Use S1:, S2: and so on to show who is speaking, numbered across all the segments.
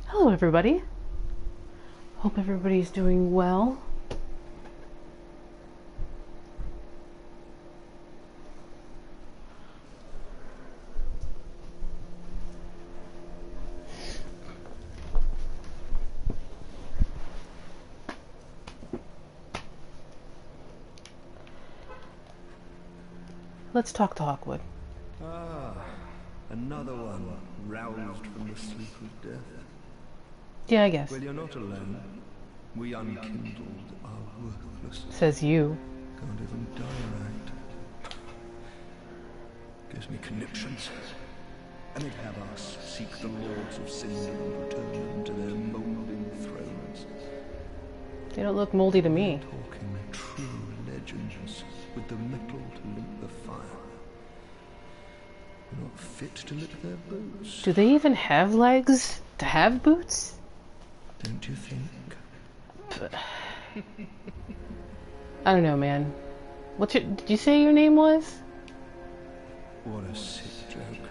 S1: Hello everybody. Hope everybody's doing well. Let's talk to Hawkwood.
S2: Ah, another one roused from the sleep of death.
S1: Yeah, I guess.
S2: Well, you're not alone. We unkindled are worthless.
S1: Says you.
S2: Can't even die right. Gives me conniptions. And they'd have us seek the lords of sin and return them to their moulding thrones.
S1: They don't look moldy to me.
S2: Talking true legends with the metal to lit the fire. They're not fit to lick their boots.
S1: Do they even have legs to have boots?
S2: Don't you think?
S1: I don't know, man. Did you say your name was?
S2: What a sick joke.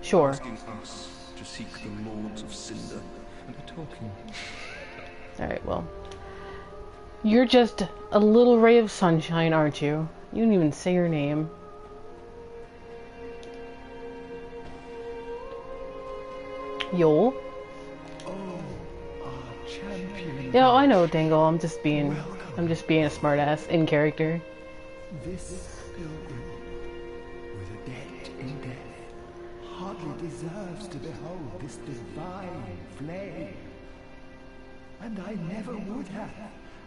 S1: Sure.
S2: Asking us to seek the lords of Cinder and they're talking.
S1: Alright, well. You're just a little ray of sunshine, aren't you? You didn't even say your name. Yoel? Yeah, I know, Dangle. I'm just being a smartass in character.
S3: This pilgrim, with a debt in death, hardly deserves to behold this divine flame. And I never would have,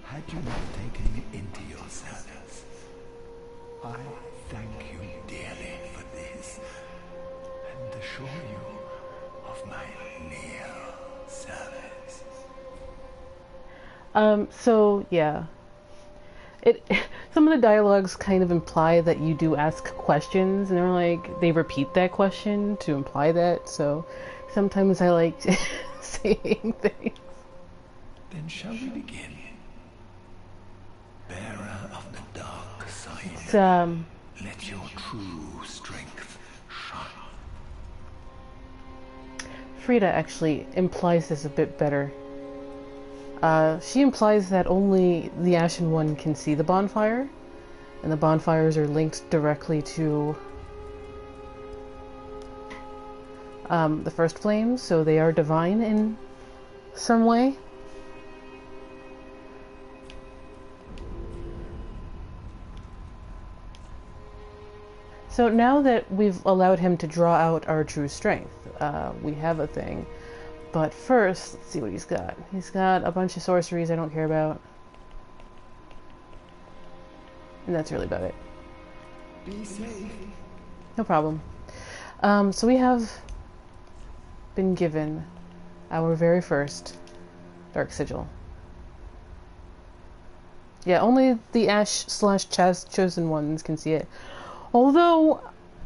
S3: had you not taken me into your service. I thank you dearly for this, and assure you of my loyal service.
S1: So yeah. Some of the dialogues kind of imply that you do ask questions, and they're like, they repeat that question to imply that, so sometimes I like saying things.
S3: Then shall we begin? Bearer of the dark side,
S1: It's,
S3: let your true strength shine.
S1: Frida actually implies this a bit better. She implies that only the Ashen One can see the bonfire, and the bonfires are linked directly to the first flames, so they are divine in some way. So now that we've allowed him to draw out our true strength, we have a thing. But first, let's see what he's got. He's got a bunch of sorceries I don't care about. And that's really about it.
S3: Be safe.
S1: No problem. So we have been given our very first Dark Sigil. Yeah, only the Ash/Chaz chosen ones can see it. Although,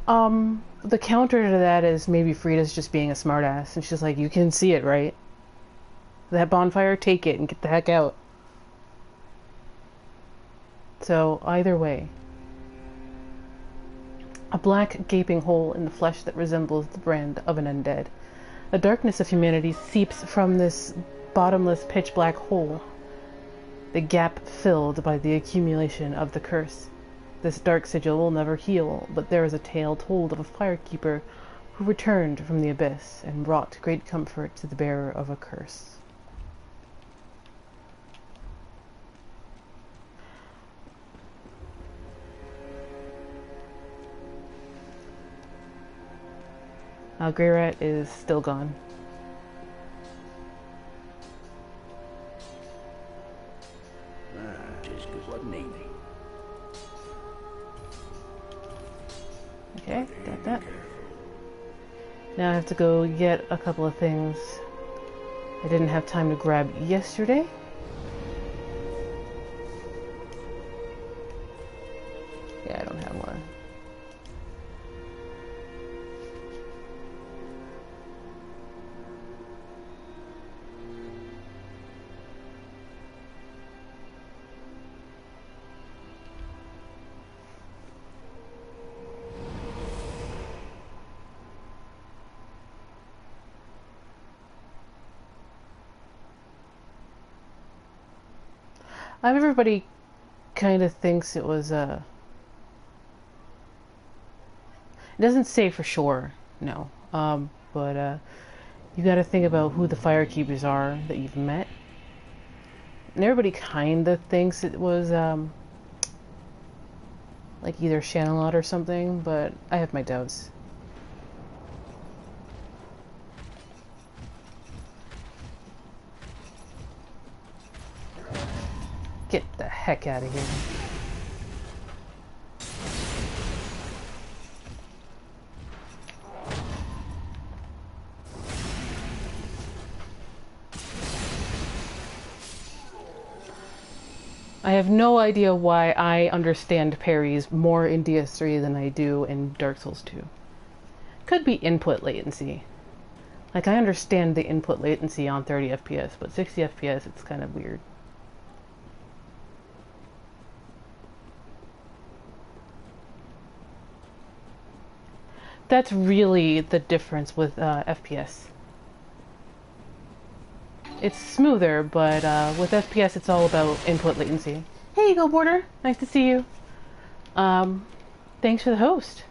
S1: the counter to that is maybe Frida's just being a smartass, and she's like, you can see it, right? That bonfire, take it and get the heck out. So, either way. A black gaping hole in the flesh that resembles the brand of an undead. The darkness of humanity seeps from this bottomless pitch black hole, the gap filled by the accumulation of the curse. This dark sigil will never heal, but there is a tale told of a firekeeper who returned from the abyss and brought great comfort to the bearer of a curse. Grey Rat is still gone. Okay, got that. Now I have to go get a couple of things I didn't have time to grab yesterday. Yeah, I don't have one. Everybody kind of thinks it was it doesn't say for sure, no. But you got to think about who the Firekeepers are that you've met. And everybody kind of thinks it was like either Shanalot or something, but I have my doubts. Get the heck out of here. I have no idea why I understand parries more in DS3 than I do in Dark Souls 2. Could be input latency. Like, I understand the input latency on 30 FPS, but 60 FPS, it's kind of weird. That's really the difference with FPS. It's smoother, but with FPS it's all about input latency. Hey, you go, Border. Nice to see you. Thanks for the host.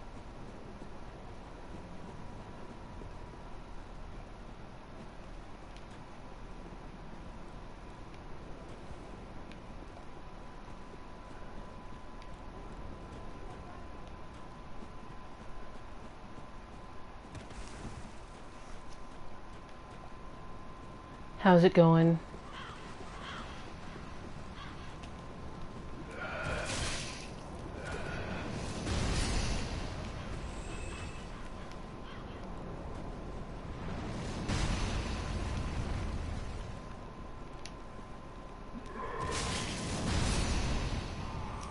S1: How's it going?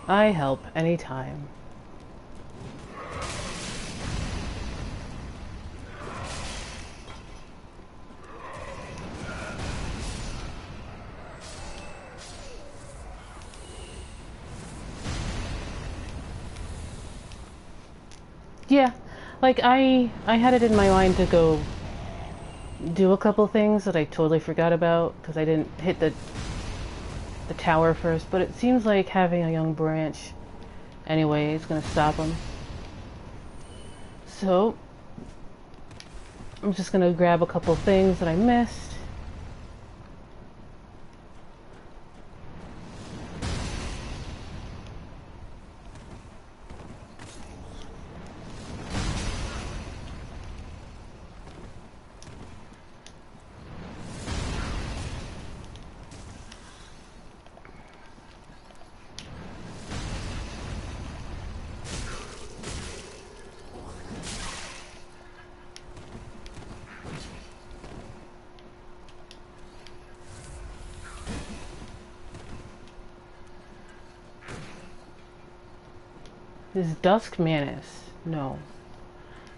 S1: I help anytime. Yeah, like I had it in my mind to go do a couple things that I totally forgot about because I didn't hit the tower first, but it seems like having a young branch anyway is gonna stop him. So I'm just gonna grab a couple things that I missed. Is Dusk Manus? No,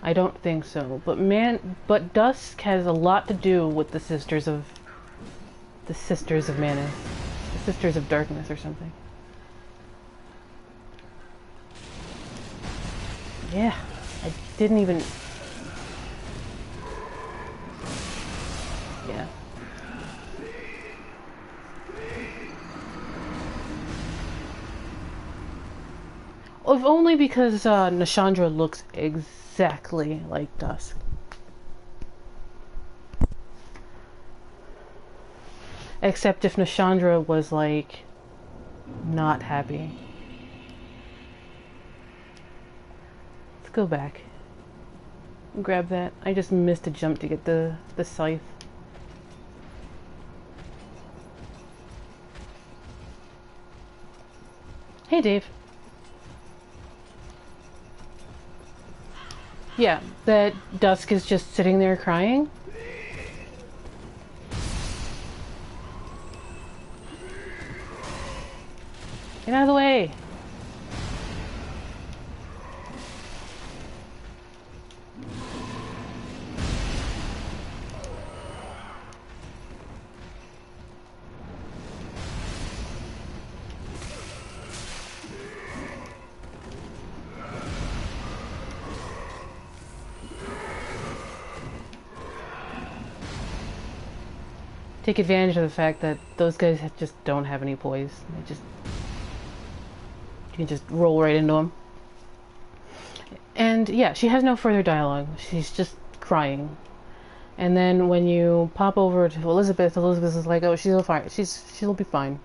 S1: I don't think so. But Dusk has a lot to do with the Sisters of Manus, the Sisters of Darkness or something. Yeah, I didn't even. Yeah. If only because Nashandra looks exactly like Dusk. Except if Nashandra was, like, not happy. Let's go back. Grab that. I just missed a jump to get the scythe. Hey, Dave. Yeah, that Dusk is just sitting there crying. Get out of the way. take advantage of the fact that those guys just don't have any poise. You can just roll right into them. And yeah, she has no further dialogue. She's just crying. And then when you pop over to Elizabeth, Elizabeth is like, "Oh, she'll fine. She'll be fine.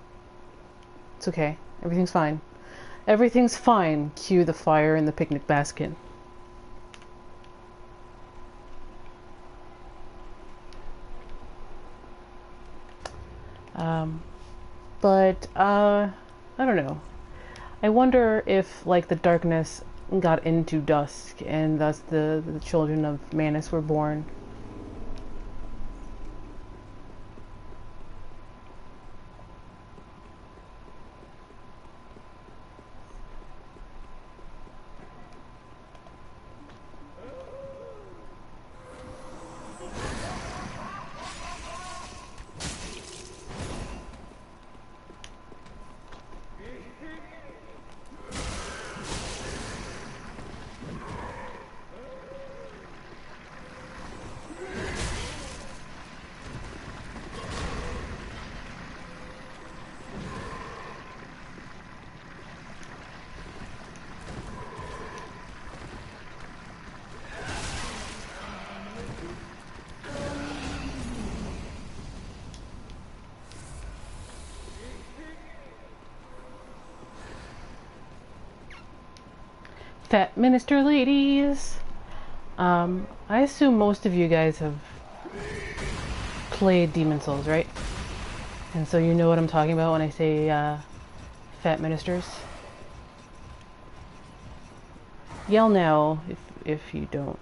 S1: It's okay. Everything's fine. Everything's fine." Cue the fire in the picnic basket. I don't know. I wonder if, like, the darkness got into Dusk, and thus the children of Manus were born. Fat Minister ladies. I assume most of you guys have played Demon Souls, right? And so you know what I'm talking about when I say Fat Ministers. Yell now if you don't.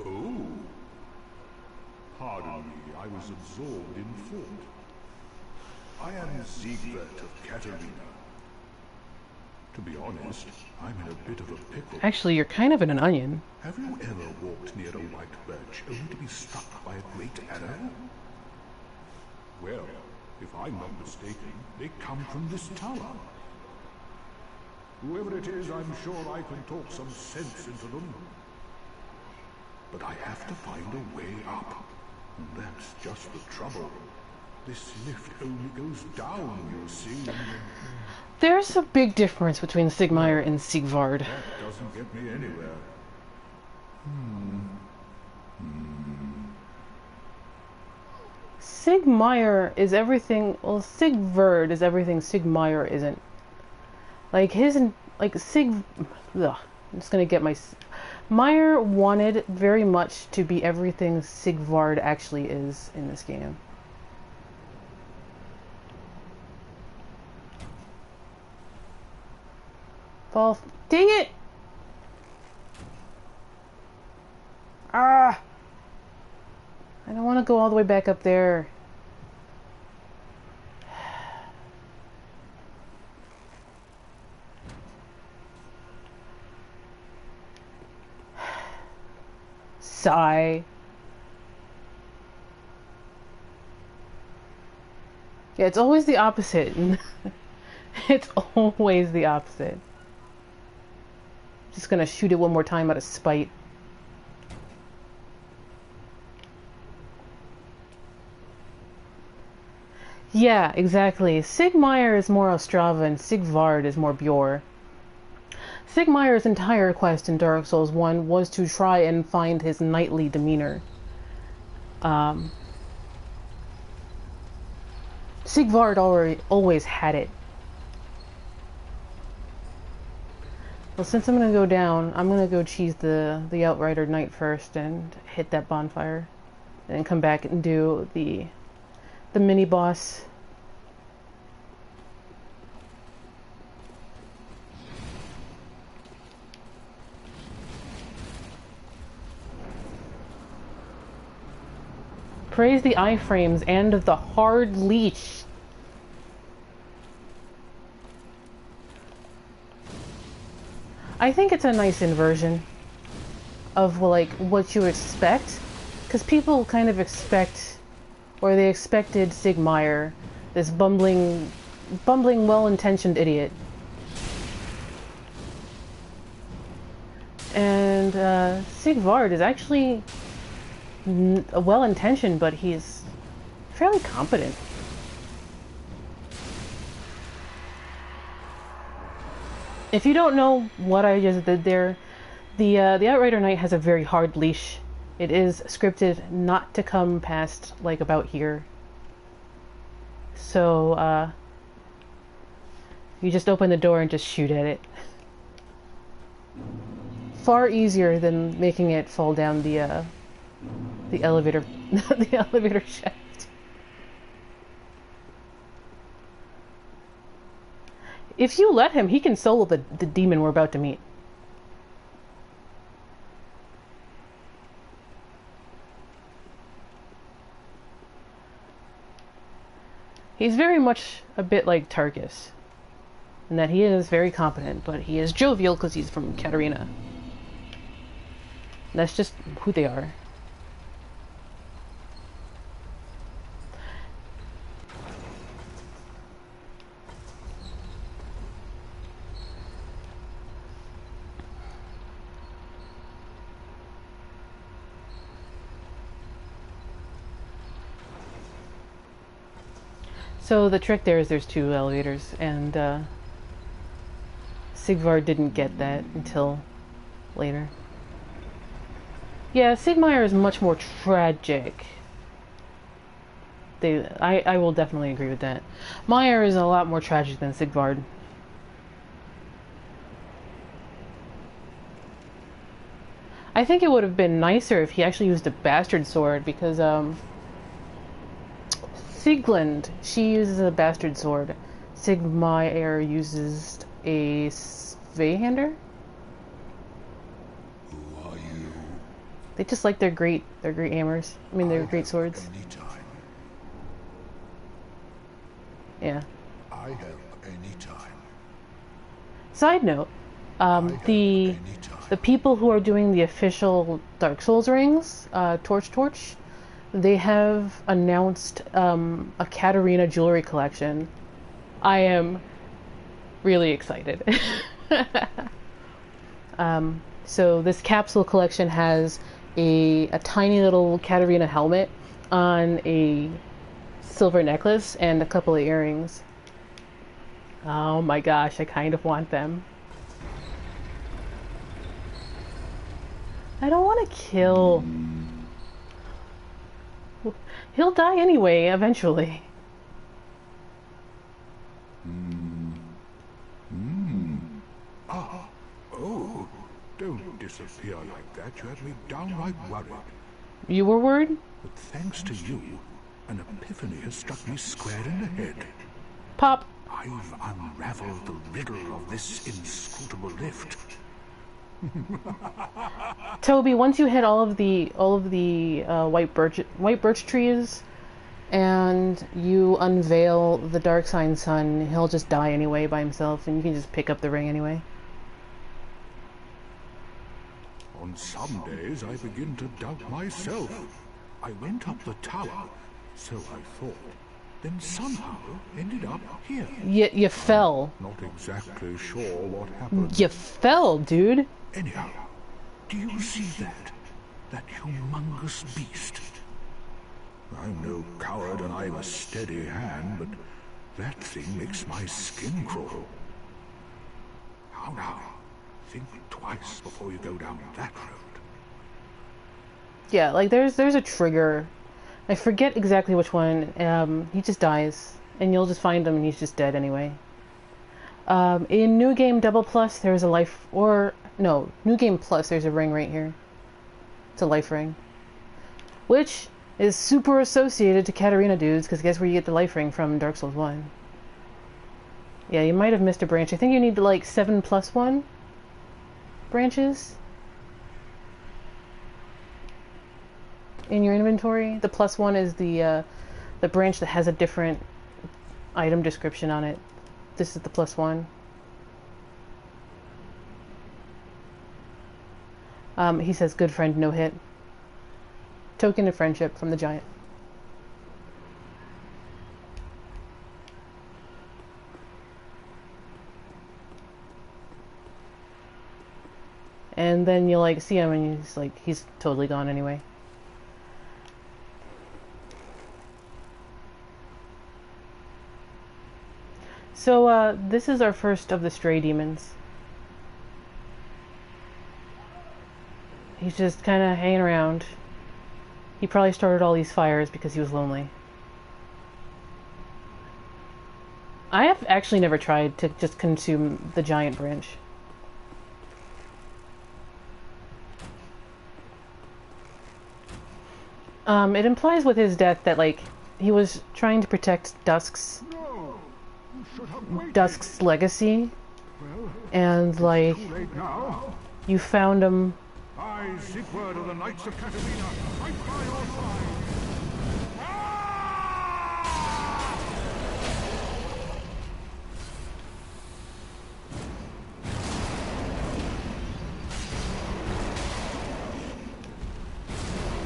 S4: Oh. Pardon me, I was absorbed in thought.
S2: I am Siegward of Carim.
S4: To be honest, I'm in a bit of a pickle.
S1: Actually, you're kind of in an onion.
S4: Have you ever walked near a white birch only to be struck by a great arrow? Well, if I'm not mistaken, they come from this tower. Whoever it is, I'm sure I can talk some sense into them. But I have to find a way up. And that's just the trouble. This lift only goes down, you see.
S1: There's a big difference between Sigmire and Siegward.
S4: That doesn't get me anywhere.
S1: Sigmire is everything. Well, Siegward is everything Sigmire isn't. Like I'm just gonna get my. Meyer wanted very much to be everything Siegward actually is in this game. Fall. Dang it! Ah! I don't want to go all the way back up there. Sigh. Yeah, it's always the opposite. It's always the opposite. Just gonna shoot it one more time out of spite. Yeah, exactly. Sigmire is more Ostrava and Siegward is more Bjor. Sigmire's entire quest in Dark Souls 1 was to try and find his knightly demeanor. Siegward always had it. Well, since I'm gonna go down, I'm gonna go cheese the Outrider Knight first and hit that bonfire, and then come back and do the mini boss. Praise the iframes and the hard leash. I think it's a nice inversion of like what you expect, because people kind of expect, or they expected Sigmire, this bumbling, well-intentioned idiot. And Siegward is actually well-intentioned, but he's fairly competent. If you don't know what I just did there, the Outrider Knight has a very hard leash. It is scripted not to come past, like, about here. So, you just open the door and just shoot at it. Far easier than making it fall down the elevator, the elevator shaft. If you let him, he can solo the demon we're about to meet. He's very much a bit like Tarkus, in that he is very competent, but he is jovial because he's from Katarina. That's just who they are. So the trick there is there's two elevators, and Sigvard didn't get that until later. Yeah, Sigmire is much more tragic. I will definitely agree with that. Meyer is a lot more tragic than Sigvard. I think it would have been nicer if he actually used a bastard sword, because Sigland, she uses a bastard sword. Sigmire uses a Sveihander.
S4: Who are you?
S1: They just like their great hammers. I mean, they're great swords.
S4: Anytime.
S1: Yeah.
S4: I help anytime.
S1: Side note, the people who are doing the official Dark Souls rings, Torch, they have announced a Katarina jewelry collection. I am really excited. So this capsule collection has a tiny little Katarina helmet on a silver necklace and a couple of earrings. Oh my gosh, I kind of want them. I don't want to kill. He'll die anyway, eventually.
S4: Oh, don't disappear like that. You had me downright worried.
S1: You were worried?
S4: But thanks to you, an epiphany has struck me square in the head.
S1: Pop.
S4: I've unraveled the riddle of this inscrutable lift.
S1: Toby, once you hit all of the white birch trees, and you unveil the Dark Sign Sun, he'll just die anyway by himself, and you can just pick up the ring anyway.
S4: On some days I begin to doubt myself. I went up the tower, so I thought, then somehow ended up here.
S1: You fell.
S4: Not exactly sure what happened.
S1: You fell, dude.
S4: Anyhow, do you see that? That humongous beast? I'm no coward and I've a steady hand, but that thing makes my skin crawl. How now? Think twice before you go down that road.
S1: Yeah, like there's a trigger. I forget exactly which one. He just dies, and you'll just find him, and he's just dead anyway. In New Game Double Plus, there's a life, or no, New Game Plus, there's a ring right here. It's a life ring, which is super associated to Katarina dudes, because guess where you get the life ring from Dark Souls 1? Yeah, you might have missed a branch. I think you need like 7+1 branches. in your inventory. The +1 is the branch that has a different item description on it. This is the +1. He says, good friend, no hit. Token of friendship from the giant. And then you like see him and he's totally gone anyway. So this is our first of the stray demons. He's just kind of hanging around. He probably started all these fires because he was lonely. I have actually never tried to just consume the giant branch. It implies with his death that, like, he was trying to protect Dusk's legacy, and, like, you found him.
S4: I, Siegward of the Knights of Carim, fight by your side.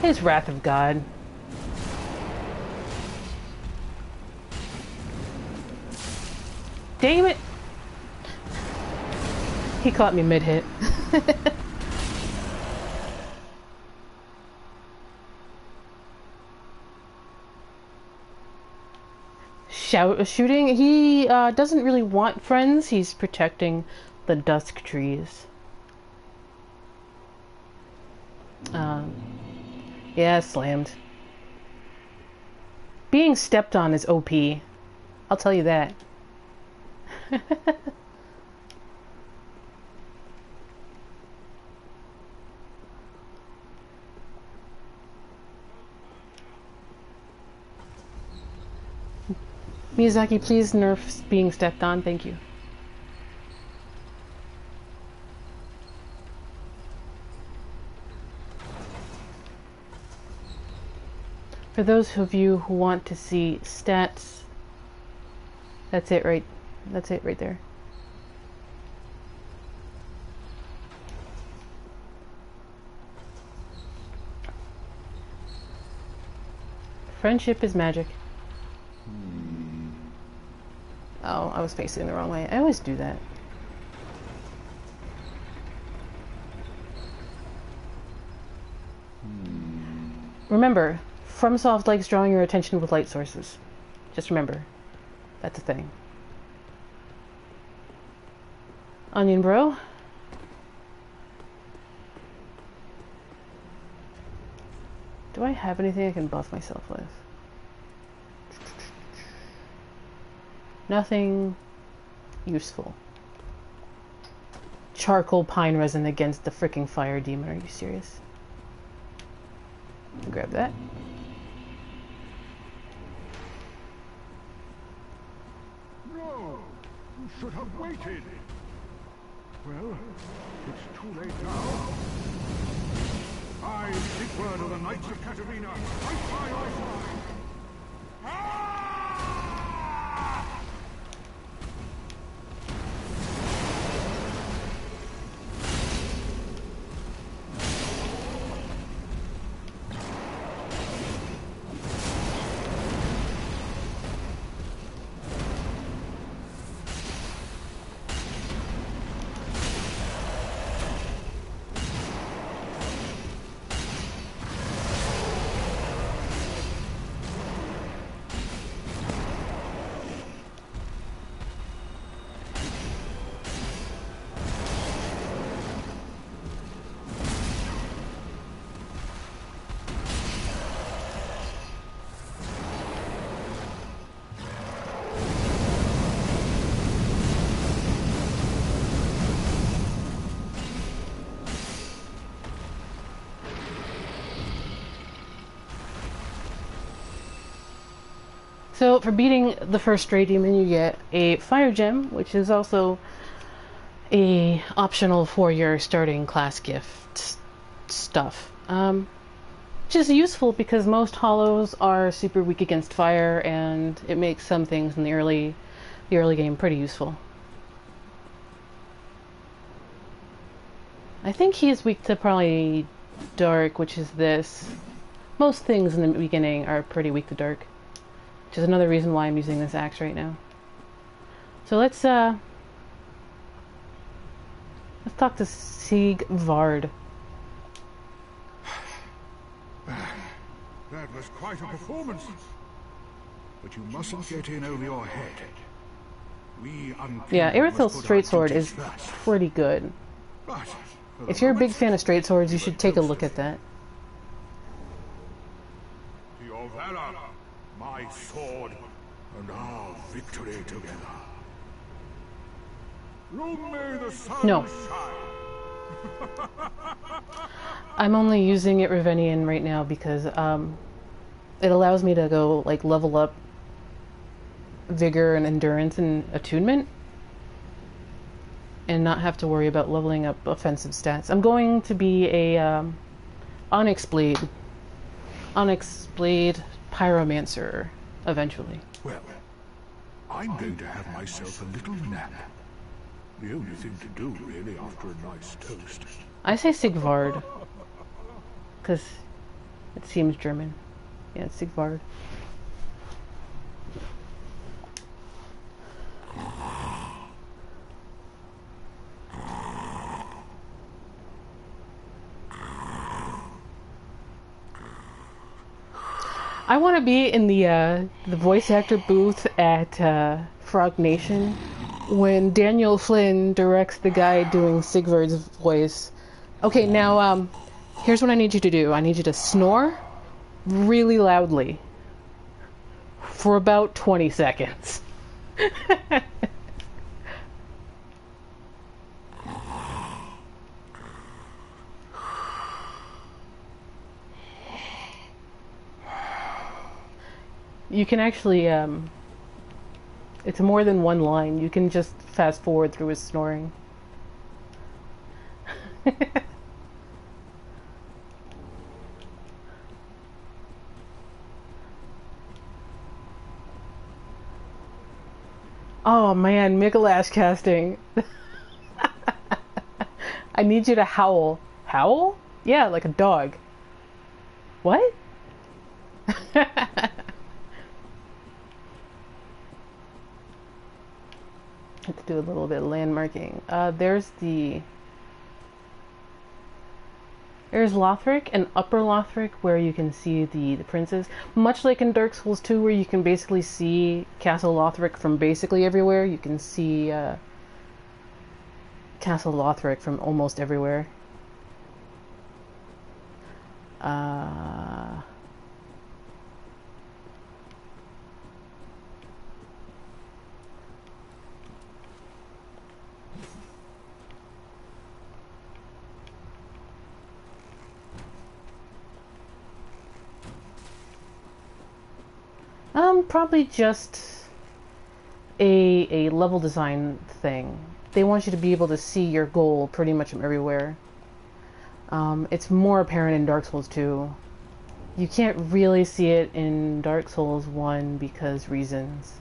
S1: His wrath of God. Damn it! He caught me mid-hit. Shooting? He doesn't really want friends. He's protecting the dusk trees. Yeah, slammed. Being stepped on is OP. I'll tell you that. Miyazaki, please nerf being stepped on. Thank you. For those of you who want to see stats, that's it right there. Friendship is magic. Oh, I was facing the wrong way. I always do that. Remember, FromSoft likes drawing your attention with light sources. Just remember, that's a thing. Onion bro. Do I have anything I can buff myself with? Nothing useful. Charcoal pine resin against the freaking fire demon. Are you serious? Grab that.
S4: No! You should have waited! Well, it's too late now. I, Siegward of the Knights of Carim, fight by your side!
S1: So for beating the first stray demon, you get a fire gem, which is also a optional for your starting class gift stuff. which is useful because most hollows are super weak against fire, and it makes some things in the early game pretty useful. I think he's weak to probably dark, which is this. Most things in the beginning are pretty weak to dark, which is another reason why I'm using this axe right now. So let's talk to Siegward.
S4: That was quite a performance. But you mustn't get in over your head.
S1: Yeah, Irithel's straight-sword is pretty good. If you're a big fan of straight swords, you should take a look at that.
S4: To your valor, my sword, and our victory together. Long may the sun
S1: No.
S4: shine.
S1: I'm only using it Ravenian right now because it allows me to go like level up vigor and endurance and attunement and not have to worry about leveling up offensive stats. I'm going to be a Onyx Blade Pyromancer eventually.
S4: Well, I'm going to have myself a little nap. The only thing to do, really, after a nice toast.
S1: I say Siegward because it seems German. Yeah, it's Siegward. I want to be in the voice actor booth at Frog Nation when Daniel Flynn directs the guy doing Sigvard's voice. Okay, now here's what I need you to do. I need you to snore really loudly for about 20 seconds. You can actually, it's more than one line. You can just fast forward through his snoring. Oh man, Mikolash casting. I need you to howl. Howl? Yeah, like a dog. What? Have to do a little bit of landmarking. There's Lothric and Upper Lothric where you can see the princes. Much like in Dark Souls 2 where you can basically see Castle Lothric from basically everywhere, you can see Castle Lothric from almost everywhere. Probably just a level design thing. They want you to be able to see your goal pretty much from everywhere. It's more apparent in Dark Souls 2. You can't really see it in Dark Souls 1 because reasons.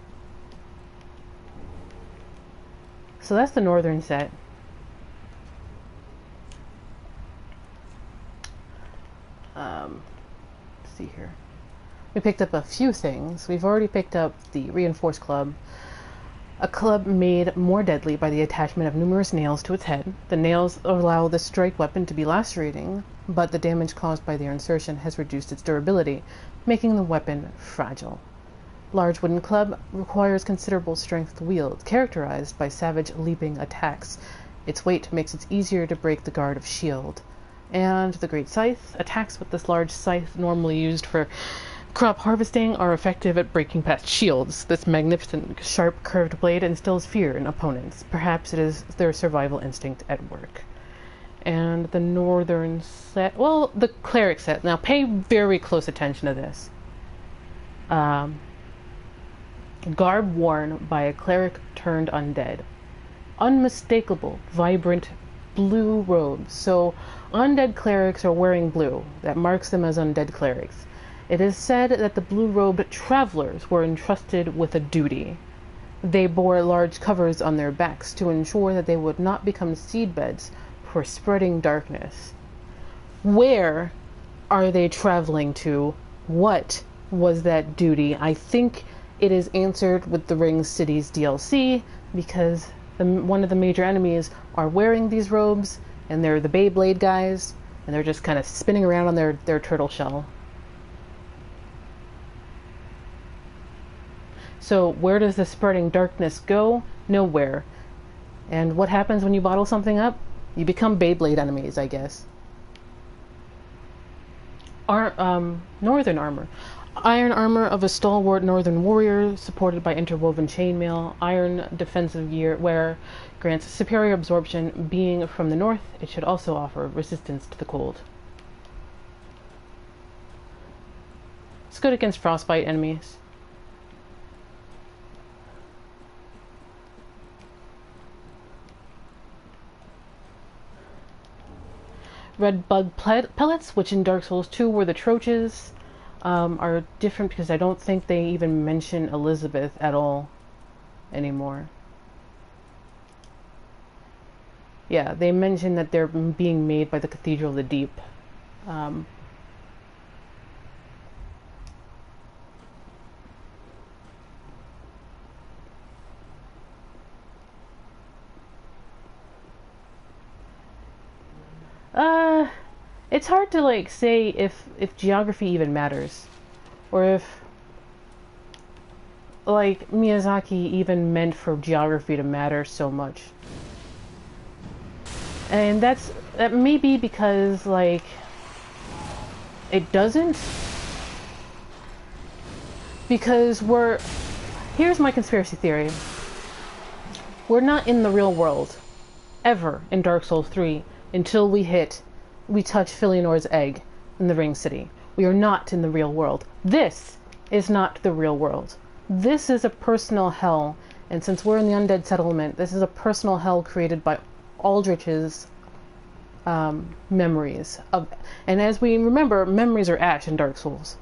S1: So that's the northern set. Let's see here. We picked up a few things. We've already picked up the Reinforced Club, a club made more deadly by the attachment of numerous nails to its head. The nails allow the strike weapon to be lacerating, but the damage caused by their insertion has reduced its durability, making the weapon fragile. Large wooden club requires considerable strength to wield, characterized by savage leaping attacks. Its weight makes it easier to break the guard of shield. And the Great Scythe. Attacks with this large scythe, normally used for crop harvesting, are effective at breaking past shields. This magnificent, sharp, curved blade instills fear in opponents. Perhaps it is their survival instinct at work. And the northern set, well, the Cleric Set. Now pay very close attention to this. Garb worn by a cleric turned undead. Unmistakable, vibrant blue robes. So undead clerics are wearing blue. That marks them as undead clerics. It is said that the blue-robed travelers were entrusted with a duty. They bore large covers on their backs to ensure that they would not become seedbeds for spreading darkness. Where are they traveling to? What was that duty? I think it is answered with the Ring Cities DLC, because one of the major enemies are wearing these robes, and they're the Beyblade guys, and they're just kind of spinning around on their turtle shell. So where does the spreading darkness go? Nowhere. And what happens when you bottle something up? You become Beyblade enemies, I guess. Northern armor. Iron armor of a stalwart northern warrior, supported by interwoven chainmail. Iron defensive gear wear grants superior absorption. Being from the north, it should also offer resistance to the cold. It's good against frostbite enemies. Red bug pellets, which in Dark Souls 2 were the troches, are different because I don't think they even mention Elizabeth at all anymore. Yeah, they mention that they're being made by the Cathedral of the Deep. It's hard to like say if geography even matters, or if like Miyazaki even meant for geography to matter so much. And that may be because like it doesn't, because here's my conspiracy theory. We're not in the real world ever in Dark Souls 3 until we touch Filianor's egg in the Ring City. We are not in the real world. This is not the real world. This is a personal hell, and since we're in the Undead Settlement, this is a personal hell created by Aldrich's memories. And as we remember, memories are ash in Dark Souls.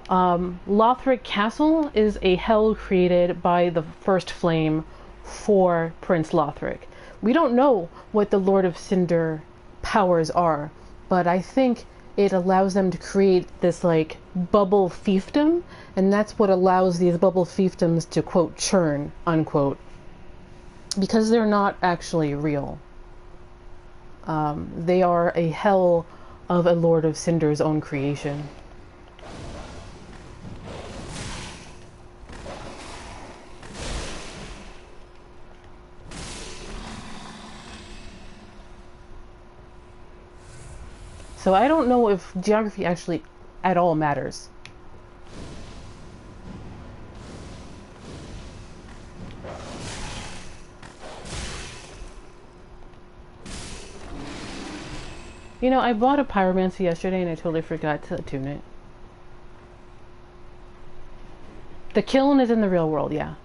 S1: Lothric Castle is a hell created by the First Flame for Prince Lothric. We don't know what the Lord of Cinder powers are, but I think it allows them to create this like bubble fiefdom, and that's what allows these bubble fiefdoms to quote churn unquote, because they're not actually real. They are a hell of a Lord of Cinder's own creation. So I don't know if geography actually at all matters. You know, I bought a pyromancy yesterday and I totally forgot to attune it. The kiln is in the real world, yeah.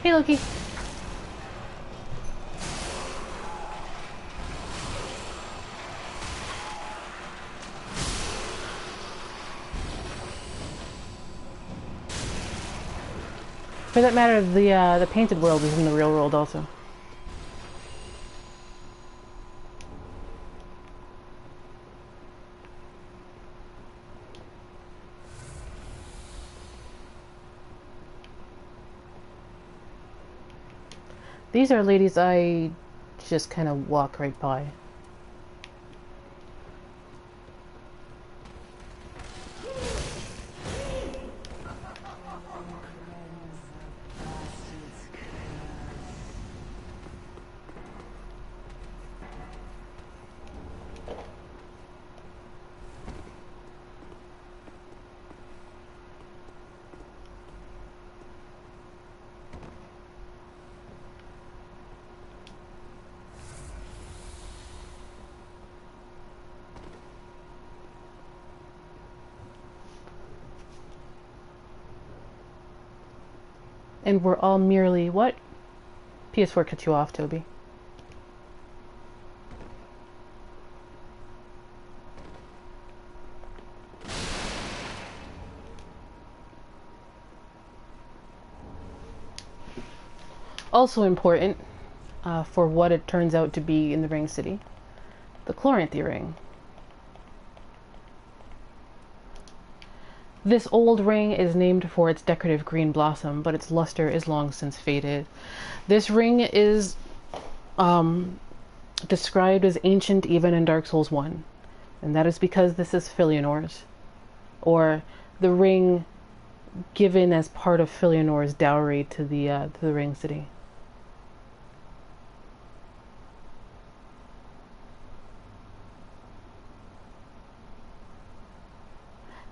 S1: Hey, Loki. For that matter, the painted world is in the real world also. These are ladies I just kind of walk right by. and we're all merely what? PS4 cut you off, Toby. Also important for what it turns out to be in the Ring City, the Chloranthy Ring. This old ring is named for its decorative green blossom, but its luster is long since faded. This ring is described as ancient even in Dark Souls 1, and that is because this is Filianor's, or the ring given as part of Filianor's dowry to the Ring City.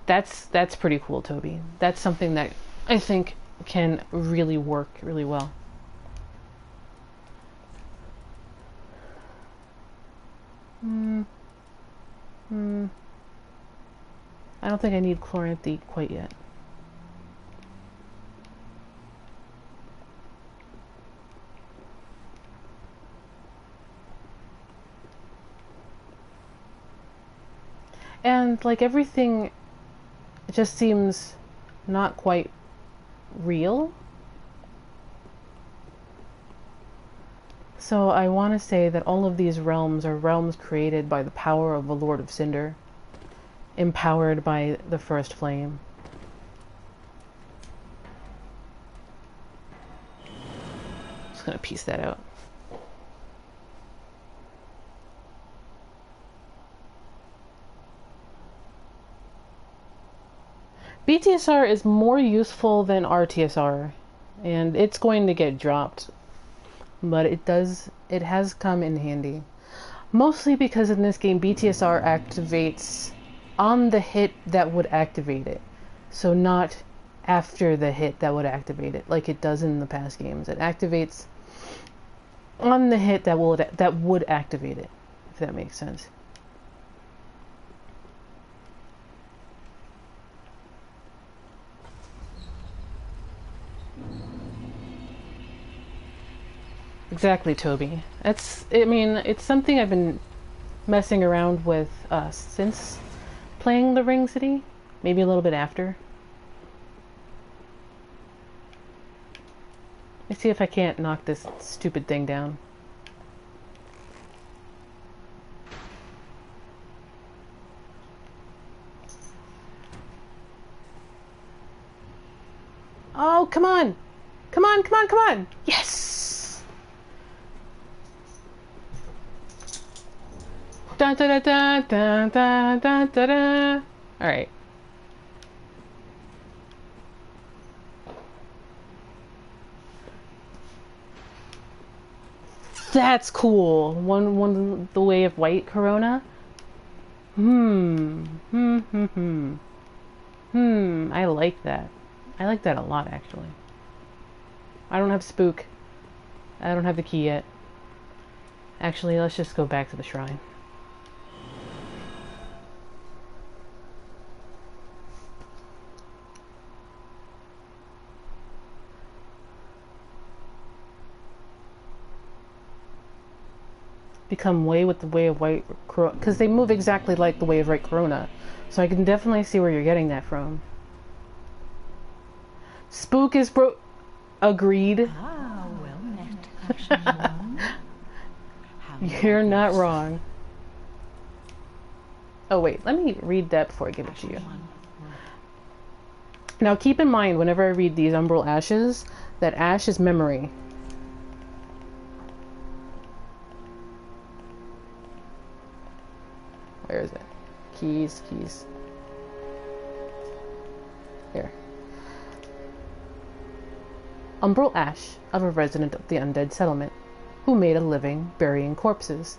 S1: That's pretty cool, Toby. That's something that I think can really work really well. I don't think I need Chloranthy quite yet. And like everything, it just seems not quite real. So I want to say that all of these realms are realms created by the power of the Lord of Cinder, empowered by the First Flame. Just gonna piece that out. BTSR is more useful than RTSR, and it's going to get dropped, but it has come in handy. Mostly because in this game BTSR activates on the hit that would activate it, so not after the hit that would activate it, like it does in the past games. It activates on the hit that would activate it, if that makes sense. Exactly, Toby. I mean, it's something I've been messing around with since playing the Ring City, maybe a little bit after. Let's see if I can't knock this stupid thing down. Oh, come on! Come on, come on, come on! Yes! Da da da da da da da da. All right. That's cool. One the way of white Corona. I like that. I like that a lot, actually. I don't have Spook. I don't have the key yet. Actually, let's just go back to the shrine. Become way with the way of white Corona, because they move exactly like the way of white Corona, so I can definitely see where you're getting that from. Spook is agreed.
S5: Ah, well met.
S1: You're not wrong. Oh wait, let me read that before I give it to you. Now keep in mind whenever I read these Umbral Ashes that ash is memory. Where is it? Keys. Here. Umbral Ash of a resident of the Undead Settlement, who made a living burying corpses.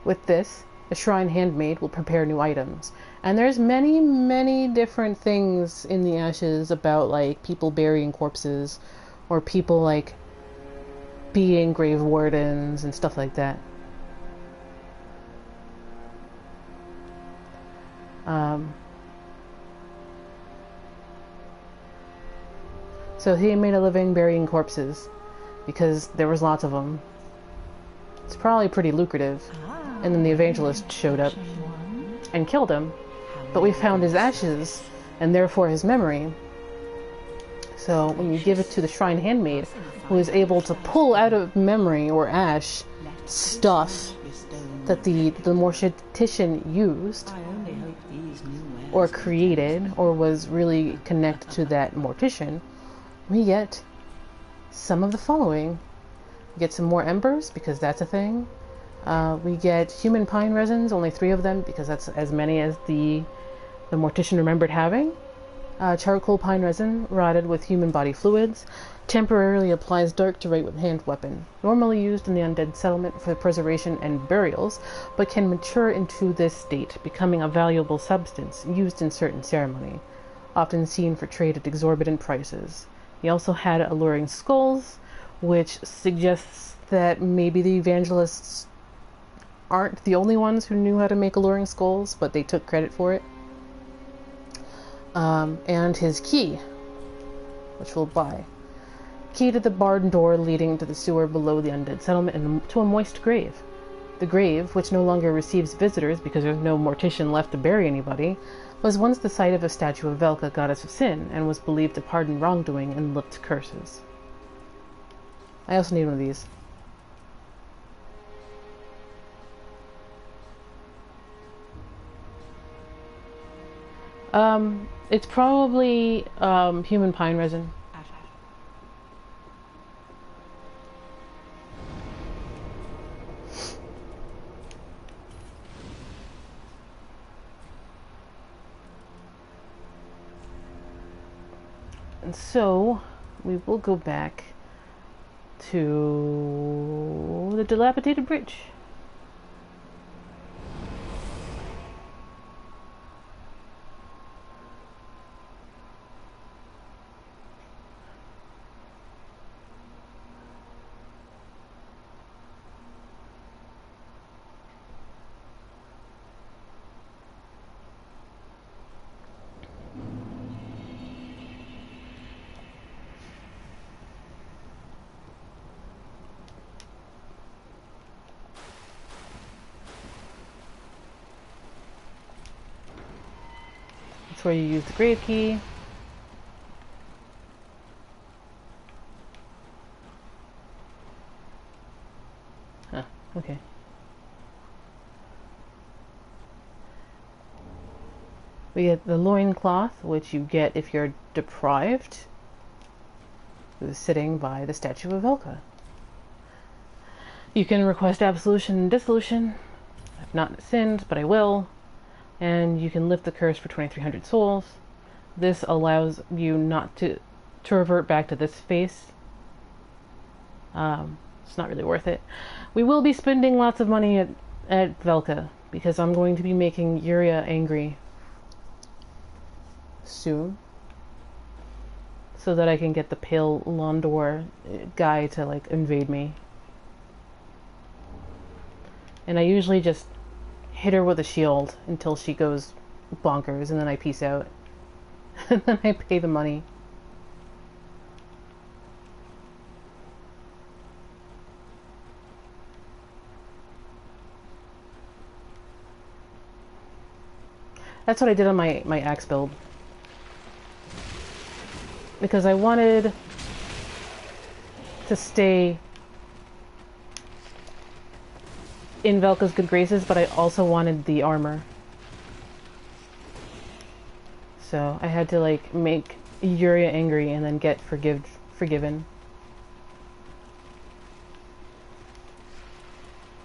S1: With this, a shrine handmaid will prepare new items. And there's many different things in the ashes about, like, people burying corpses, or people, like, being grave wardens and stuff like that. So he made a living burying corpses because there was lots of them. It's probably pretty lucrative. And then the evangelist showed up and killed him. But we found his ashes and therefore his memory. So when you give it to the shrine handmaid, who is able to pull out of memory or ash stuff that the Mortician used or created or was really connected to that Mortician, we get some of the following. We get some more embers, because that's a thing. We get human pine resins, only 3 of them, because that's as many as the Mortician remembered having. Charcoal pine resin, rotted with human body fluids, temporarily applies dark to right-hand weapon. Normally used in the Undead Settlement for preservation and burials, but can mature into this state, becoming a valuable substance used in certain ceremony, often seen for trade at exorbitant prices. He also had Alluring Skulls, which suggests that maybe the evangelists aren't the only ones who knew how to make Alluring Skulls, but they took credit for it. And his key, which we'll buy. Key to the barn door leading to the sewer below the Undead Settlement and to a moist grave. The grave, which no longer receives visitors because there's no Mortician left to bury anybody, was once the site of a statue of Velka, goddess of sin, and was believed to pardon wrongdoing and lift curses. I also need one of these. It's probably human pine resin. And so we will go back to the Dilapidated Bridge. Where you use the grave key. Huh, okay. We get the loincloth, which you get if you're deprived, who's sitting by the statue of Velka. You can request absolution and dissolution. I've not sinned, but I will. And you can lift the curse for 2,300 souls. This allows you not to revert back to this face. It's not really worth it. We will be spending lots of money at Velka, because I'm going to be making Yuria angry soon, so that I can get the Pale Londor guy to, like, invade me. And I usually just hit her with a shield until she goes bonkers, and then I peace out. And then I pay the money. That's what I did on my axe build. Because I wanted to stay in Velka's good graces, but I also wanted the armor. So I had to, like, make Yuria angry and then get forgiven.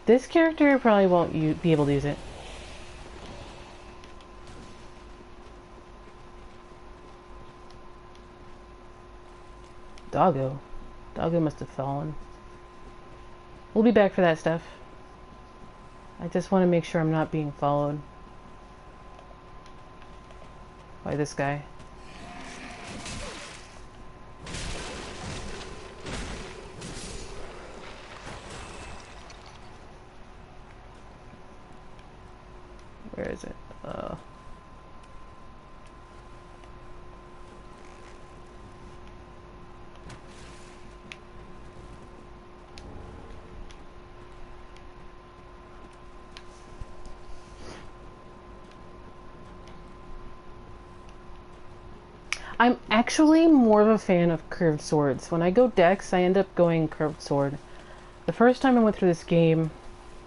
S1: This character probably won't be able to use it. Doggo. Doggo must have fallen. We'll be back for that stuff. I just want to make sure I'm not being followed by this guy. Where is it? I'm actually more of a fan of curved swords. When I go dex, I end up going curved sword. The first time I went through this game,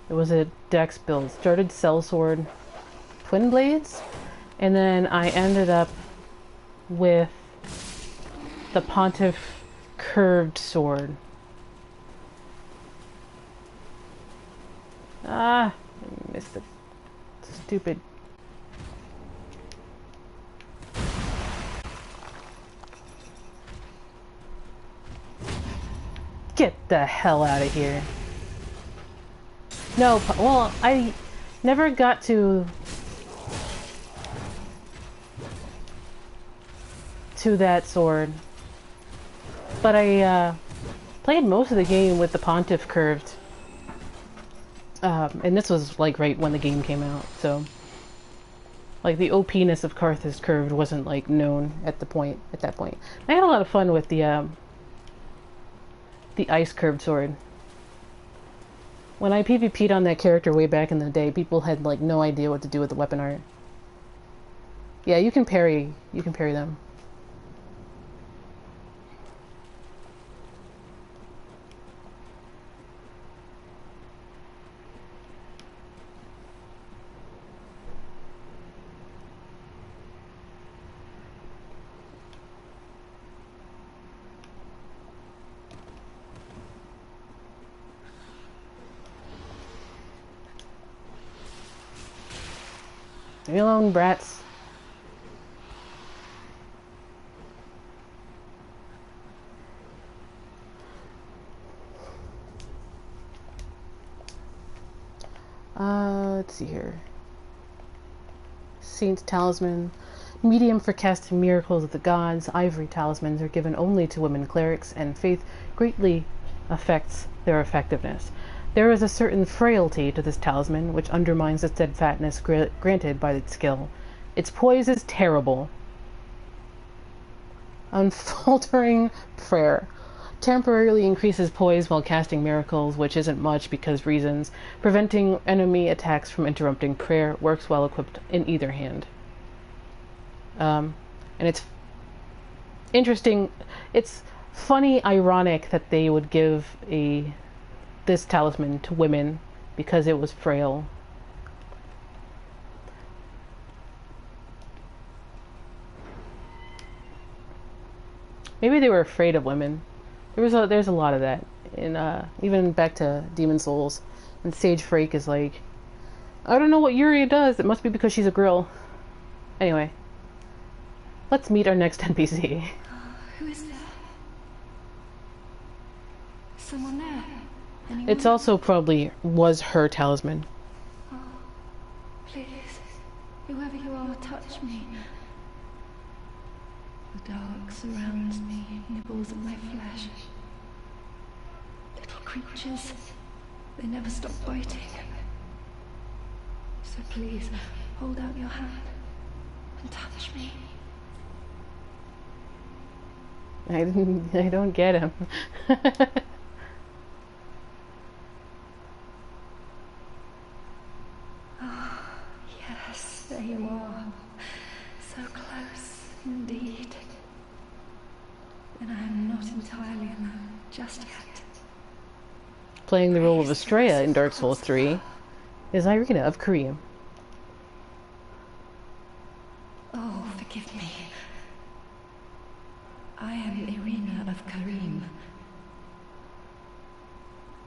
S1: it was a dex build. Started sellsword, twin blades, and then I ended up with the Pontiff curved sword. Ah, I missed the stupid. Get the hell out of here. No, well, I never got to that sword. But I played most of the game with the Pontiff curved. And this was like right when the game came out, so like the OP-ness of Karthus curved wasn't like known at that point. I had a lot of fun with the ice curved sword. When I PvP'd on that character way back in the day, people had like no idea what to do with the weapon art. Yeah, you can parry them. Leave me alone, brats. Let's see here. Saint's Talisman. Medium for casting miracles of the gods. Ivory talismans are given only to women clerics, and faith greatly affects their effectiveness. There is a certain frailty to this talisman, which undermines the steadfastness granted by its skill. Its poise is terrible. Unfaltering prayer. Temporarily increases poise while casting miracles, which isn't much because reasons. Preventing enemy attacks from interrupting prayer. Works well equipped in either hand. And it's interesting. It's funny, ironic that they would give this talisman to women because it was frail. Maybe they were afraid of women. There's a lot of that. And even back to Demon Souls. And Sage Frake is like, I don't know what Yuri does. It must be because she's a girl. Anyway. Let's meet our next NPC.
S5: Who is there? Someone there? Anyone?
S1: It's also probably was her talisman.
S5: Oh, please, whoever you are, touch me. The dark surrounds me, nibbles at my flesh. Little creatures, they never stop biting. So please, hold out your hand and touch me.
S1: I don't get him.
S5: Oh, yes, there you are. So close, indeed. And I am not entirely alone just yet.
S1: Playing the role of Astora in Dark Souls 3 is Irina of Carim.
S5: Oh, forgive me. I am Irina of Carim.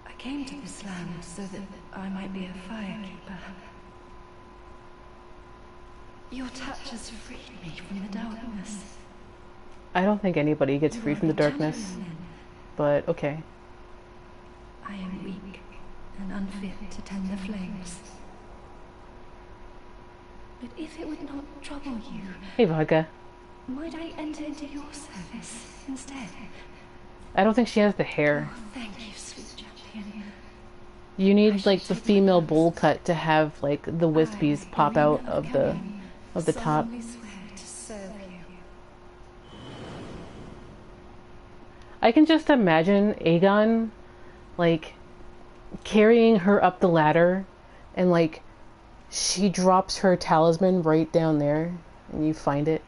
S5: I came to this land so that I might be a firekeeper. Your touch has freed me from the darkness.
S1: I don't think anybody gets free from the darkness, but okay.
S5: I am weak and unfit to tend the flames. But if it would not trouble you,
S1: Hey, Velka.
S5: might I enter into your service instead?
S1: I don't think she has the hair.
S5: Oh, thank you, sweet champion.
S1: You need like the female bowl cut to have like the wispies pop out of the top.
S5: Solemnly swear to serve you.
S1: I can just imagine Eygon like carrying her up the ladder and like she drops her talisman right down there and you find it.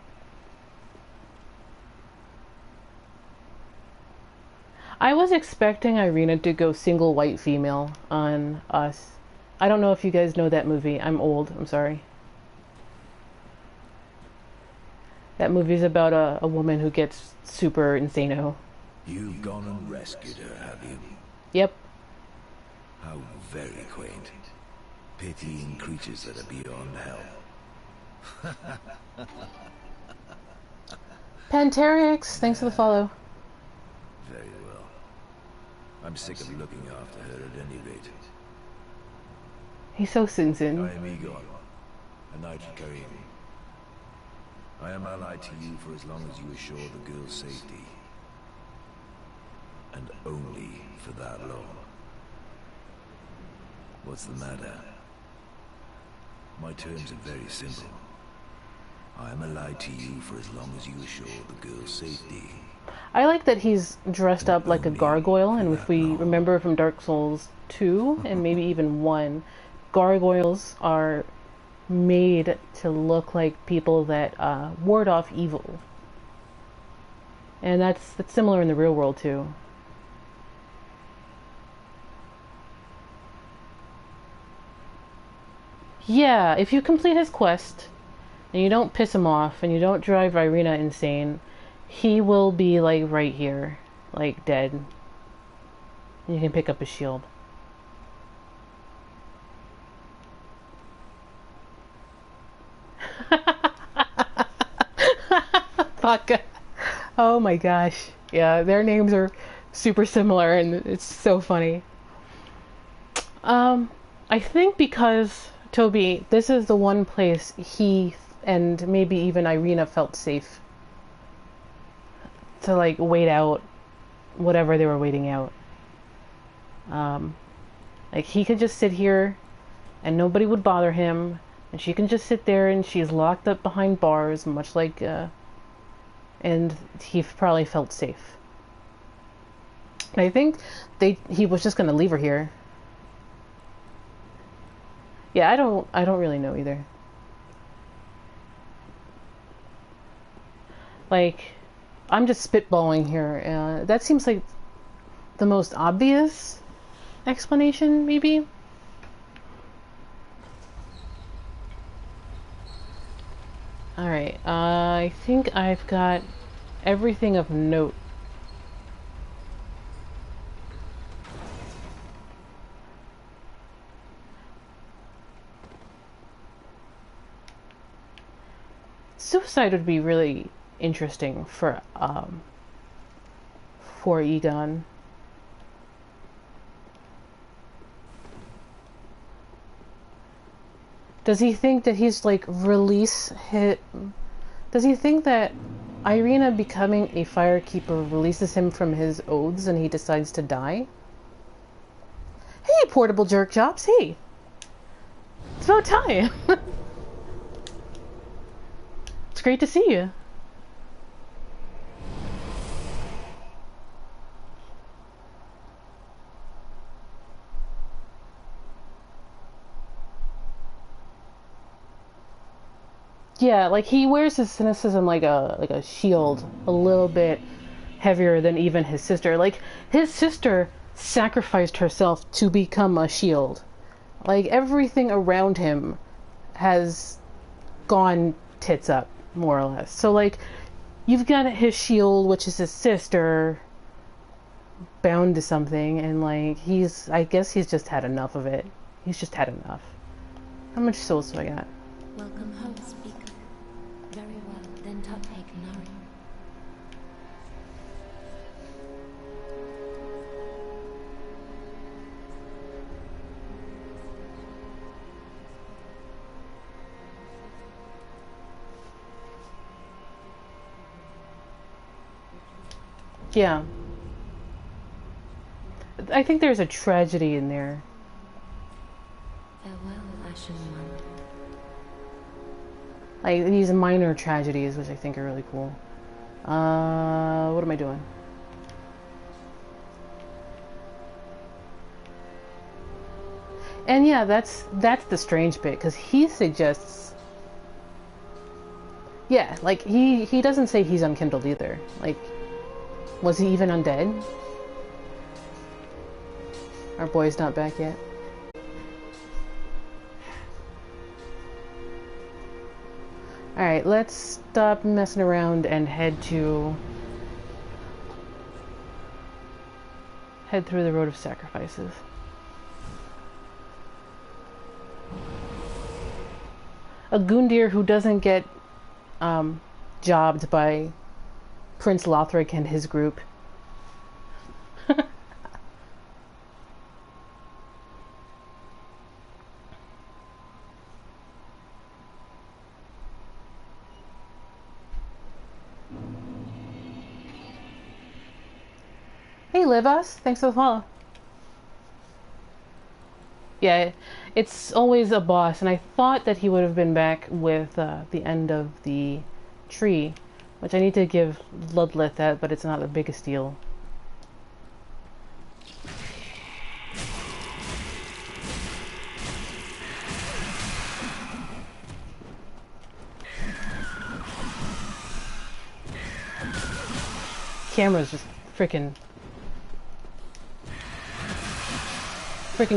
S1: I was expecting Irina to go single white female on us. I don't know if you guys know that movie. I'm old. I'm sorry. That movie's about a woman who gets super insano.
S2: You've gone and rescued her, have you?
S1: Yep.
S2: How very quaint. Pitying creatures that are beyond help.
S1: Panterix, thanks for the follow.
S2: Very well. I'm sick of looking after her at any rate.
S1: He's so
S2: I
S1: Sinsin.
S2: am Eygon, a knight of Carim. I am allied to you for as long as you assure the girl's safety. And only for that long. What's the matter? My terms are very simple. I am allied to you for as long as you assure the girl's safety.
S1: I like that he's dressed up like a gargoyle, and if we remember from Dark Souls 2, and maybe even 1, gargoyles are made to look like people that ward off evil. And that's similar in the real world too. Yeah, if you complete his quest, and you don't piss him off, and you don't drive Irina insane, he will be, like, right here. Like, dead. And you can pick up his shield. Fuck. Oh my gosh. Yeah, their names are super similar, and it's so funny. I think because, Toby, this is the one place he and maybe even Irina felt safe to, like, wait out whatever they were waiting out. Like, he could just sit here and nobody would bother him, and she can just sit there and she's locked up behind bars, much like, and he probably felt safe. I think he was just gonna leave her here. Yeah, I don't really know either. Like, I'm just spitballing here. That seems like the most obvious explanation, maybe? Alright, I think I've got everything of note. Suicide would be really interesting for Eygon. Does he think that he's like does he think that Irina becoming a Firekeeper releases him from his oaths and he decides to die? Hey, portable jerk chops, hey! It's about time! It's great to see you. Yeah, like he wears his cynicism like a shield, a little bit heavier than even his sister. Like his sister sacrificed herself to become a shield. Like everything around him has gone tits up, more or less. So like you've got his shield, which is his sister, bound to something, and like I guess he's just had enough of it. He's just had enough. How much souls do I got?
S6: Welcome home, speaker. Very well, then take Nari.
S1: Yeah. I think there's a tragedy in there.
S6: Farewell, Ashen One.
S1: Like these minor tragedies, which I think are really cool. What am I doing? And yeah, that's the strange bit, because he suggests, yeah, like he doesn't say he's unkindled either. Like, was he even undead? Our boy's not back yet. Alright, let's stop messing around and head through the Road of Sacrifices. A Gundyr who doesn't get jobbed by Prince Lothric and his group. Hey Livas, thanks for the follow. Yeah, it's always a boss, and I thought that he would have been back with the end of the tree, which I need to give Ludleth that, but it's not the biggest deal. Camera's just freaking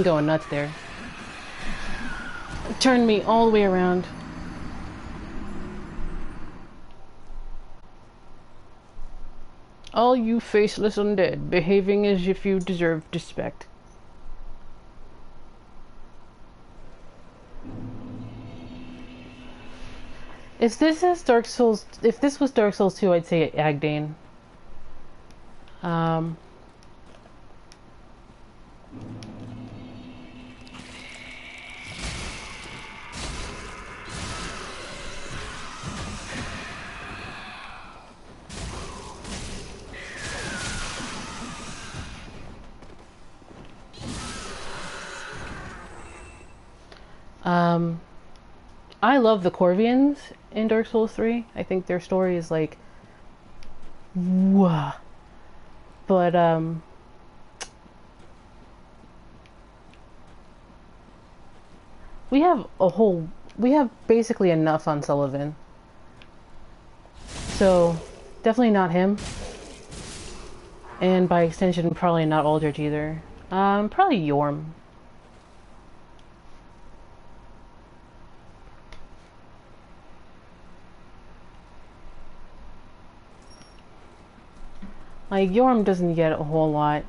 S1: going nuts there. Turned me all the way around. All you faceless undead, behaving as if you deserve respect. If this was Dark Souls 2, I'd say Agdane. I love the Corvians in Dark Souls 3. I think their story is like, whoa. But we have basically enough on Sullivan. So definitely not him. And by extension, probably not Aldrich either. Probably Yorm. Like, Yorm doesn't get a whole lot.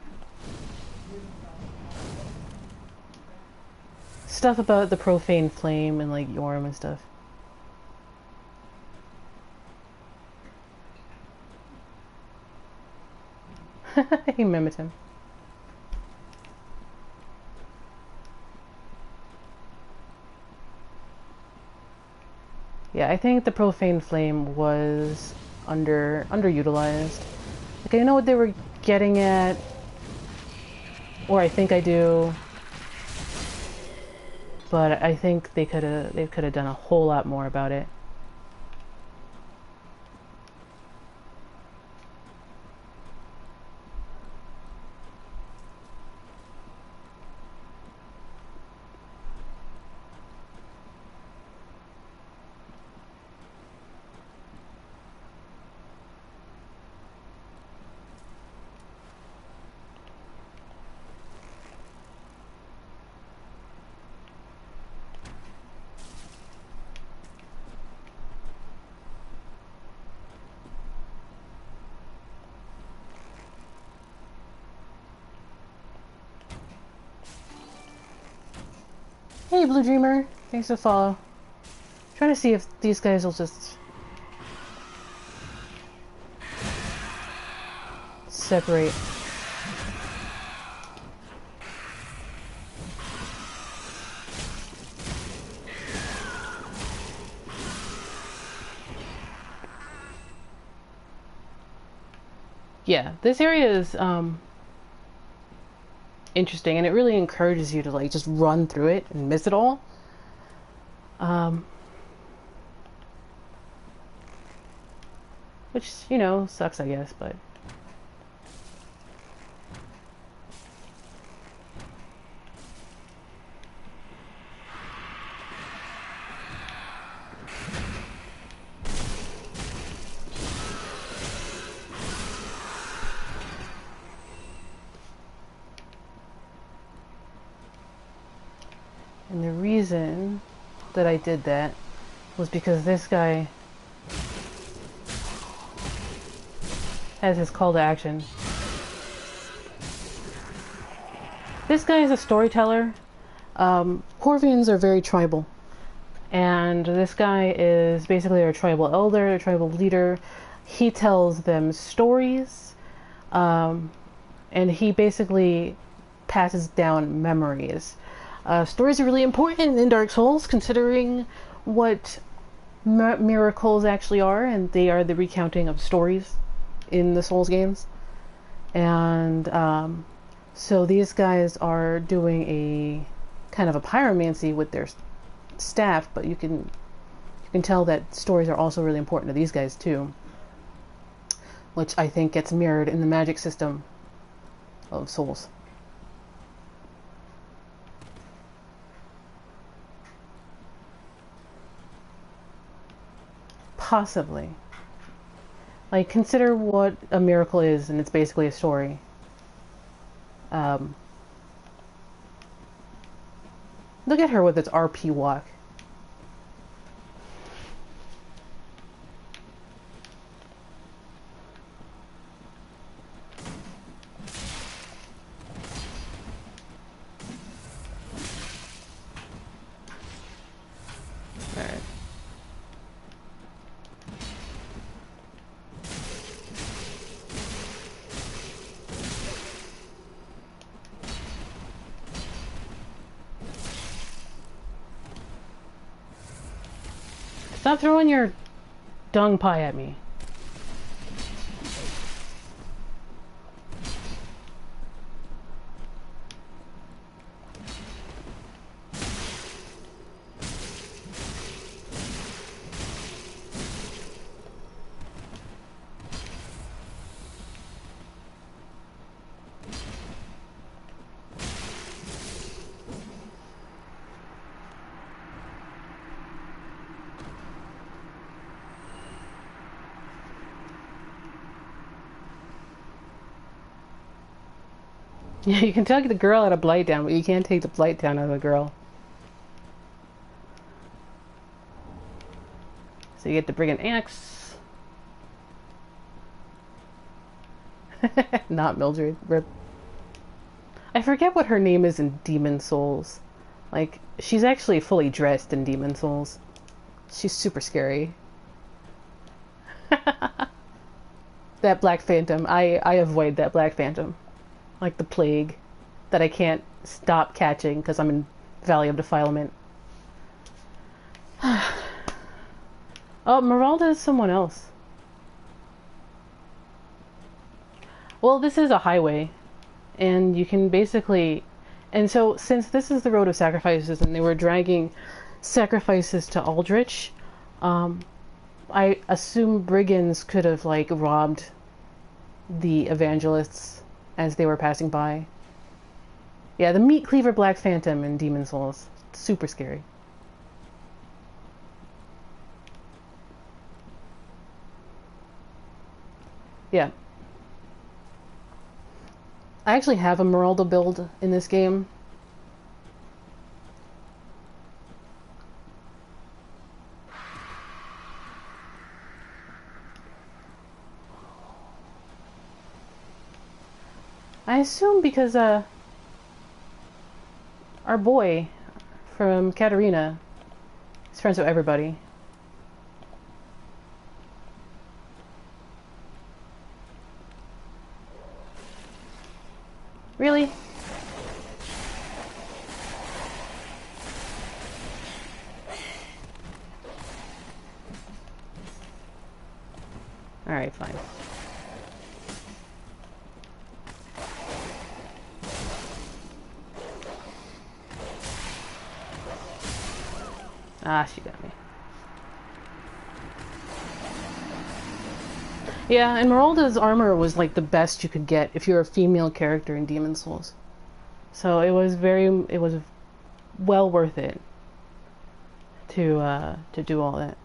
S1: Stuff about the Profane Flame and, like, Yorm and stuff. He mimicked him. Yeah, I think the Profane Flame was underutilized. Like, I know what they were getting at, or I think I do, but I think they could have done a whole lot more about it. Hey, Blue Dreamer. Thanks for the follow. Trying to see if these guys will just separate. Yeah, this area is interesting, and it really encourages you to like just run through it and miss it all. Which, you know, sucks, I guess, but And the reason that I did that was because this guy has his call to action. This guy is a storyteller. Corvians are very tribal. And this guy is basically their tribal elder, their tribal leader. He tells them stories. And he basically passes down memories. Stories are really important in Dark Souls, considering what miracles actually are, and they are the recounting of stories in the Souls games. And so these guys are doing a kind of a pyromancy with their staff, but you can tell that stories are also really important to these guys too, which I think gets mirrored in the magic system of Souls. Possibly. Like, consider what a miracle is, and it's basically a story. Look at her with its RP walk. Alright. Stop throwing your dung pie at me. Yeah, you can take the girl out of Blight down, but you can't take the Blight down out of the girl. So you get to bring an axe. Not Mildred. Rip. I forget what her name is in Demon Souls. Like, she's actually fully dressed in Demon Souls. She's super scary. That Black Phantom. I avoid that Black Phantom. Like the plague that I can't stop catching because I'm in Valley of Defilement. Oh, Meralda is someone else. Well, this is a highway, and you can basically... And so, since this is the Road of Sacrifices, and they were dragging sacrifices to Aldrich, I assume brigands could have, like, robbed the evangelists as they were passing by. Yeah, the Meat Cleaver Black Phantom in Demon Souls. Super scary. Yeah. I actually have a Meralda build in this game. I assume because our boy from Katarina is friends with everybody. Really? Alright, fine. Ah, she got me. Yeah, and Meralda's armor was like the best you could get if you're a female character in Demon Souls. So it was well worth it to do all that.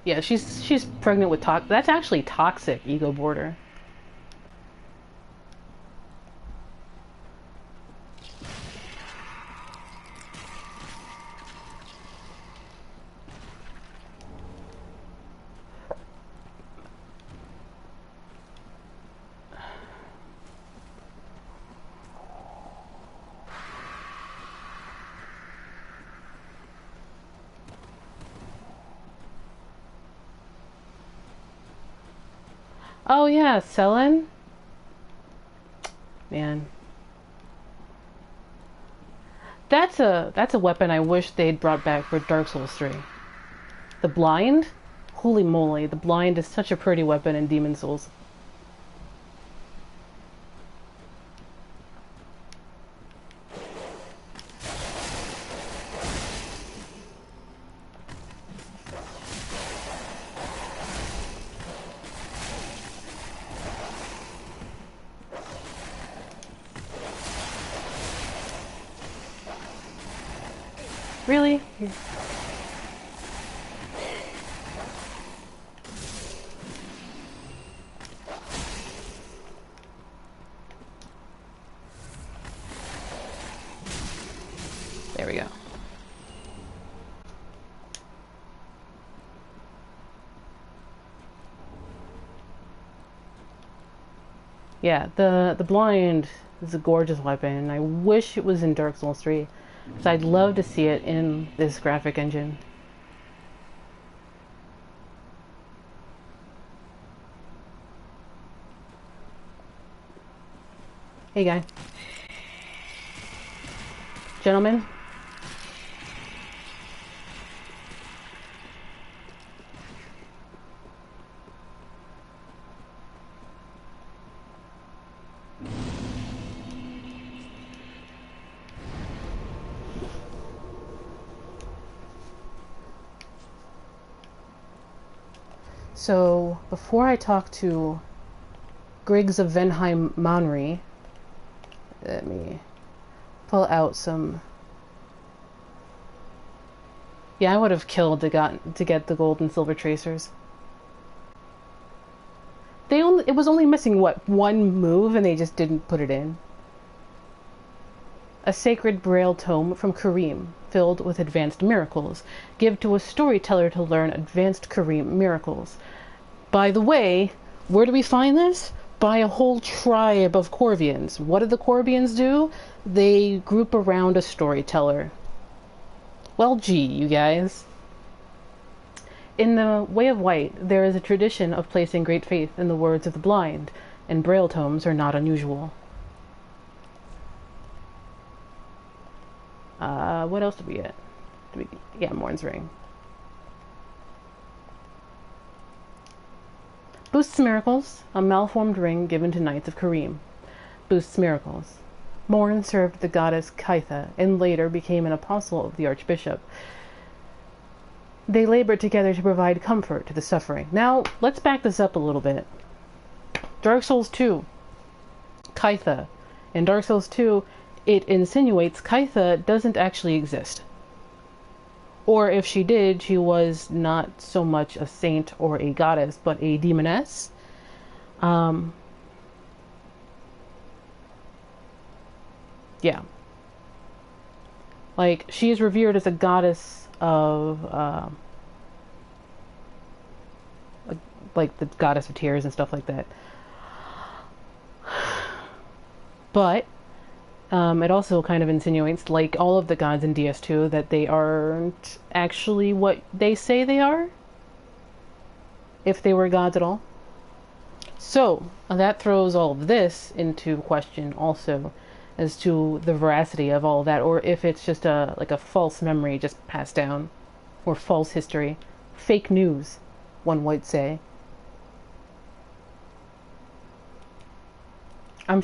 S1: Yeah, she's pregnant with that's actually toxic ego border. Oh yeah, Selen? Man. That's a weapon I wish they'd brought back for Dark Souls 3. The Blind? Holy moly, the Blind is such a pretty weapon in Demon Souls. Really? There we go. Yeah, the Blind is a gorgeous weapon, and I wish it was in Dark Souls 3. So I'd love to see it in this graphic engine. Hey guy. Gentlemen. So, before I talk to Griggs of Venheim Manri, let me pull out some... Yeah, I would have killed to get the gold and silver tracers. It was only missing, what, one move, and they just didn't put it in. A sacred Braille tome from Carim, filled with advanced miracles. Give to a storyteller to learn advanced Carim miracles. By the way, where do we find this? By a whole tribe of Corvians. What do the Corvians do? They group around a storyteller. Well, gee, you guys. In the Way of White, there is a tradition of placing great faith in the words of the blind, and Braille tomes are not unusual. What else did we get? Yeah, Morne's Ring. Boosts miracles, a malformed ring given to knights of Carim. Boosts miracles. Morne served the goddess Scythe, and later became an apostle of the archbishop. They labored together to provide comfort to the suffering. Now, let's back this up a little bit. Dark Souls 2. Scythe. In Dark Souls 2, it insinuates Scythe doesn't actually exist. Or if she did, she was not so much a saint or a goddess, but a demoness. Yeah. Like, she is revered as a goddess of, like the goddess of tears and stuff like that. But it also kind of insinuates, like all of the gods in DS2, that they aren't actually what they say they are, if they were gods at all. So that throws all of this into question also, as to the veracity of all of that, or if it's just like a false memory just passed down, or false history, fake news, one might say. I'm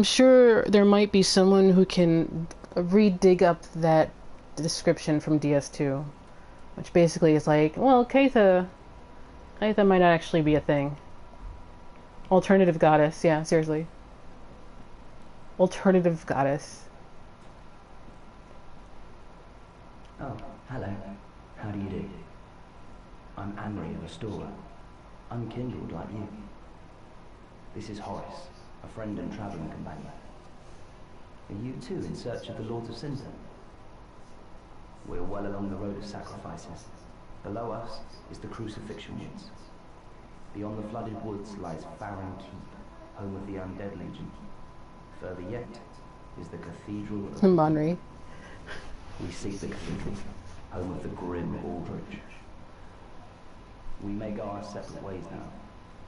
S1: sure there might be someone who can re-dig up that description from DS2, which basically is like, well, Scythe might not actually be a thing. Alternative goddess, yeah, seriously. Alternative goddess.
S7: Oh, hello. How do you do? I'm Anri of Astora, unkindled like you. This is Horace, a friend and travelling companion. Are you too in search of the Lords of Cinder? We're well along the road of sacrifices. Below us is the Crucifixion Woods. Beyond the flooded woods lies Firelink Keep, home of the Undead Legion. Further yet is the Cathedral of
S1: Anri.
S7: We seek the Cathedral, home of the grim Aldrich. We may go our separate ways now,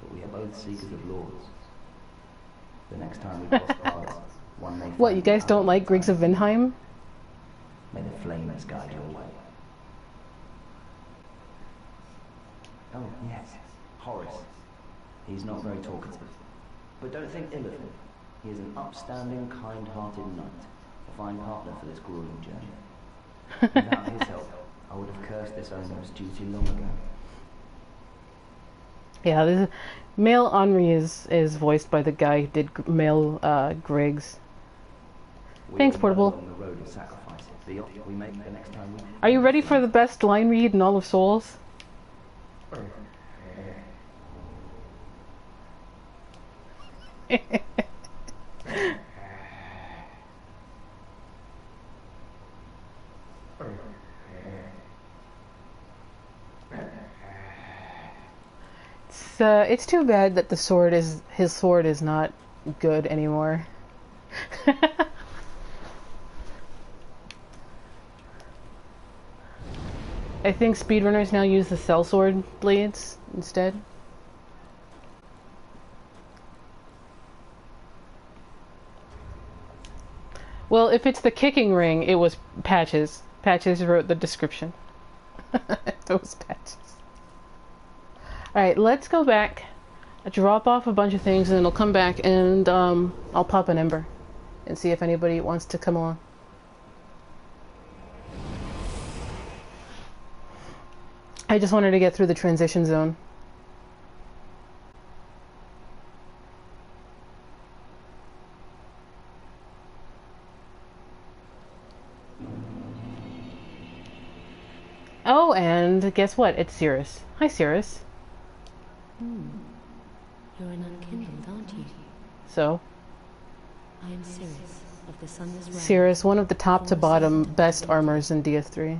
S7: but we are both seekers of lords. The next time we cross paths, one may
S1: What, you guys don't like Griggs of Vinheim?
S7: May the flames guide your way. Oh, yes, Horace. He's not very talkative. But don't think ill of him. He is an upstanding, kind-hearted knight. A fine partner for this grueling journey. Without his help, I would have cursed this onerous duty long ago.
S1: Yeah, this male Anri is voiced by the guy who did male Griggs. Thanks, Portable.
S7: The road of sacrifice. The offer we make the next time we...
S1: Are you ready for the best line read in all of Souls? It's too bad that his sword is not good anymore. I think speedrunners now use the sellsword blades instead. Well, if it's the kicking ring, it was Patches. Patches wrote the description. Those Patches. Alright, let's go back, drop off a bunch of things, and then I'll come back and I'll pop an ember and see if anybody wants to come along. I just wanted to get through the transition zone. Oh, and guess what? It's Cirrus. Hi, Cirrus.
S6: You're an unkindled, aren't you?
S1: So?
S6: I am Cirrus of the Sunless Realm.
S1: Cirrus, one of the top to bottom best armors in DS3.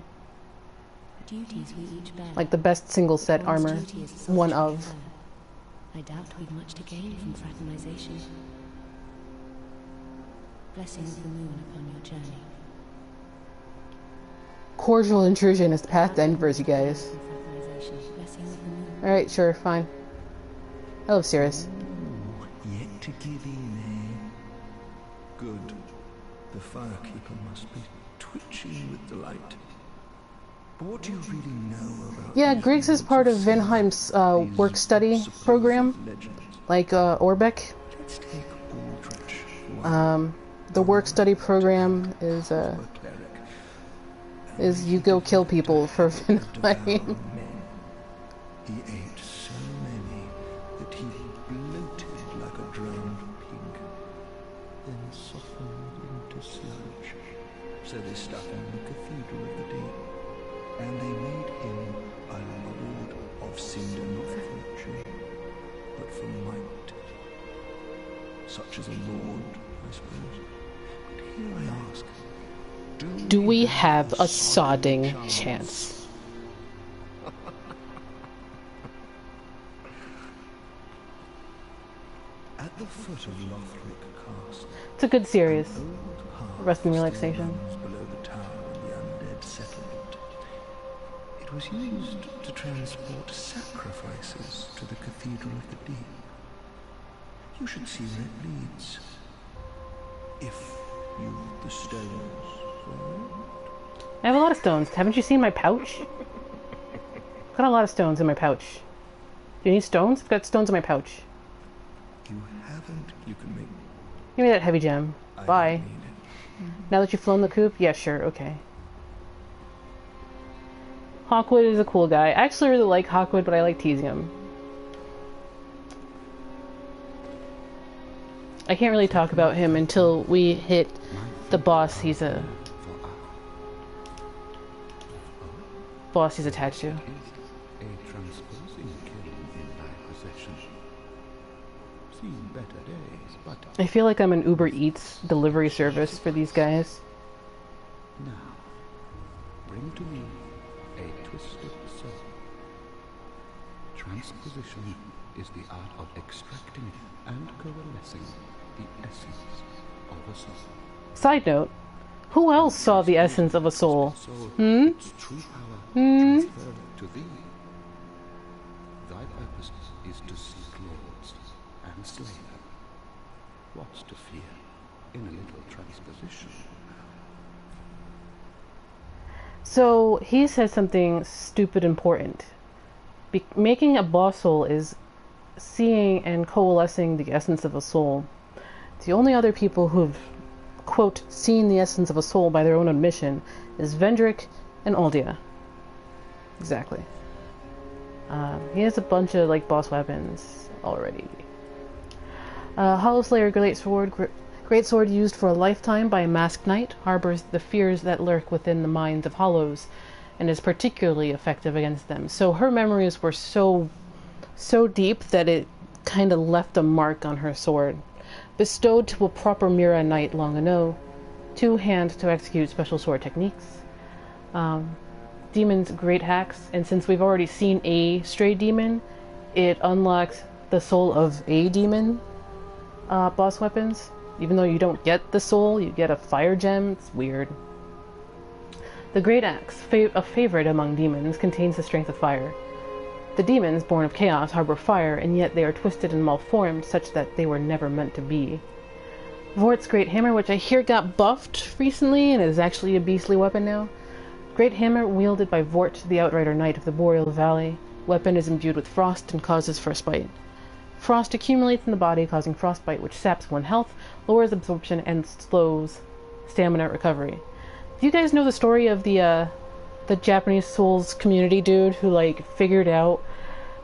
S6: Duties we each bear.
S1: Like the best single set armor. One of.
S6: I doubt we've much to gain from fraternization. Blessings of the moon upon your journey.
S1: Cordial intrusion is the path to Envers, you guys. Alright, sure, fine. I love Cirrus.
S2: Yet to give in, eh? Good. The Firekeeper must be twitching with delight. But what do you really know about...
S1: Yeah, Griggs is part of Vinheim's work study program. Like Orbeck.
S2: Let's take Aldrich.
S1: The work study program is you go kill people for Vinheim.
S2: He ate so many that he bloated like a drowned pig, then softened into sludge. So they stuck him in the Cathedral of the Deep, and they made him a lord of Cinder, not for virtue, but for might. Such as a lord, I suppose. But here I ask, do
S1: we have a sodding chance?
S2: At the foot of Lothric Castle,
S1: It's a good series. Rest and relaxation.
S2: below the tower of the Undead Settlement. It was used to transport sacrifices to the Cathedral of the Deep. You should see where it leads. If you've the stones for it.
S1: I have a lot of stones. Haven't you seen my pouch? I've got a lot of stones in my pouch. Do you need stones? I've got stones in my pouch.
S2: You haven't, you can make...
S1: Give me that heavy gem.
S2: I
S1: Bye.
S2: don't need it.
S1: Now that you've flown the coop? Yeah, sure, okay. Hawkwood is a cool guy. I actually really like Hawkwood, but I like teasing him. I can't really talk about him until we hit the boss he's a... boss he's attached to. I feel like I'm an Uber Eats delivery service for these guys.
S8: Now, bring to me a twisted soul. Transposition is the art of extracting and coalescing the essence of a soul.
S1: Side note, who else saw the essence of a soul?
S8: Its true power transferred to thee. thy purpose is to seek lords and slay them, what's to fear in a little transposition?
S1: So he says something stupid important. Making a boss soul is seeing and coalescing the essence of a soul. The only other people who've, quote, seen the essence of a soul by their own admission is Vendrick and Aldia. Exactly. He has a bunch of, like, boss weapons already. Hollow Slayer Greatsword used for a lifetime by a masked knight, harbors the fears that lurk within the minds of Hollows, and is particularly effective against them. So her memories were so deep that it kind of left a mark on her sword. Bestowed to a proper Mira knight long ago, two-hand to execute special sword techniques. Demon's Great Hacks, and since we've already seen a stray demon, it unlocks the soul of a demon boss weapons. Even though you don't get the soul, you get a fire gem. It's weird. The Great Axe, a favorite among demons, contains the strength of fire. The demons, born of chaos, harbor fire, and yet they are twisted and malformed such that they were never meant to be. Vort's Great Hammer, which I hear got buffed recently and is actually a beastly weapon now. Great Hammer, wielded by Vort, the Outrider Knight of the Boreal Valley. Weapon is imbued with frost and causes frostbite. Frost accumulates in the body, causing frostbite, which saps one health, lowers absorption, and slows stamina recovery. Do you guys know the story of the Japanese Souls community dude who, like, figured out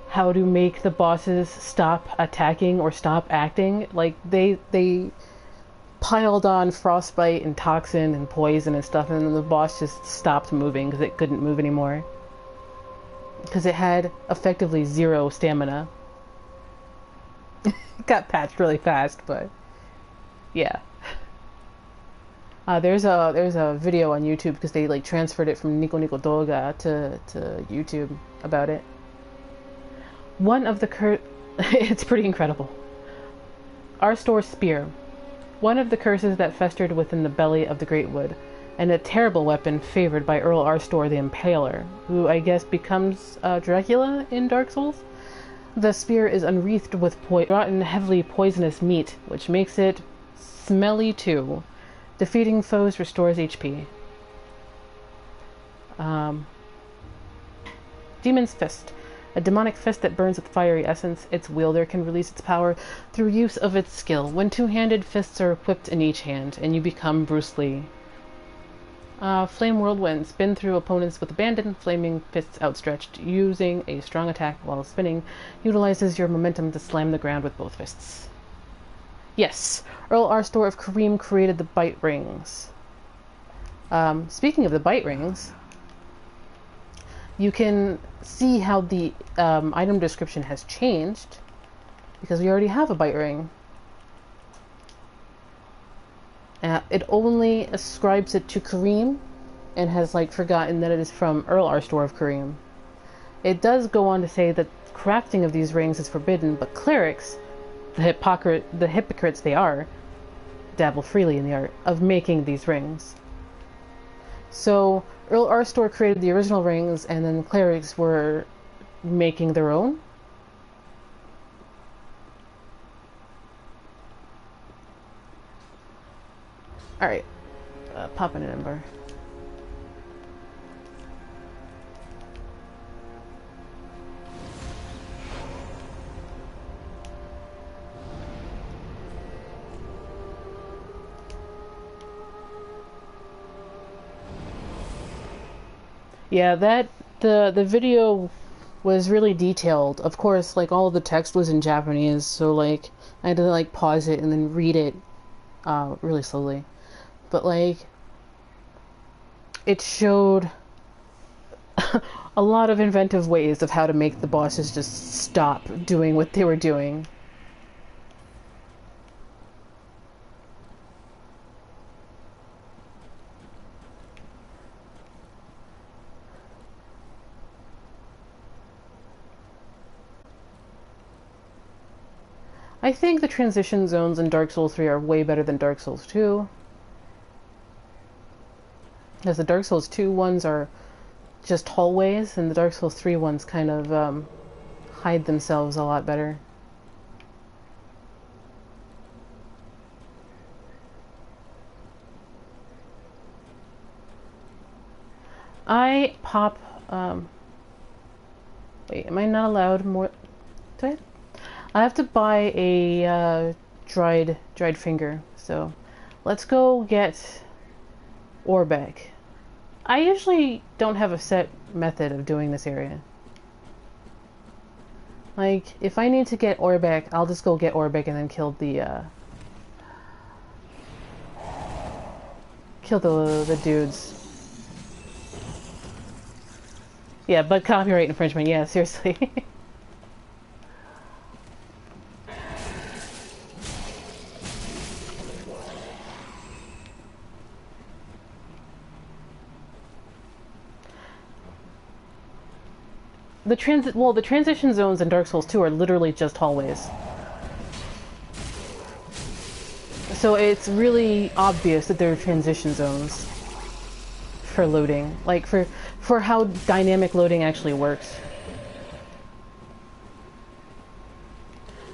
S1: how to make the bosses stop attacking or stop acting? Like, they piled on frostbite and toxin and poison and stuff, and then the boss just stopped moving because it couldn't move anymore. Because it had effectively 0 stamina. It got patched really fast, but yeah. There's a video on YouTube because they, like, transferred it from Nico Nico Doga to YouTube about it. One of the it's pretty incredible. Astora Spear. One of the curses that festered within the belly of the Great Wood, and a terrible weapon favored by Earl Astor the Impaler, who I guess becomes Dracula in Dark Souls. The spear is unwreathed with rotten, heavily poisonous meat, which makes it smelly too. Defeating foes restores HP. Demon's Fist. A demonic fist that burns with fiery essence. Its wielder can release its power through use of its skill. When two-handed, fists are equipped in each hand, and you become Bruce Lee. Flame Whirlwind. Spin through opponents with abandon, flaming fists outstretched. Using a strong attack while spinning, utilizes your momentum to slam the ground with both fists. Yes, Earl Astor of Carim created the Bite Rings. Speaking of the Bite Rings, you can see how the item description has changed, because we already have a Bite Ring. It only ascribes it to Carim, and has, like, forgotten that it is from Earl Astor of Carim. It does go on to say that crafting of these rings is forbidden, but clerics, the hypocrites they are, dabble freely in the art of making these rings. So Earl Astor created the original rings, and then clerics were making their own. Alright, pop in an ember. Yeah, the video was really detailed. Of course, like, all the text was in Japanese, so, like, I had to, like, pause it and then read it really slowly. But, like, it showed a lot of inventive ways of how to make the bosses just stop doing what they were doing. I think the transition zones in Dark Souls 3 are way better than Dark Souls 2. Because the Dark Souls 2 ones are just hallways, and the Dark Souls 3 ones kind of hide themselves a lot better. I pop, wait, am I not allowed more? Do I have to buy a dried finger, so let's go get Orbeck. I usually don't have a set method of doing this area. Like, if I need to get Orbeck, I'll just go get Orbeck and then kill the dudes. Yeah, but copyright infringement, yeah, seriously. The transition zones in Dark Souls 2 are literally just hallways. So it's really obvious that they're transition zones for loading, like for how dynamic loading actually works.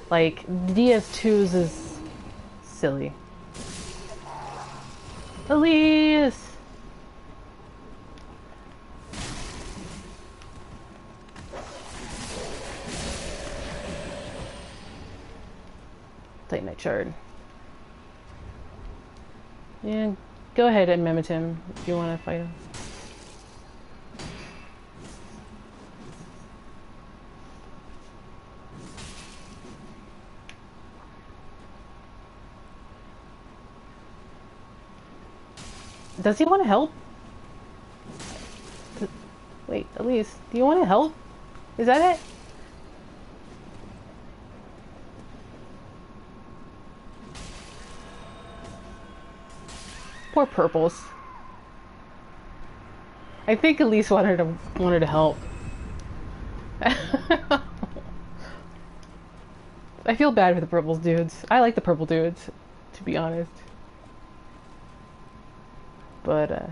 S1: Like, DS2's is silly. Elise! Titanite shard. Yeah, go ahead and mimic him if you want to fight him. Does he want to help? Wait, Elise, do you want to help? Is that it? Poor purples. I think Elise wanted to help. I feel bad for the purple dudes. I like the purple dudes, to be honest. But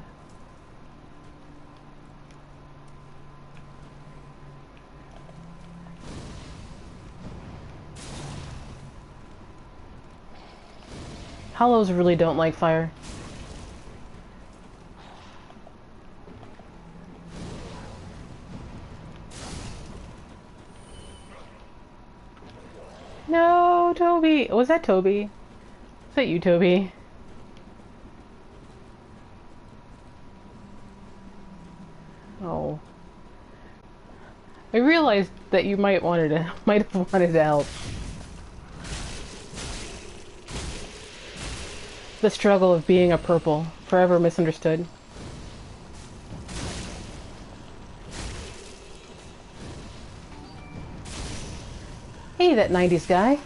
S1: Hollows really don't like fire. No, Toby. Was that Toby? Was that you, Toby? Oh. I realized that you might have wanted to help. The struggle of being a purple, forever misunderstood. Hey, that 90s guy.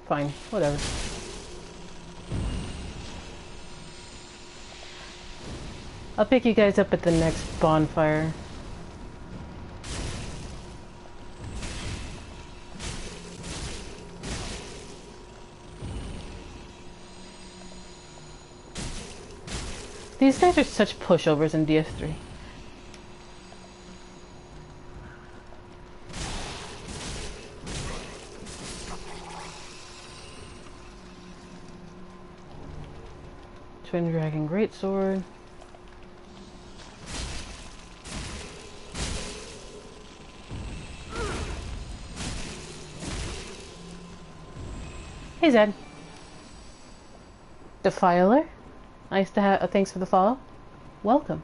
S1: Fine, whatever. I'll pick you guys up at the next bonfire. These guys are such pushovers in DS3. Twin Dragon Greatsword. Hey Zed. Defiler. Nice to have. Thanks for the follow. Welcome.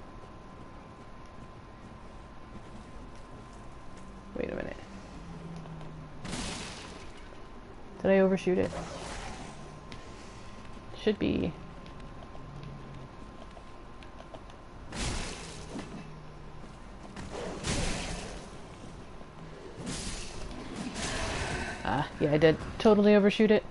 S1: Wait a minute. Did I overshoot it? Should be. Yeah, I did totally overshoot it.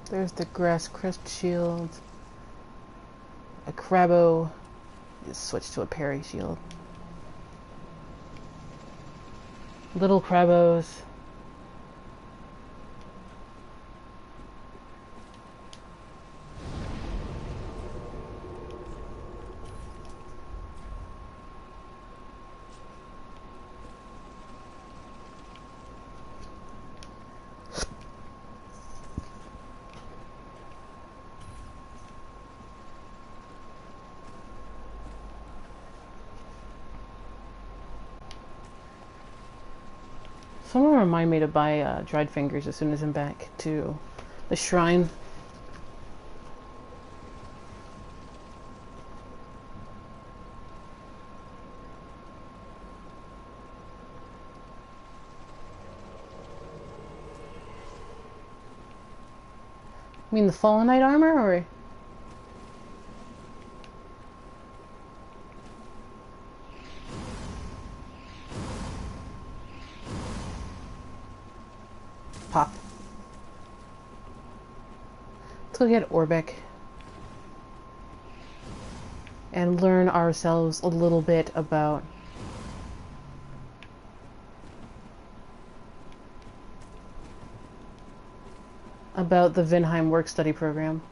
S1: There's the grass crest shield. A crabbo. Just switch to a parry shield. Little crabbos. Someone remind me to buy dried fingers as soon as I'm back to the shrine. You mean the Fallen Knight armor, or? Pop. Let's go get Orbeck and learn ourselves a little bit about the Vinheim work-study program.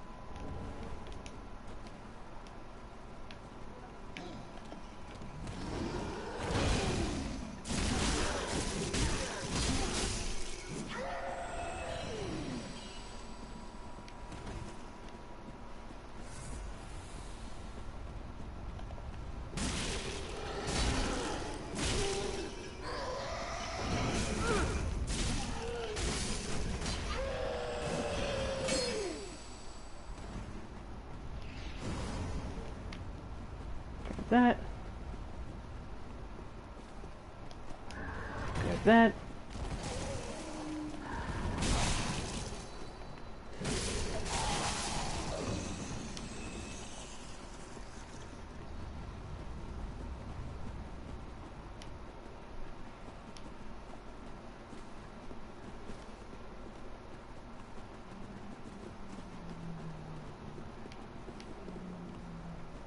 S1: That. Grab that.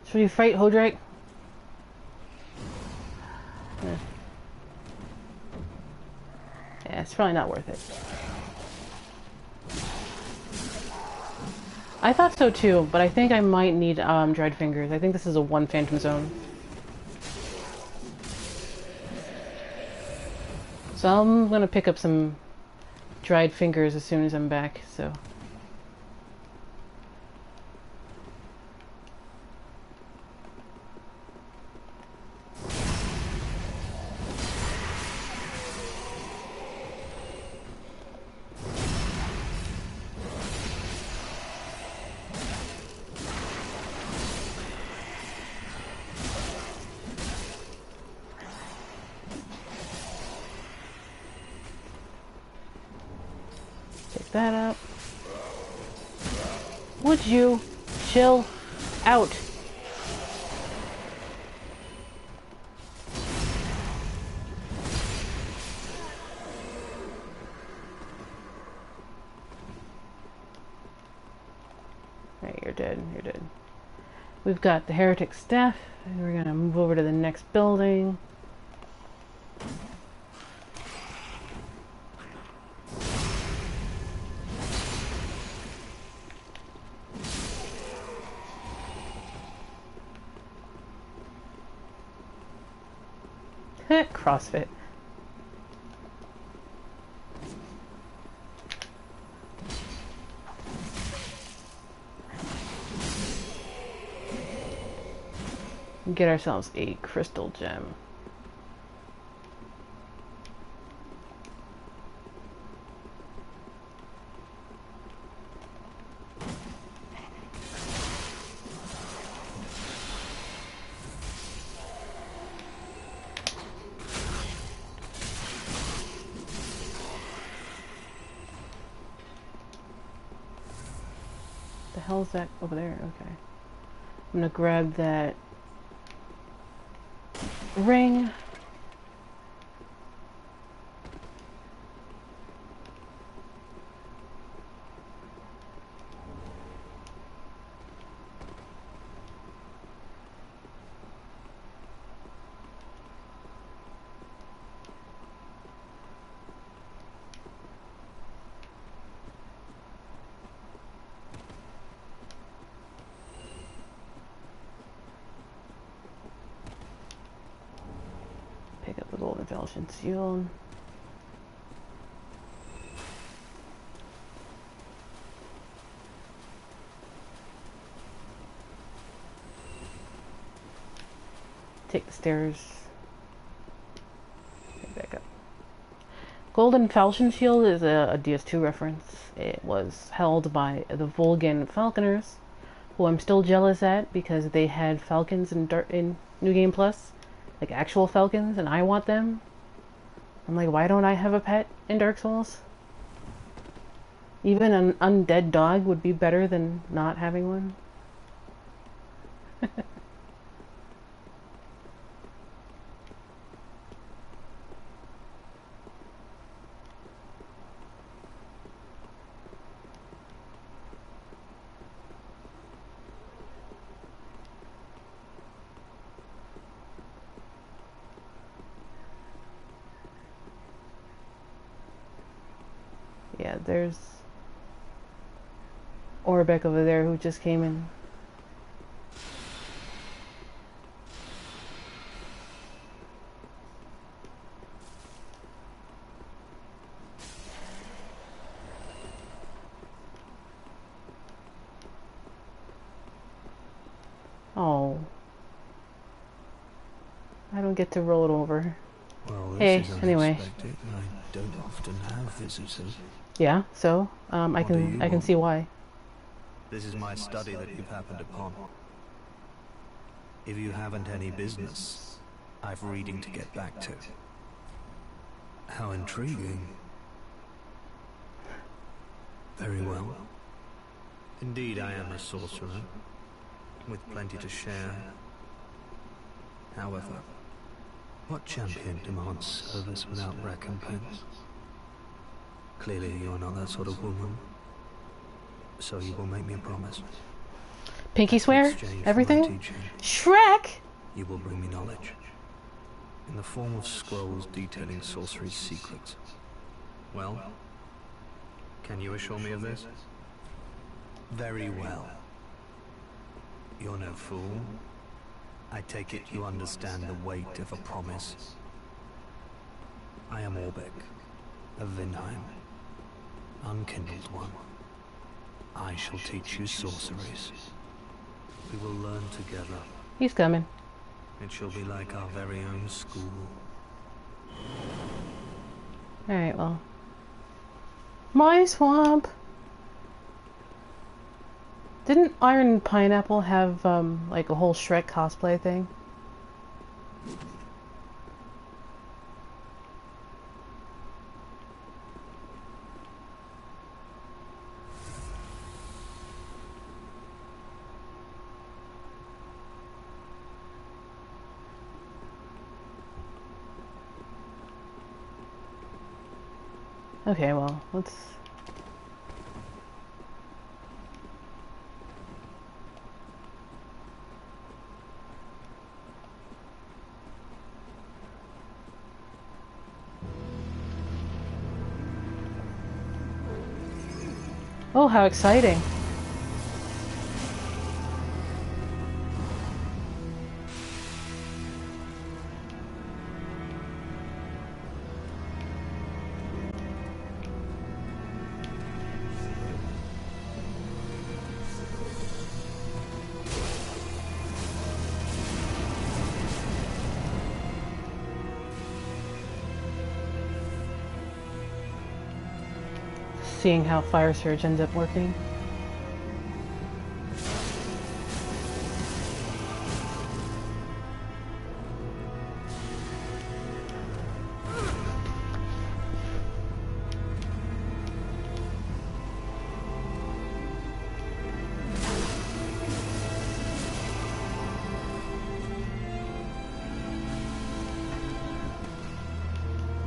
S1: Should we fight Hodrake? Yeah, it's probably not worth it. I thought so too, but I think I might need dried fingers. I think this is a 1 phantom zone. So I'm gonna pick up some dried fingers as soon as I'm back, so. That up. Would you chill out? Alright, you're dead. You're dead. We've got the heretic staff, and we're gonna move over to the next building. CrossFit. Get ourselves a crystal gem. hell's that over there? Okay. I'm gonna grab that ring. Pick up the golden Velka seal. Take the stairs. Get back up. Golden Falchion Shield is a DS2 reference. It was held by the Volgan Falconers, who I'm still jealous at because they had falcons in New Game Plus. Like actual falcons, and I want them. I'm like, why don't I have a pet in Dark Souls? Even an undead dog would be better than not having one. Yeah, there's Orbeck over there who just came in. Oh. I don't get to roll it over.
S2: Well, this
S1: Hey,
S2: is
S1: anyway.
S2: unexpected. I don't often have visitors.
S1: Yeah, so I can see why.
S2: This is my study that you've happened upon. If you haven't any business, I've reading to get back to. How intriguing. Very well. Indeed, I am a sorcerer, with plenty to share. However, what champion demands service without recompense? Clearly, you're not that sort of woman. So you will make me a promise.
S1: Pinky swear?
S2: Exchange for my
S1: Everything?
S2: teaching,
S1: Shrek!
S2: you will bring me knowledge. In the form of scrolls detailing sorcery's secrets. Well, can you assure me of this? Very well. You're no fool. I take it you understand the weight of a promise. I am Orbeck, of Vinheim, unkindled one. I shall teach you sorceries. We will learn together.
S1: He's coming.
S2: It shall be like our very own school.
S1: Alright, well. My swamp! Didn't Iron Pineapple have, like a whole Shrek cosplay thing? Okay, well, let's... Oh, how exciting. Seeing how Fire Surge ends up working.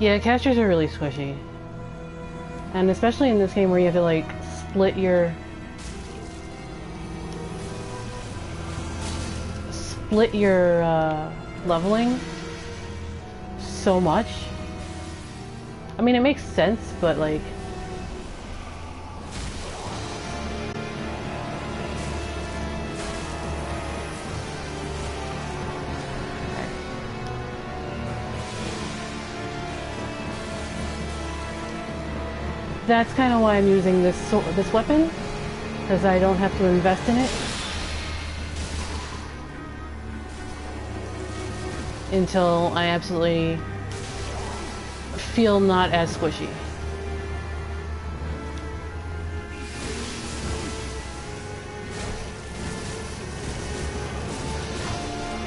S1: Yeah, casters are really squishy. And especially in this game where you have to like split your leveling so much. I mean, it makes sense, but like that's kind of why I'm using this weapon, because I don't have to invest in it until I absolutely feel not as squishy.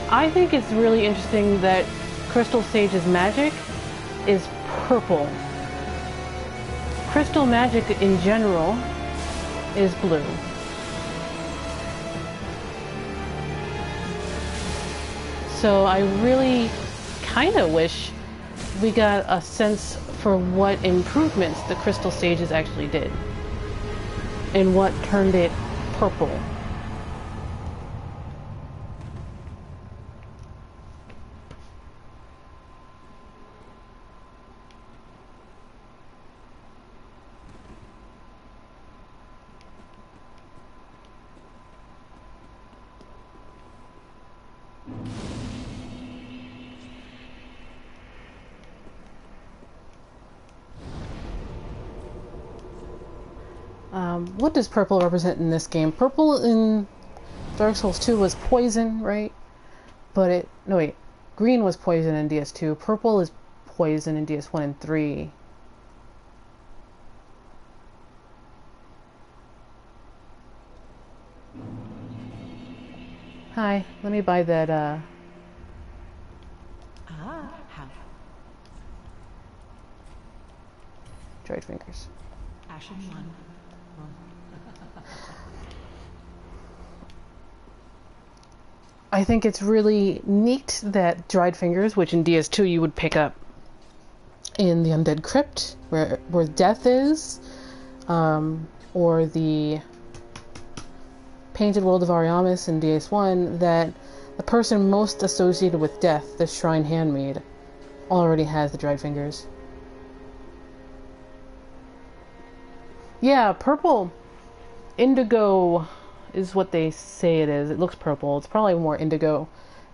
S1: I think it's really interesting that Crystal Sage's magic is purple. Crystal magic in general is blue. So I really kind of wish we got a sense for what improvements the Crystal Sages actually did and what turned it purple. What does purple represent in this game? Purple in Dark Souls 2 was poison, right? But no wait, green was poison in DS2. Purple is poison in DS1 and 3. Hi, let me buy that, dried fingers.
S9: Ashen one.
S1: I think it's really neat that dried fingers, which in DS2 you would pick up in the Undead Crypt, where death is, or the Painted World of Ariamis in DS1, that the person most associated with death, the Shrine Handmaid, already has the dried fingers. Yeah, purple. Indigo is what they say it is. It looks purple. It's probably more indigo.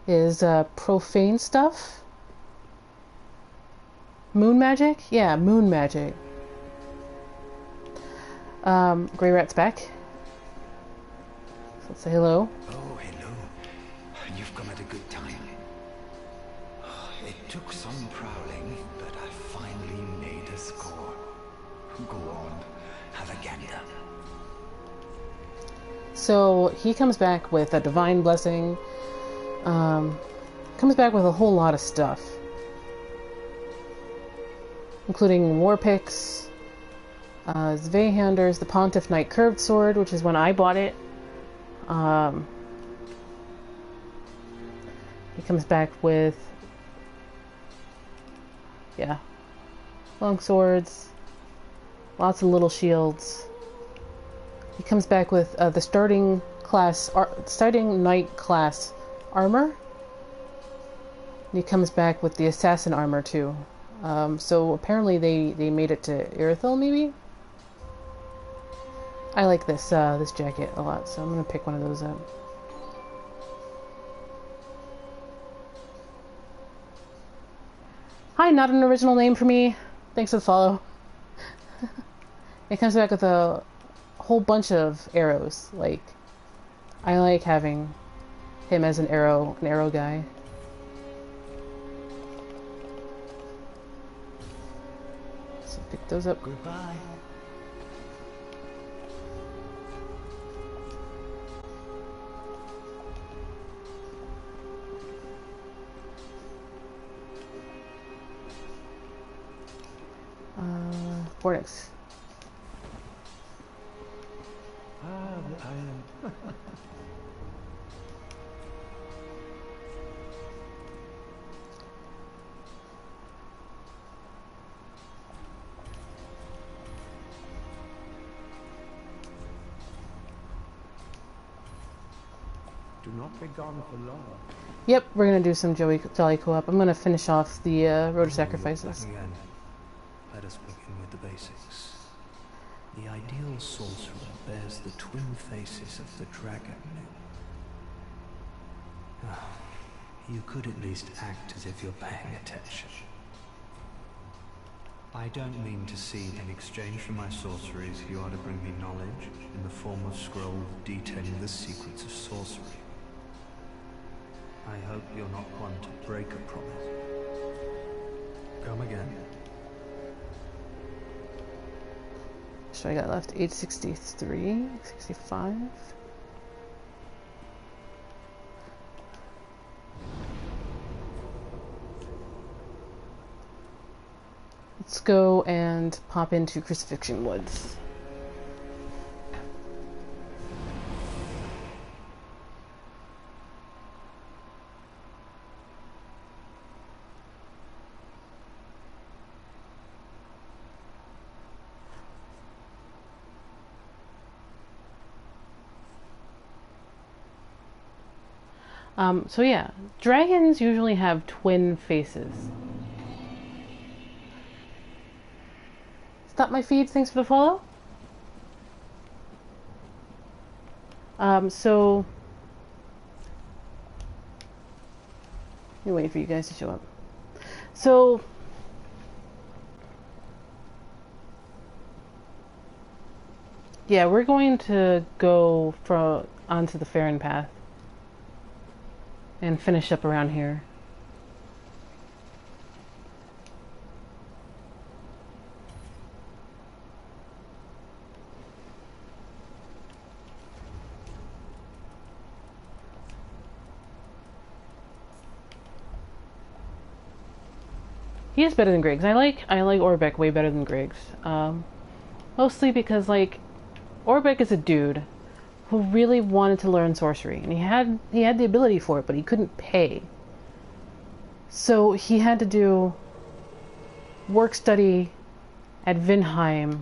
S1: Is profane stuff? Moon magic? Yeah, moon magic. Grey Rat's back. So let's say hello.
S8: Oh, hello. You've come at a good time. It took some prowling, but I finally made a score. Go on, have a gander.
S1: So he comes back with a divine blessing. Comes back with a whole lot of stuff, including war picks, Zweihanders, the Pontiff Knight curved sword, which is when I bought it. He comes back with, yeah, long swords, lots of little shields. He comes back with the starting knight class armor. And he comes back with the assassin armor too. So apparently they made it to Irithyll, maybe. I like this this jacket a lot, so I'm gonna pick one of those up. Hi, not an original name for me. Thanks for the follow. It comes back with a whole bunch of arrows. Like, I like having him as an arrow guy. So pick those up.
S3: Goodbye.
S1: Vortex.
S3: The island. Do not be gone for long.
S1: Yep, we're gonna do some Jolly Co-op. I'm gonna finish off the Road to Sacrifices.
S2: Again, let us begin with the basics. The ideal sorcerer bears the twin faces of the dragon. You could at least act as if you're paying attention. I don't mean to seem in exchange for my sorceries, you are to bring me knowledge in the form of scroll detailing the secrets of sorcery. I hope you're not one to break a promise. Come again.
S1: So I got left 863, 65. Let's go and pop into Crucifixion Woods. So yeah, dragons usually have twin faces. Stop my feed, thanks for the follow. So let me wait for you guys to show up. So yeah, we're going to go onto the Farron path and finish up around here. He is better than Griggs. I like Orbeck way better than Griggs. Mostly because like Orbeck is a dude who really wanted to learn sorcery, and he had the ability for it, but he couldn't pay. So he had to do work study at Vinheim.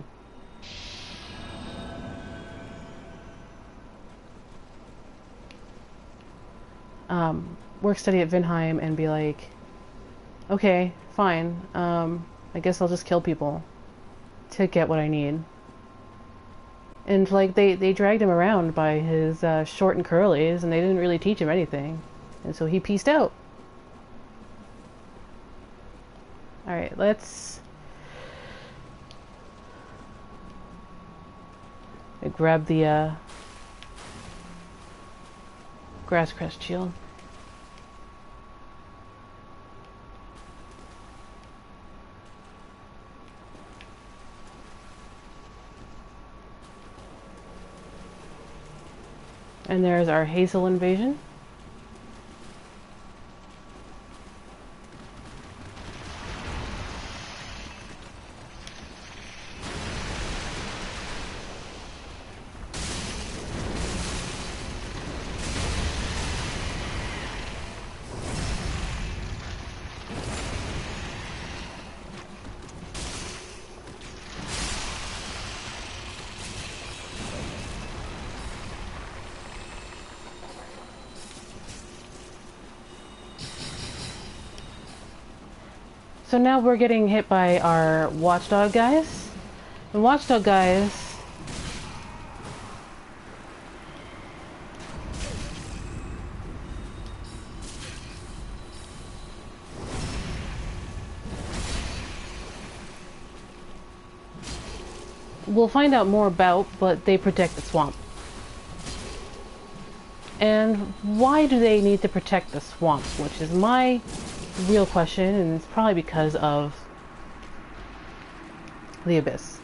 S1: Work study at Vinheim and be like, okay, fine, I guess I'll just kill people to get what I need. And like they dragged him around by his short and curlies, and they didn't really teach him anything, and so he peaced out. All right, let's grab the Grass Crest Shield. And there's our Hazel invasion. So now we're getting hit by our Watchdog guys. The Watchdog guys we'll find out more about, but they protect the swamp. And why do they need to protect the swamp? Which is my real question, and it's probably because of the Abyss.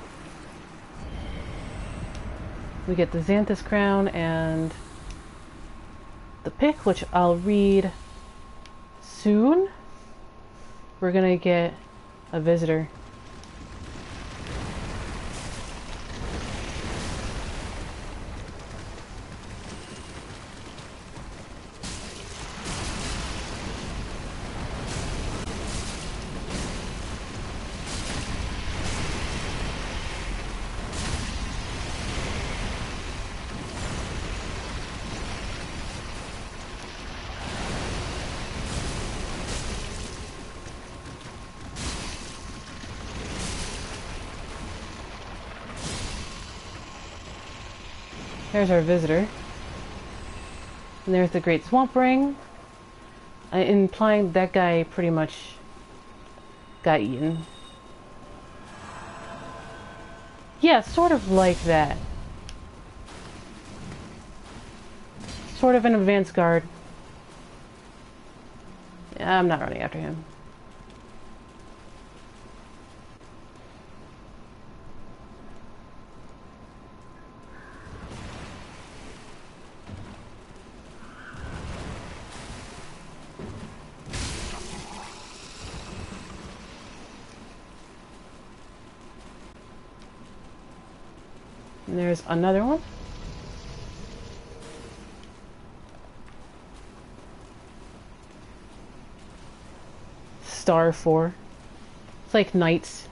S1: We get the Xanthus Crown and the pick, which I'll read soon. We're gonna get a visitor. There's our visitor. And there's the Great Swamp Ring. Implying that guy pretty much got eaten. Yeah, sort of like that. Sort of an advanced guard. I'm not running after him. And there's another one. Star 4. It's like knights.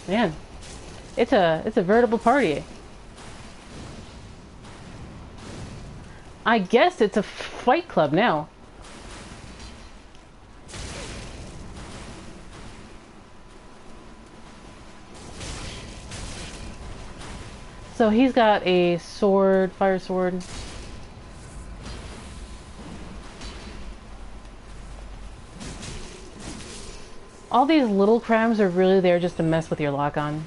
S1: Man, it's a veritable party. I guess it's a fight club now. So he's got a sword, fire sword. All these little crimes are really there just to mess with your lock-on.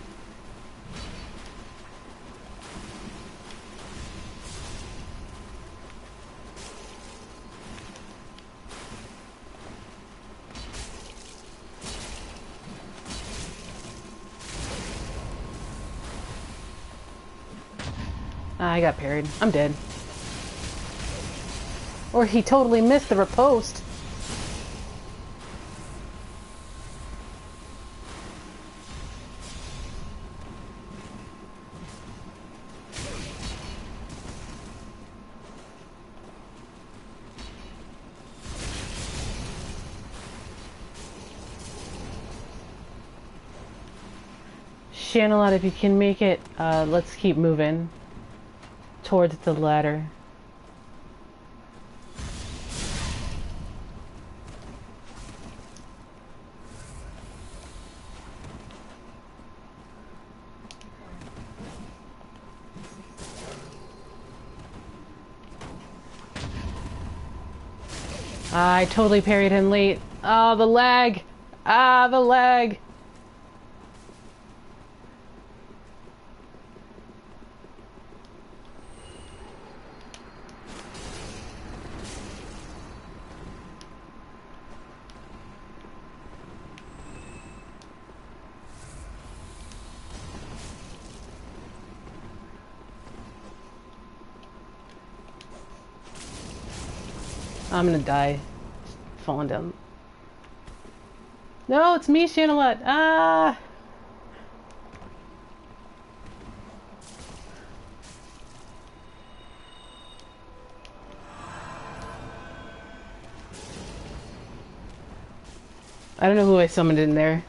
S1: I got parried. I'm dead. Or he totally missed the riposte. Chanelot, if you can make it, let's keep moving towards the ladder. I totally parried him late. Ah, the lag! Ah, the lag! I'm gonna die. Falling down. No, it's me, Chanelot. Ah! I don't know who I summoned in there.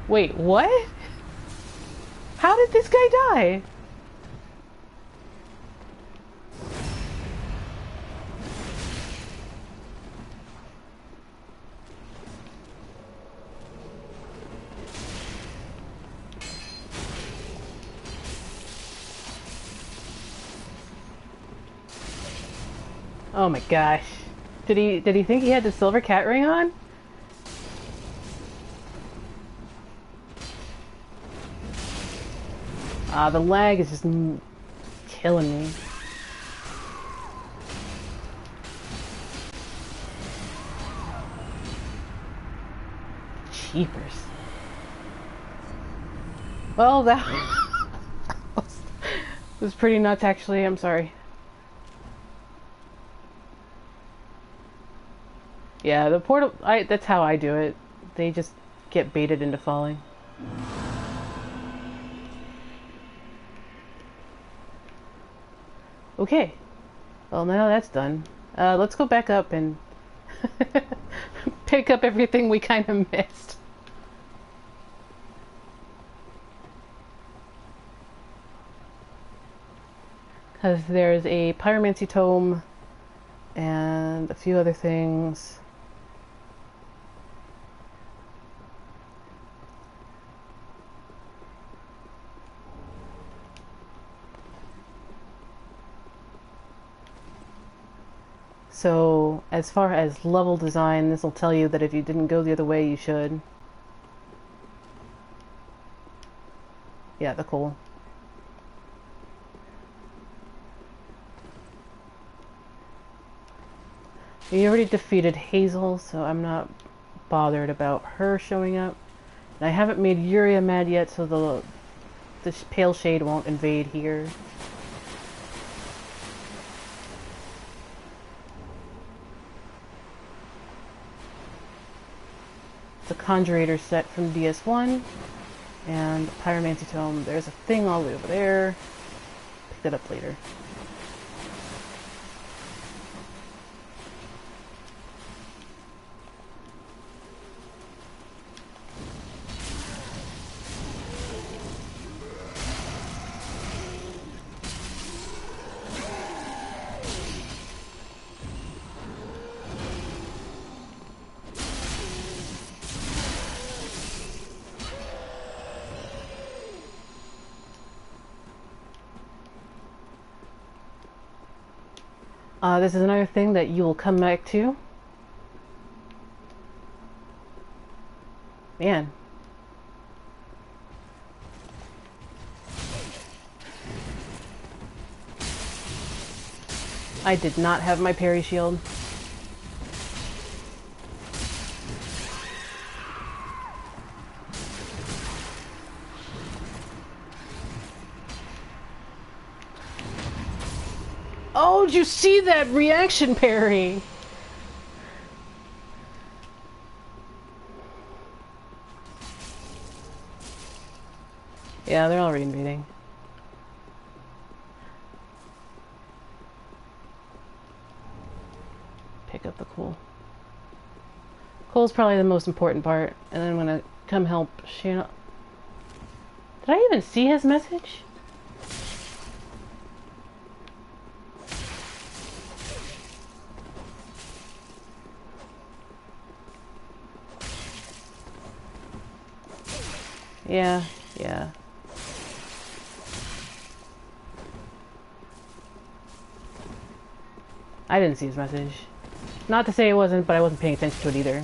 S1: Wait, what? How did this guy die? Oh my gosh. Did he think he had the silver cat ring on? The lag is just killing me. Cheapers. Well, that was pretty nuts, actually. I'm sorry. Yeah, the portal, that's how I do it. They just get baited into falling. Okay. Well, now that's done. Let's go back up and pick up everything we kind of missed. Because there's a Pyromancy Tome and a few other things. So, as far as level design, this will tell you that if you didn't go the other way, you should. Yeah, the cool. We already defeated Hazel, so I'm not bothered about her showing up. And I haven't made Yuria mad yet, so the Pale Shade won't invade here. The Conjurator set from DS1 and the Pyromancy Tome. There's a thing all the way over there. Pick that up later. This is another thing that you will come back to. Man. I did not have my parry shield. Oh, did you see that reaction parry? Yeah, they're all reinvading. Pick up the coal. Coal's probably the most important part, and then I'm gonna come help Shanna. Did I even see his message? Yeah. I didn't see his message. Not to say it wasn't, but I wasn't paying attention to it either.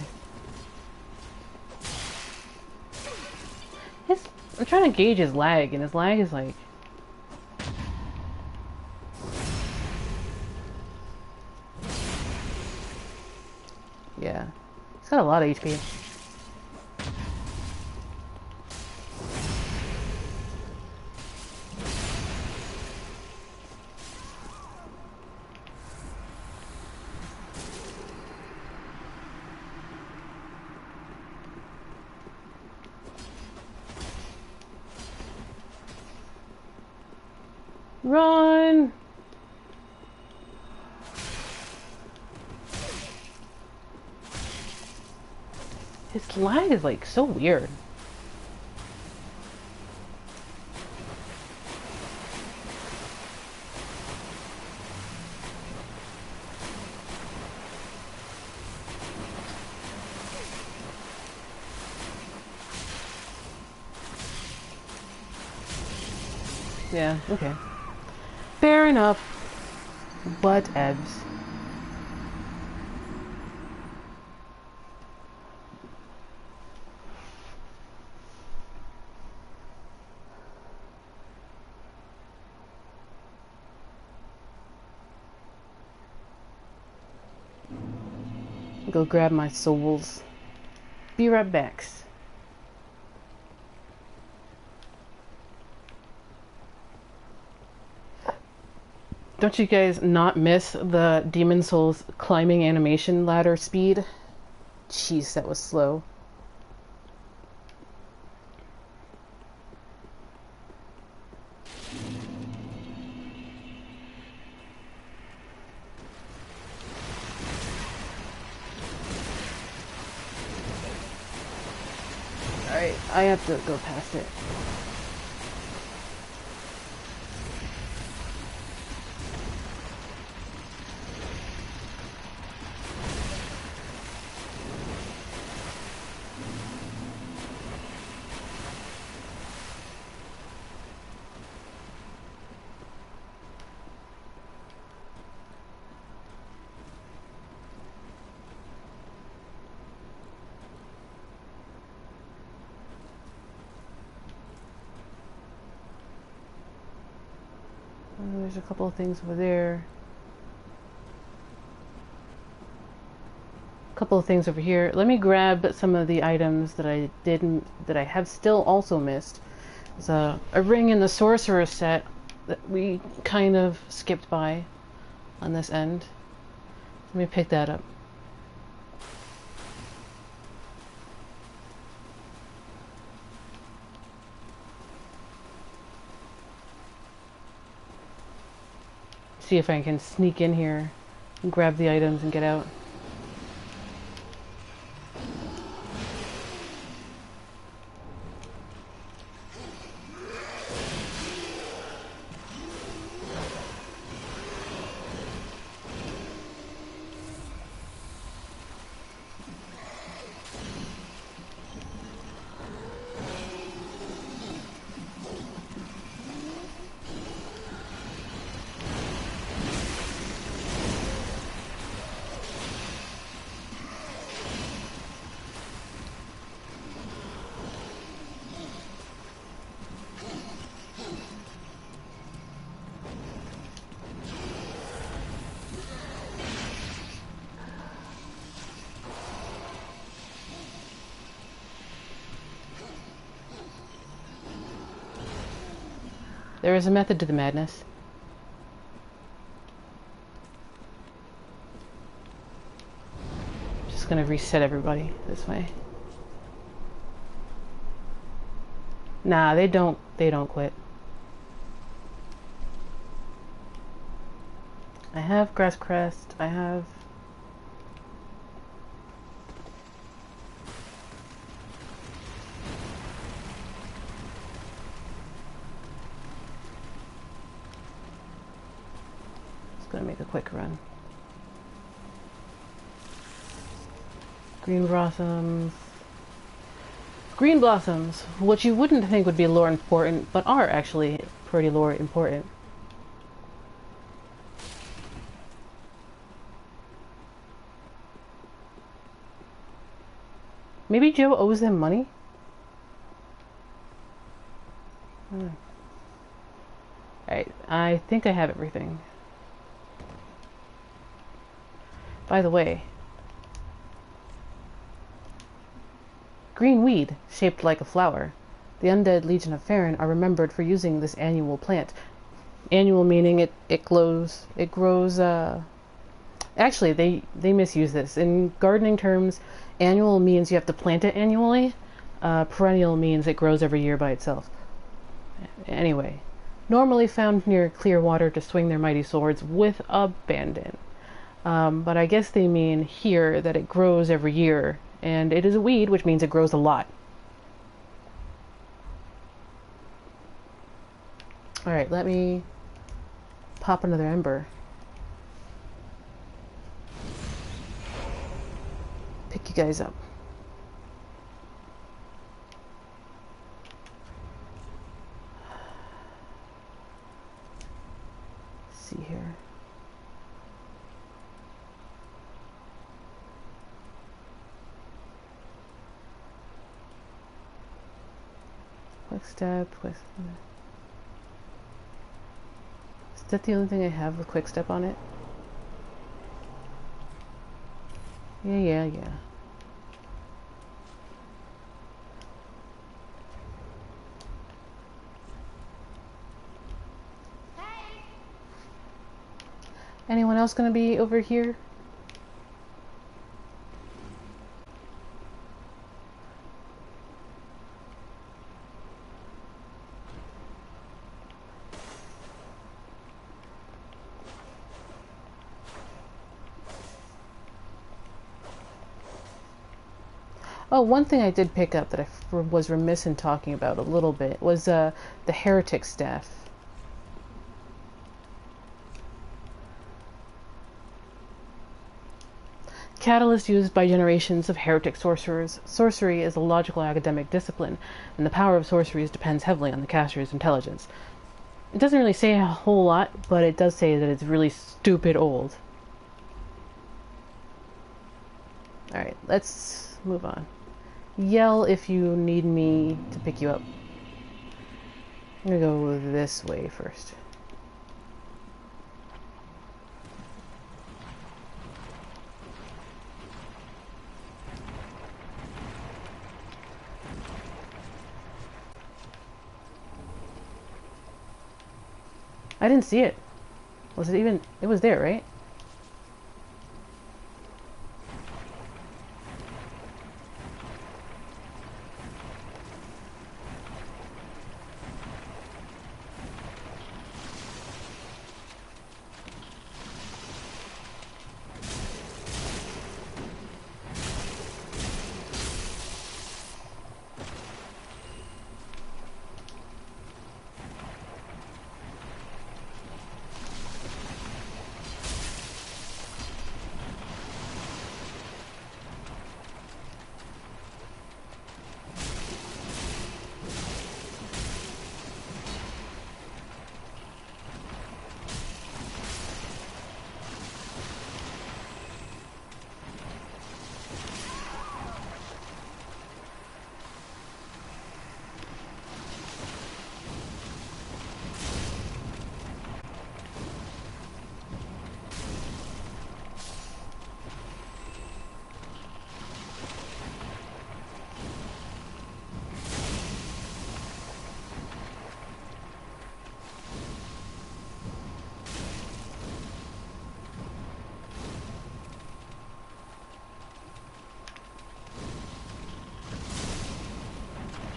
S1: I'm trying to gauge his lag, and his lag is like... Yeah. He's got a lot of HP. Run! His lag is like so weird. Yeah, okay. Fair enough. Whatevs. Go grab my souls. Be right back. Don't you guys not miss the Demon Souls climbing animation ladder speed? Jeez, that was slow. Alright, I have to go past it. There's a couple of things over there. A couple of things over here. Let me grab some of the items that I have still also missed. There's a ring in the Sorcerer's set that we kind of skipped by on this end. Let me pick that up. See if I can sneak in here and grab the items and get out. There is a method to the madness. Just gonna reset everybody this way. Nah, they don't quit. I have Grass Crest, I have gonna make a quick run. Green blossoms. Green blossoms, which you wouldn't think would be lore important, but are actually pretty lore important. Maybe Joe owes them money? Alright, I think I have everything. By the way, green weed, shaped like a flower. The undead Legion of Farron are remembered for using this annual plant. Annual meaning it grows, actually they misuse this. In gardening terms, annual means you have to plant it annually. Perennial means it grows every year by itself. Anyway, normally found near clear water to swing their mighty swords with abandon. But I guess they mean here that it grows every year, and it is a weed, which means it grows a lot. Alright, let me pop another ember. Pick you guys up. Let's see here. Quick step, quick step. Is that the only thing I have with quick step on it? Yeah.
S6: Hey.
S1: Anyone else gonna be over here? Oh, one thing I did pick up that I was remiss in talking about a little bit was the Heretic Staff. Catalyst used by generations of heretic sorcerers. Sorcery is a logical academic discipline, and the power of sorceries depends heavily on the caster's intelligence. It doesn't really say a whole lot, but it does say that it's really stupid old. Alright, let's move on. Yell if you need me to pick you up. I'm gonna go this way first. I didn't see it. Was it even... It was there, right?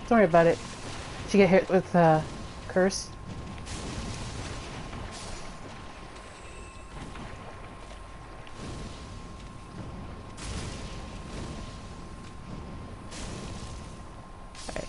S1: Don't worry about it. Did you get hit with curse? Alright.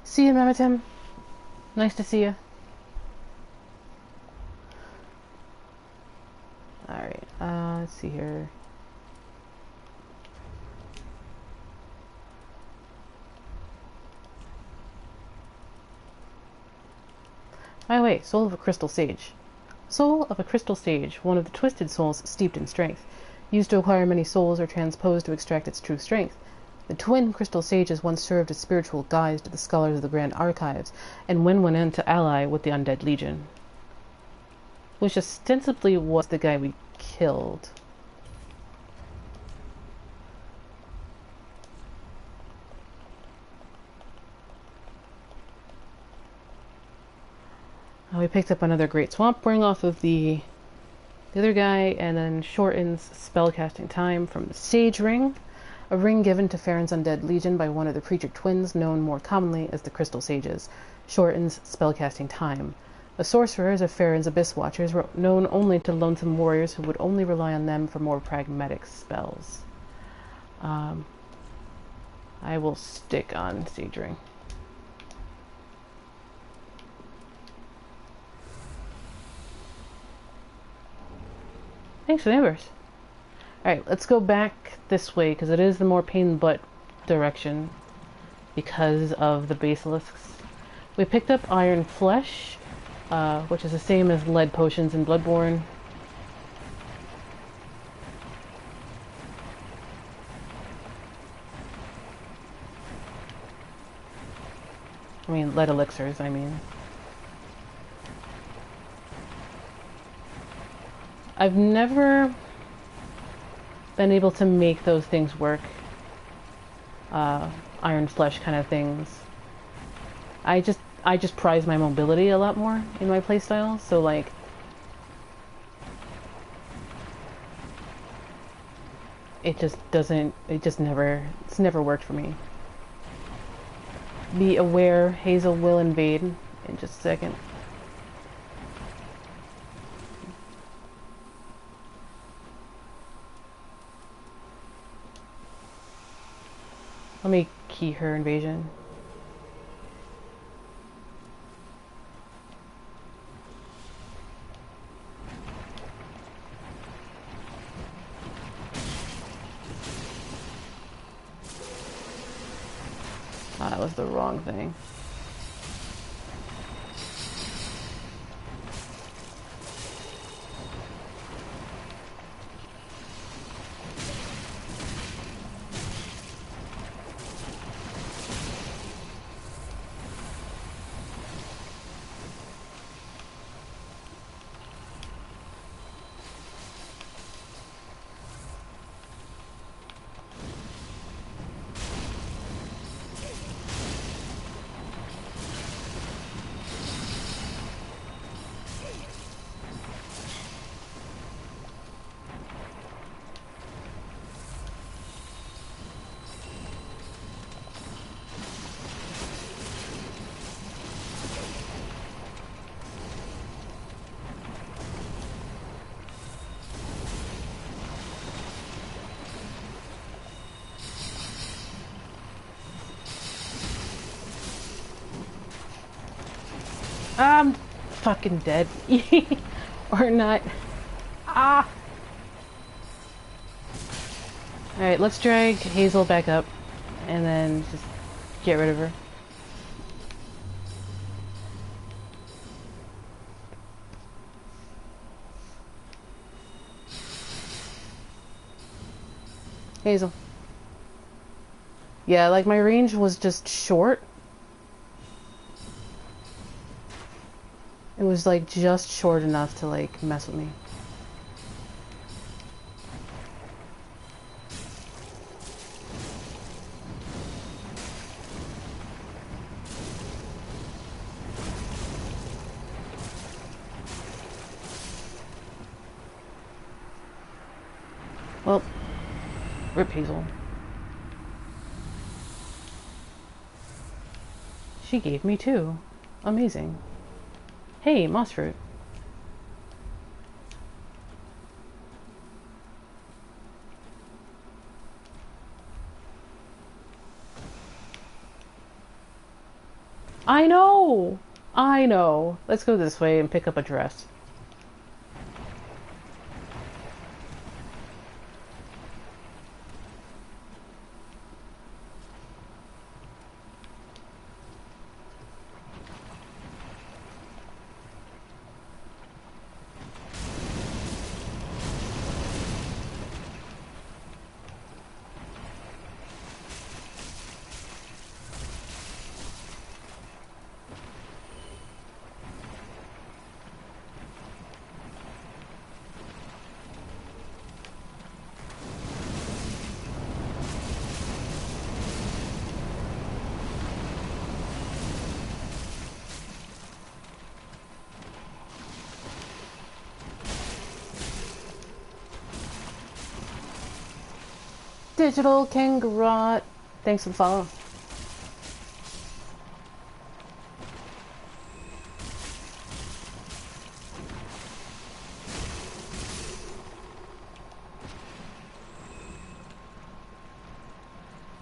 S1: See you, Mamatim. Nice to see you. Alright, let's see here. By the way, Soul of a Crystal Sage. Soul of a Crystal Sage, one of the twisted souls steeped in strength. Used to acquire many souls or transposed to extract its true strength. The twin Crystal Sages once served as spiritual guides to the scholars of the Grand Archives, and went on to ally with the Undead Legion. Which ostensibly was the guy we killed. We picked up another Great Swamp Ring off of the other guy, and then shortens spellcasting time from the Sage Ring. A ring given to Farron's Undead Legion by one of the Preacher Twins, known more commonly as the Crystal Sages. Shortens spellcasting time. The sorcerers of Farron's Abyss Watchers were known only to lonesome warriors who would only rely on them for more pragmatic spells. I will stick on Sage Ring. Thanks for the embers. Alright, let's go back this way, because it is the more pain in the butt direction because of the basilisks. We picked up Iron Flesh, which is the same as lead potions in Bloodborne. I mean, lead elixirs, I mean. I've never been able to make those things work. Iron flesh kind of things. I just prize my mobility a lot more in my playstyle, so like it's never worked for me. Be aware, Hazel will invade in just a second. Let me key her invasion. Oh, that was the wrong thing. I'm fucking dead. Or not. Ah! Alright, let's drag Hazel back up and then just get rid of her. Hazel. Yeah, like my range was just short. It was like just short enough to like mess with me. Well, rip Hazel. She gave me two. Amazing. Hey, moss fruit. I know! I know. Let's go this way and pick up a dress. Digital Kangaroo, thanks for the follow.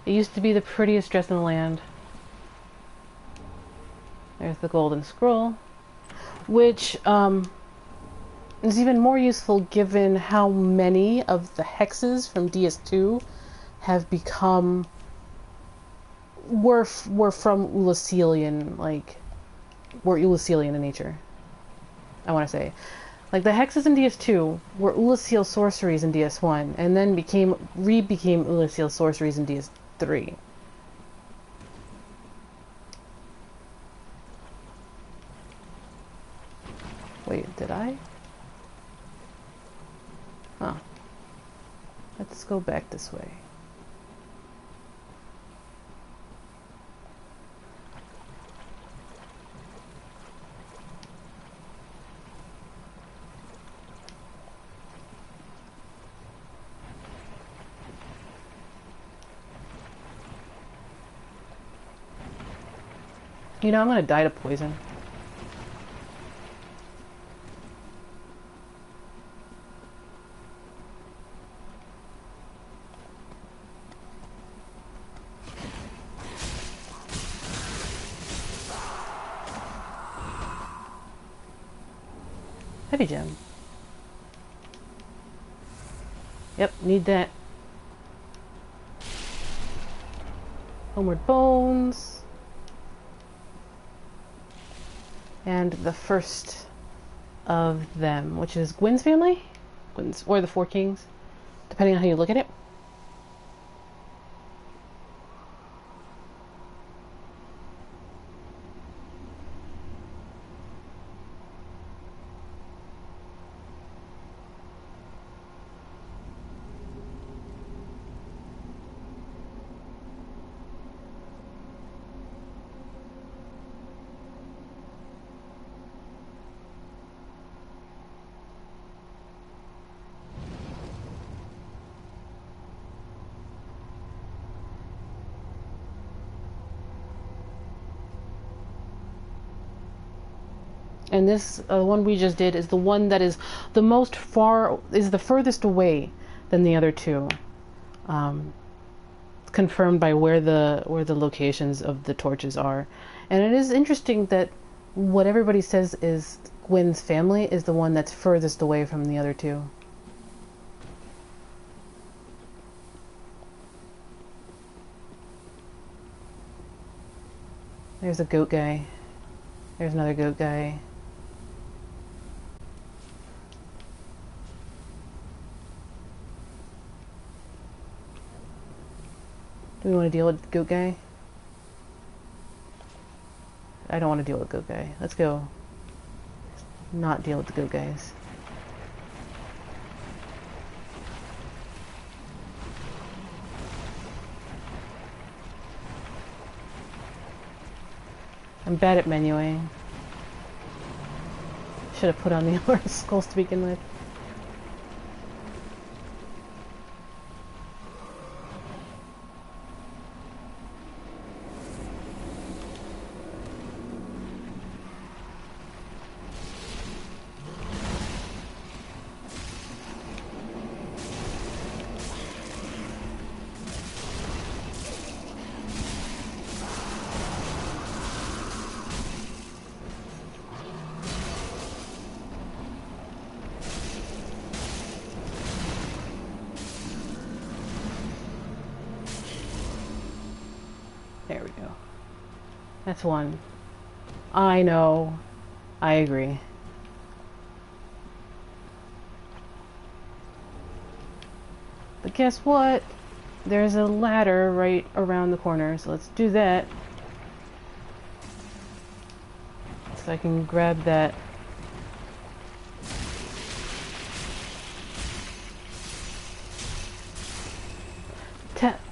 S1: It used to be the prettiest dress in the land. There's the golden scroll, which is even more useful given how many of the hexes from DS2 have become were from Ulasilian, like were Ulasilian in nature. I want to say, like the hexes in DS2 were Ulasil sorceries in DS1, and then became Ulasil sorceries in DS3. Wait, did I? Huh. Let's go back this way. You know, I'm gonna die to poison. Heavy gem. Yep, need that. Homeward Bones. And the first of them, which is Gwyn's family? Gwyn's, or the Four Kings, depending on how you look at it. And this one we just did is the one that is the most far, is the furthest away than the other two. Confirmed by where the locations of the torches are. And it is interesting that what everybody says is Gwyn's family is the one that's furthest away from the other two. There's a goat guy. There's another goat guy. Do we want to deal with goat guy? I don't want to deal with goat guy. Let's go not deal with the goat guys. I'm bad at menuing. Should have put on the Alluring Skulls to begin with. There we go. That's one. I know. I agree. But guess what? There's a ladder right around the corner, so let's do that. So I can grab that.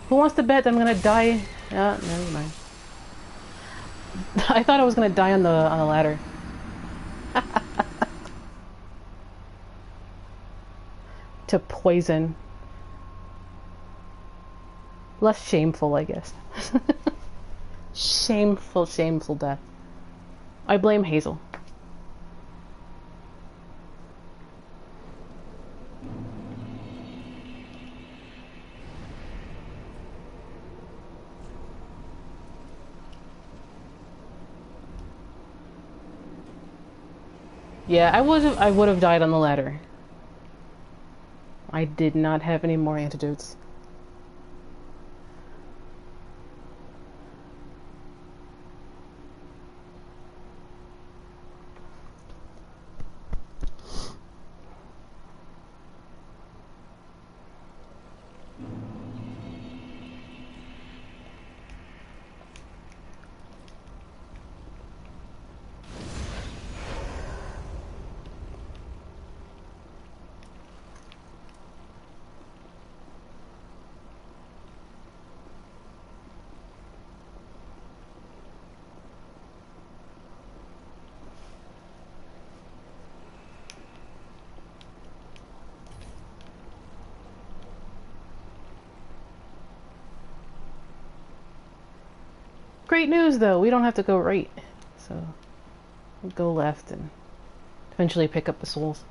S1: Who wants to bet that I'm gonna die? Never mind. I thought I was gonna die on the ladder. To poison. Less shameful, I guess. Shameful, shameful death. I blame Hazel. Yeah, I would have died on the ladder. I did not have any more antidotes. Great news, though. We don't have to go right. So, we'll go left and eventually pick up the souls.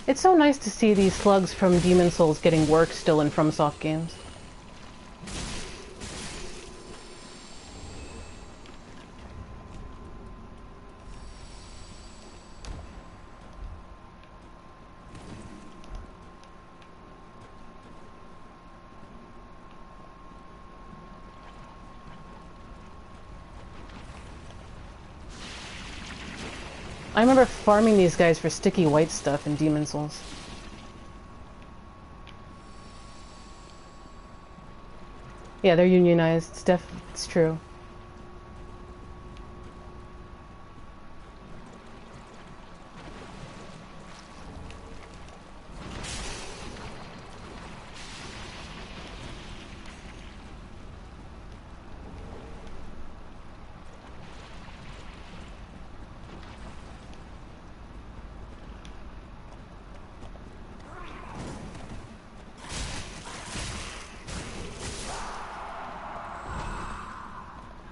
S1: It's so nice to see these slugs from Demon Souls getting work still in FromSoft games. I remember farming these guys for sticky white stuff in Demon Souls. Yeah, they're unionized. It's true.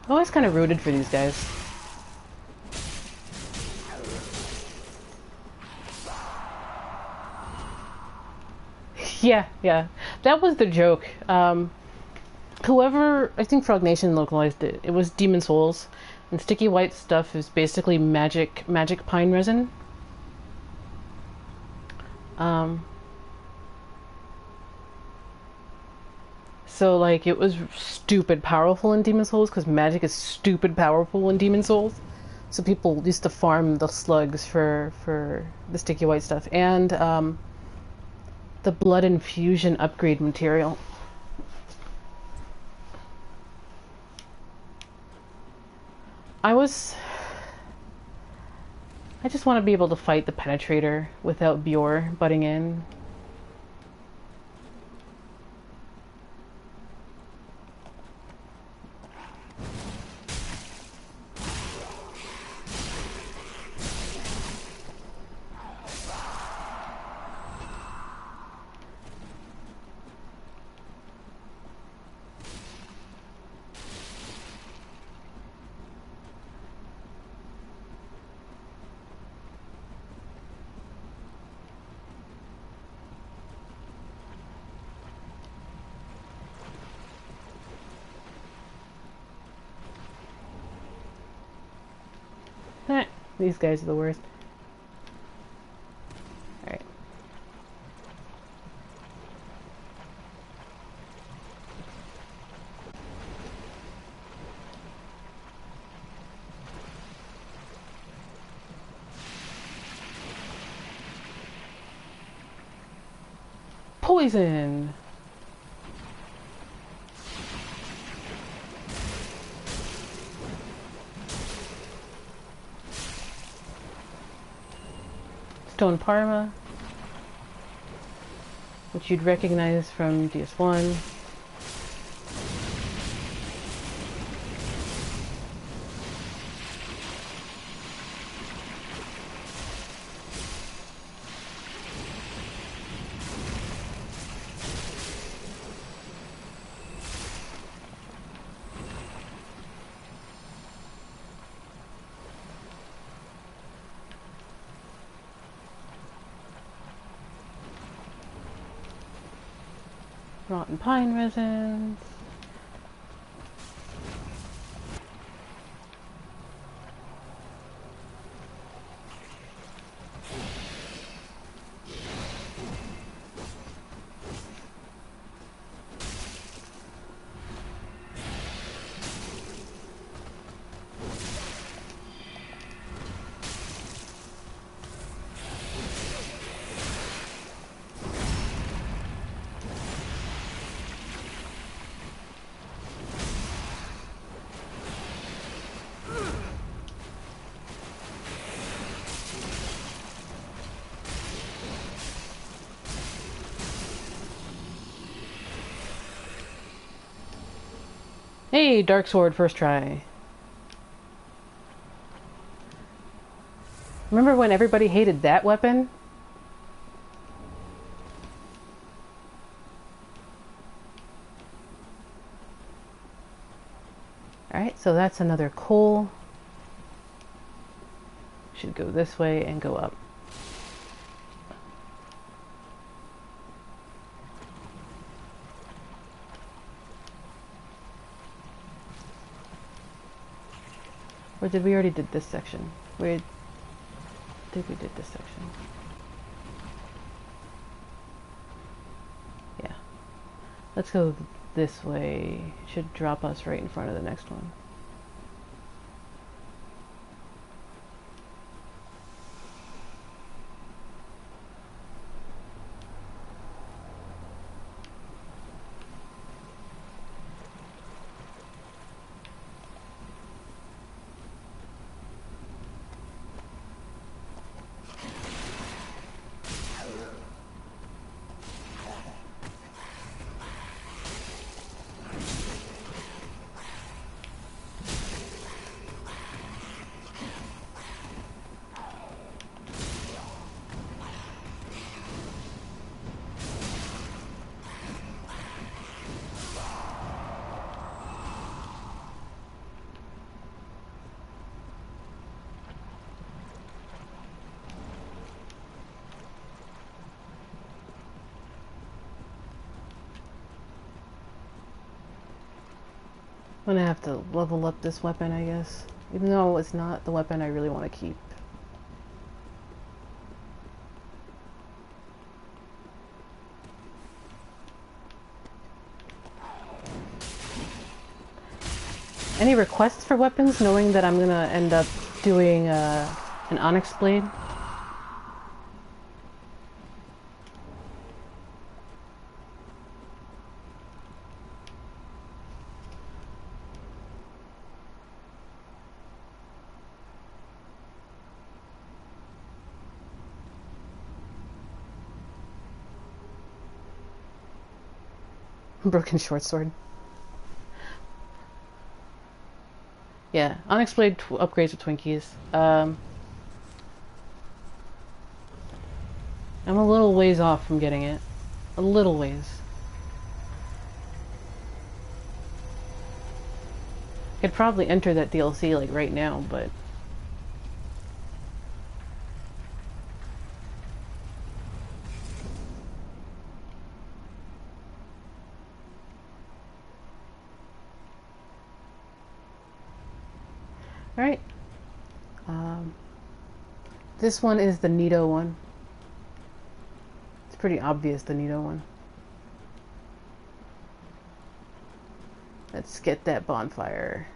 S1: I always kind of rooted for these guys. Yeah. That was the joke. Whoever, I think Frog Nation localized it. It was Demon Souls. And sticky white stuff is basically magic pine resin. So, like, it was stupid powerful in Demon Souls, because magic is stupid powerful in Demon Souls. So people used to farm the slugs for the sticky white stuff. And, the blood infusion upgrade material. I just want to be able to fight the Penetrator without Bjor butting in. These guys are the worst. Alright. Poison! Stone Parma, which you'd recognize from DS1. Rotten pine resins. Hey, Dark Sword, first try. Remember when everybody hated that weapon? Alright, so that's another coal. Should go this way and go up. Or did we already did this section? We did this section. Yeah. Let's go this way. Should drop us right in front of the next one. I'm gonna have to level up this weapon, I guess. Even though it's not the weapon I really want to keep. Any requests for weapons, knowing that I'm gonna end up doing an Onyx Blade? Broken short sword. Yeah, Onyx Blade upgrades with Twinkies. I'm a little ways off from getting it. A little ways. Could probably enter that DLC like right now, but alright. This one is the Nito one. It's pretty obvious, the Nito one. Let's get that bonfire.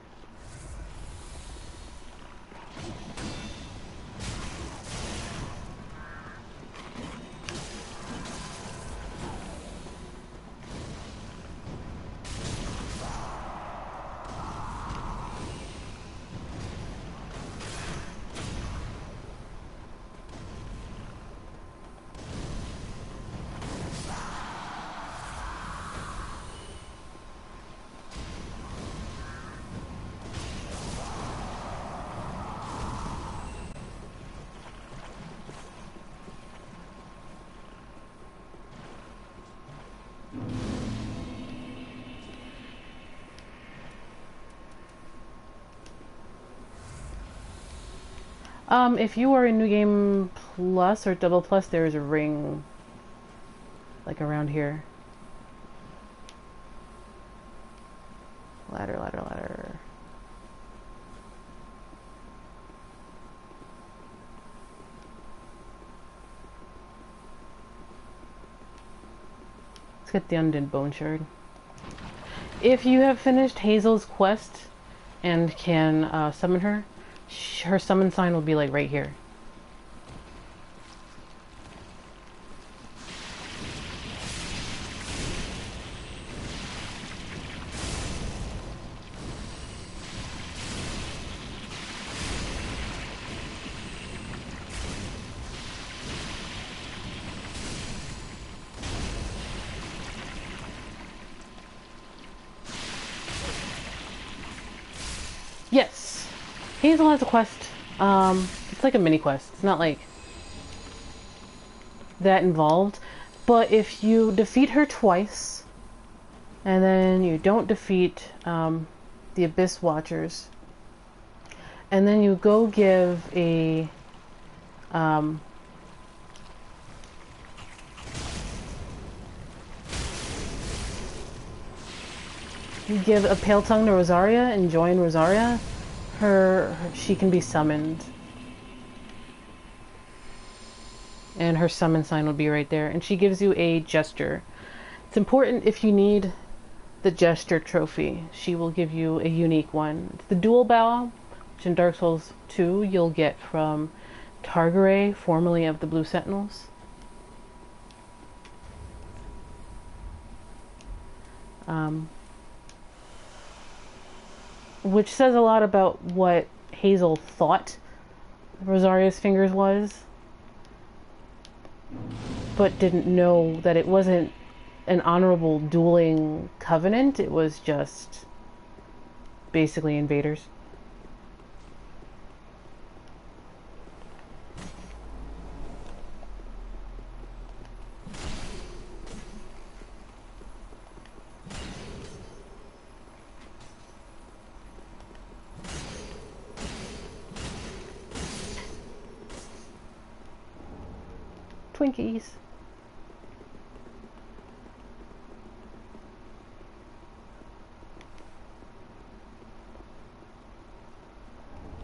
S1: If you are in New Game Plus or Double Plus, there is a ring, like around here. Ladder, ladder, ladder. Let's get the Undead Bone Shard. If you have finished Hazel's quest and can summon her, her summon sign will be like right here. Yes. Hazel has a quest. It's like a mini quest. It's not like that involved. But if you defeat her twice, and then you don't defeat the Abyss Watchers, and then you go give a you give a Pale Tongue to Rosaria and join Rosaria, she can be summoned. And her summon sign will be right there. And she gives you a gesture. It's important if you need the gesture trophy. She will give you a unique one. It's the dual bow, which in Dark Souls 2 you'll get from Targaray, formerly of the Blue Sentinels. Which says a lot about what Hazel thought Rosaria's Fingers was, but didn't know that it wasn't an honorable dueling covenant. It was just basically invaders. Twinkies.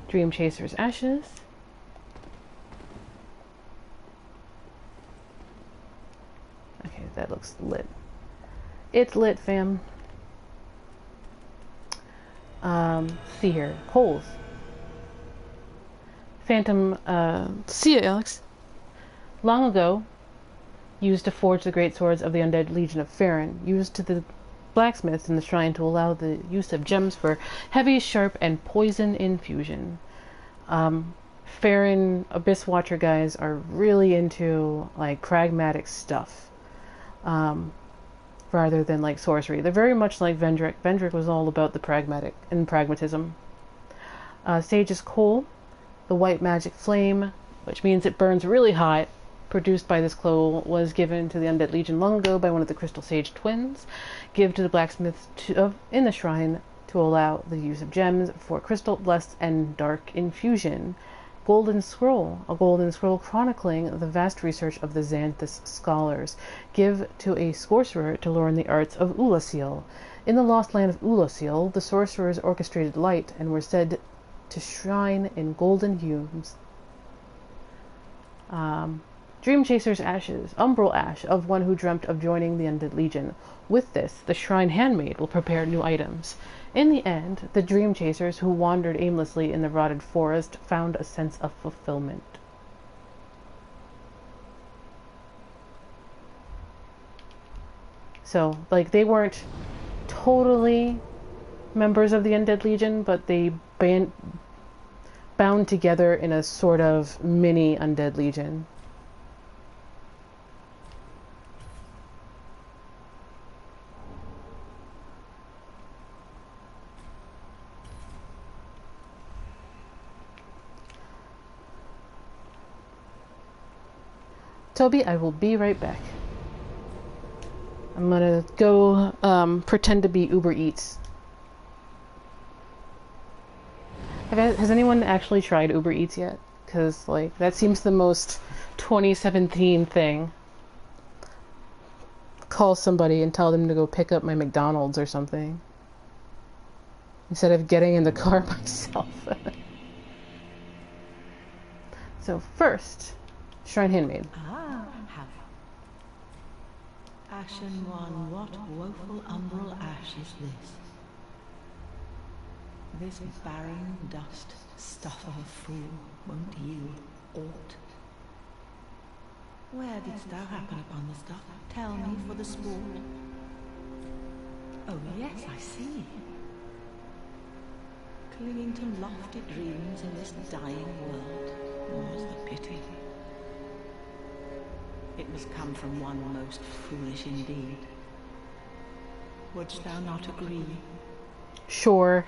S1: Dream Chaser's Ashes. Okay, that looks lit. It's lit, fam. See here. Holes. Phantom, see ya, Alex. Long ago, used to forge the great swords of the undead legion of Farron, used to the blacksmiths in the shrine to allow the use of gems for heavy, sharp, and poison infusion. Farron Abyss Watcher guys are really into like pragmatic stuff, rather than like sorcery. They're very much like Vendrick. Vendrick was all about the pragmatism. Sage's Coal, the white magic flame, which means it burns really hot, produced by this coal, was given to the Undead Legion long ago by one of the Crystal Sage twins. Give to the blacksmiths in the shrine to allow the use of gems for crystal, blessed, and dark infusion. Golden Scroll, a golden scroll chronicling the vast research of the Xanthus scholars. Give to a sorcerer to learn the arts of Ulasil. In the lost land of Ulasil, the sorcerers orchestrated light and were said to shine in golden hues. Dream Chaser's Ashes, umbral ash of one who dreamt of joining the Undead Legion. With this, the shrine handmaid will prepare new items. In the end, the Dream Chasers who wandered aimlessly in the rotted forest found a sense of fulfillment. So, like, they weren't totally members of the Undead Legion, but they bound together in a sort of mini Undead Legion. Toby, I will be right back. I'm gonna go pretend to be Uber Eats. Has anyone actually tried Uber Eats yet? Because, like, that seems the most 2017 thing. Call somebody and tell them to go pick up my McDonald's or something, instead of getting in the car myself. So first, Shrine Handmaid.
S9: Ashen one, what woeful umbral ash is this? This barren dust, stuff of a fool, won't yield aught. Where didst thou happen upon the stuff? Tell me for the sport. Oh yes, I see. Clinging to lofty dreams in this dying world, more's the pity. It must come from one most foolish indeed. Wouldst thou not agree?
S1: Sure.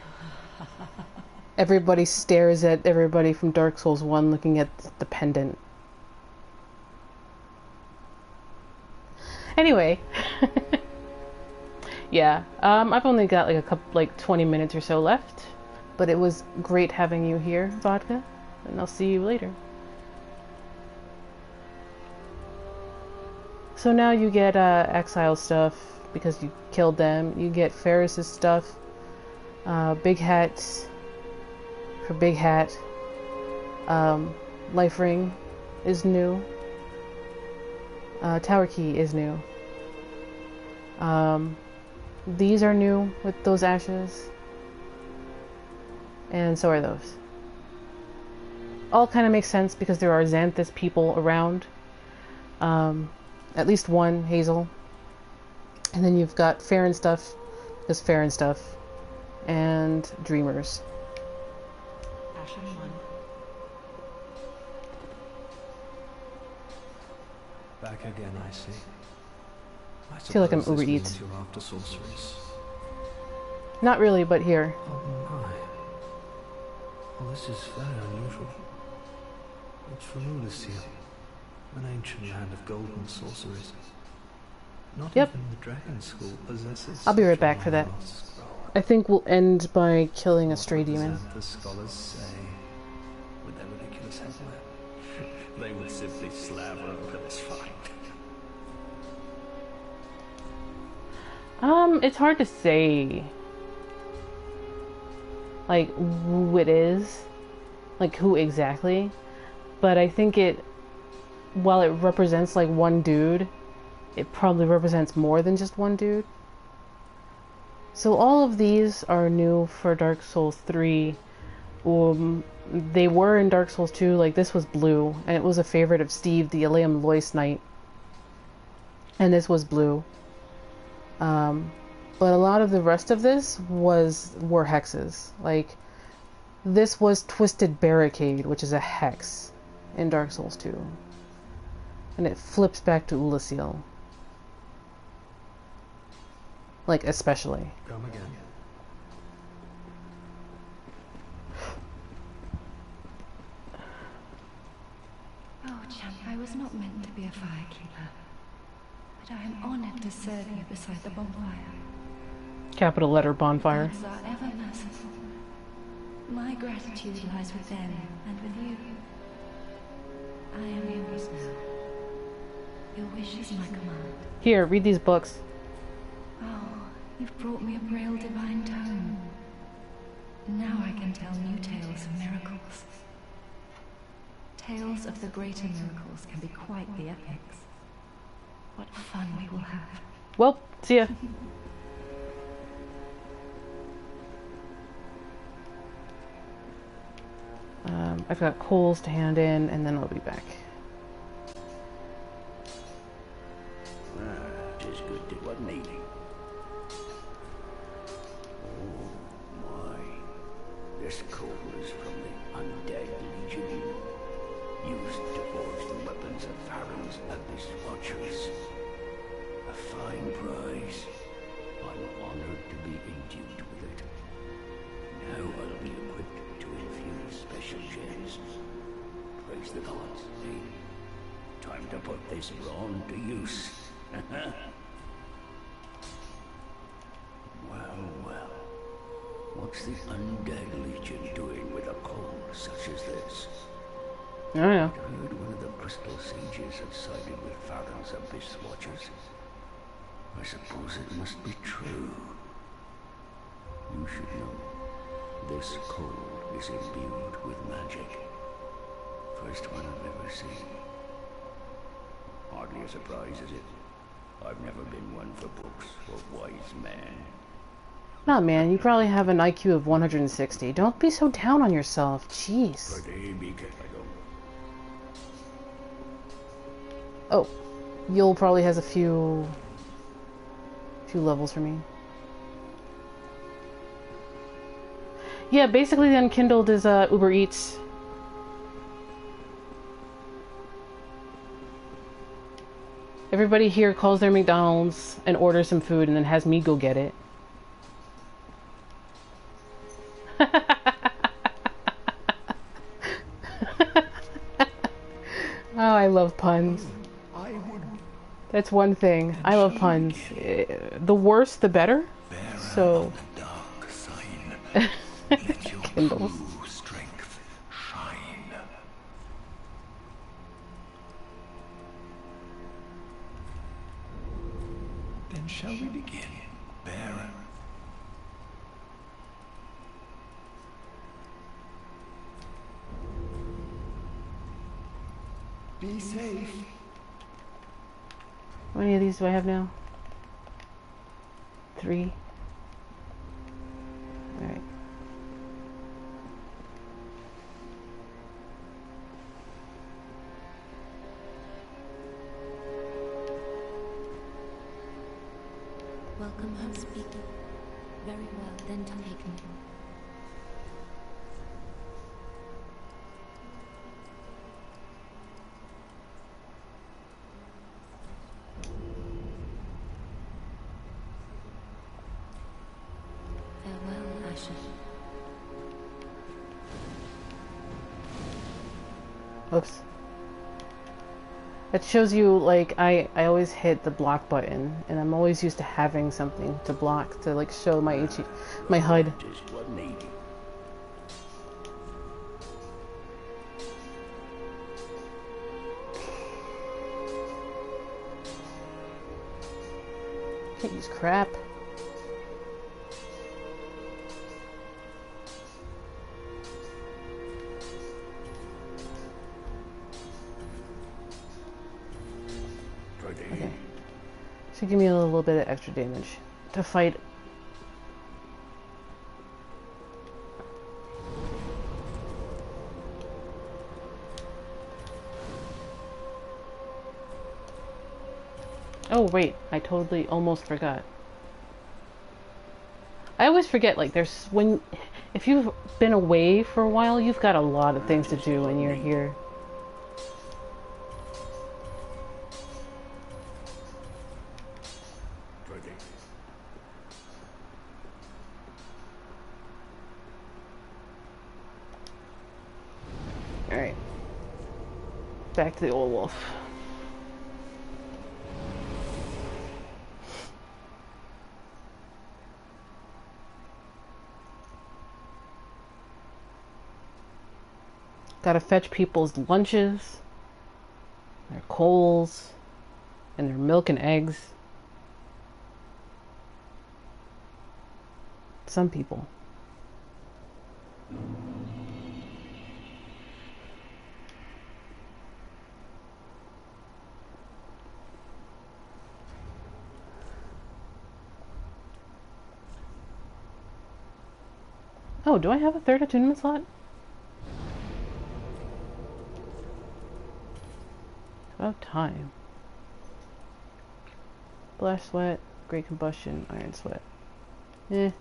S1: Everybody stares at everybody from Dark Souls 1 looking at the pendant. Anyway. Yeah, I've only got like a couple, like 20 minutes or so left, but it was great having you here, Vodka, and I'll see you later. So now you get exile stuff because you killed them. You get Ferris's stuff, big hats for Big Hat. Life ring is new. Tower key is new. These are new with those ashes. And so are those. All kind of makes sense because there are Xanthus people around. At least one, Hazel. And then you've got Farron stuff, because Farron stuff. And Dreamers.
S9: Ashen one.
S2: Back again, I see. I
S1: feel like I'm
S2: suppose
S1: Uber
S2: this
S1: Eats.
S2: means you're after sorceries.
S1: Not really, but here.
S2: Oh my. Well, this is very unusual. It's from Ulysses, an ancient land of golden sorceries. Not even the Dragon School possesses.
S1: I'll be right
S2: such a
S1: back for that.
S2: marvelous scroll.
S1: I think we'll end by killing a
S2: What
S1: stray
S2: would the
S1: demon.
S2: Xanthus scholars say with their ridiculous headwear? They would simply slaver over this fight.
S1: It's hard to say, like, who it is, like, who exactly, but I think it, while it represents, like, one dude, it probably represents more than just one dude. So all of these are new for Dark Souls 3. They were in Dark Souls 2, like, this was blue, and it was a favorite of Steve, the Ilium Lois Knight, and this was blue. But a lot of the rest of this were hexes. Like, this was Twisted Barricade, which is a hex in Dark Souls 2. And it flips back to Ulysses. Like, especially.
S2: Come again.
S5: Oh, champ, I was not meant to be a firekeeper. But I am honored to serve you beside the bonfire.
S1: Capital letter bonfire.
S5: Gods are ever merciful. My gratitude lies with them and with you. I am yours now. Your wish is my command.
S1: Here, read these books.
S5: Oh, you've brought me a Braille divine tome. Now I can tell new tales of miracles. Tales of the greater miracles can be quite the epics. What fun we will have.
S1: Well, see ya. I've got coals to hand in, and then I'll be back.
S3: Tis good to one meeting. Oh my. This coal is from the Undead Legion, used to forge the weapons of Farron's Abyss Watchers. A fine prize. I'm honored to be endued with it. Now I'll be equipped to infuse special gems. Praise the gods, eh? Time to put this brawn to use. Well. What's the Undead Legion doing with a coal such as this?
S1: I don't know.
S3: I heard one of the crystal sages had sided with Farron's Abyss Watchers. I suppose it must be true. You should know. This coal is imbued with magic. First one I've ever seen. Hardly a surprise, is it? I've never been one for books or wise men.
S1: Nah, man, you probably have an IQ of 160. Don't be so down on yourself. Jeez.
S3: But they be careful.
S1: Oh, Yoel probably has a few levels for me. Yeah, basically the Unkindled is Uber Eats. Everybody here calls their McDonald's and orders some food and then has me go get it. I love puns.
S3: I would...
S1: That's one thing. I love puns. The worse, the better. So.
S2: Dark sign. Let your
S1: Kindles.
S2: true strength shine. Then shall we begin, Baron?
S3: Be safe.
S1: How many of these do I have now? 3. Alright.
S6: Welcome home, speaker. Very well, then take me. Farewell, Asher.
S1: Oops. It shows you, like, I always hit the block button, and I'm always used to having something to block to, like, show my my HUD.
S3: Just what needed.
S1: Can't use crap. Okay. Should give me a little bit of extra damage to fight. Oh wait, I totally almost forgot. I always forget, like, if you've been away for a while, you've got a lot of things to do when you're here. Alright. Back to the old wolf. Gotta fetch people's lunches, their coals, and their milk and eggs. Some people. Oh, do I have a third attunement slot? About time. Blash sweat, great combustion, iron sweat. Eh.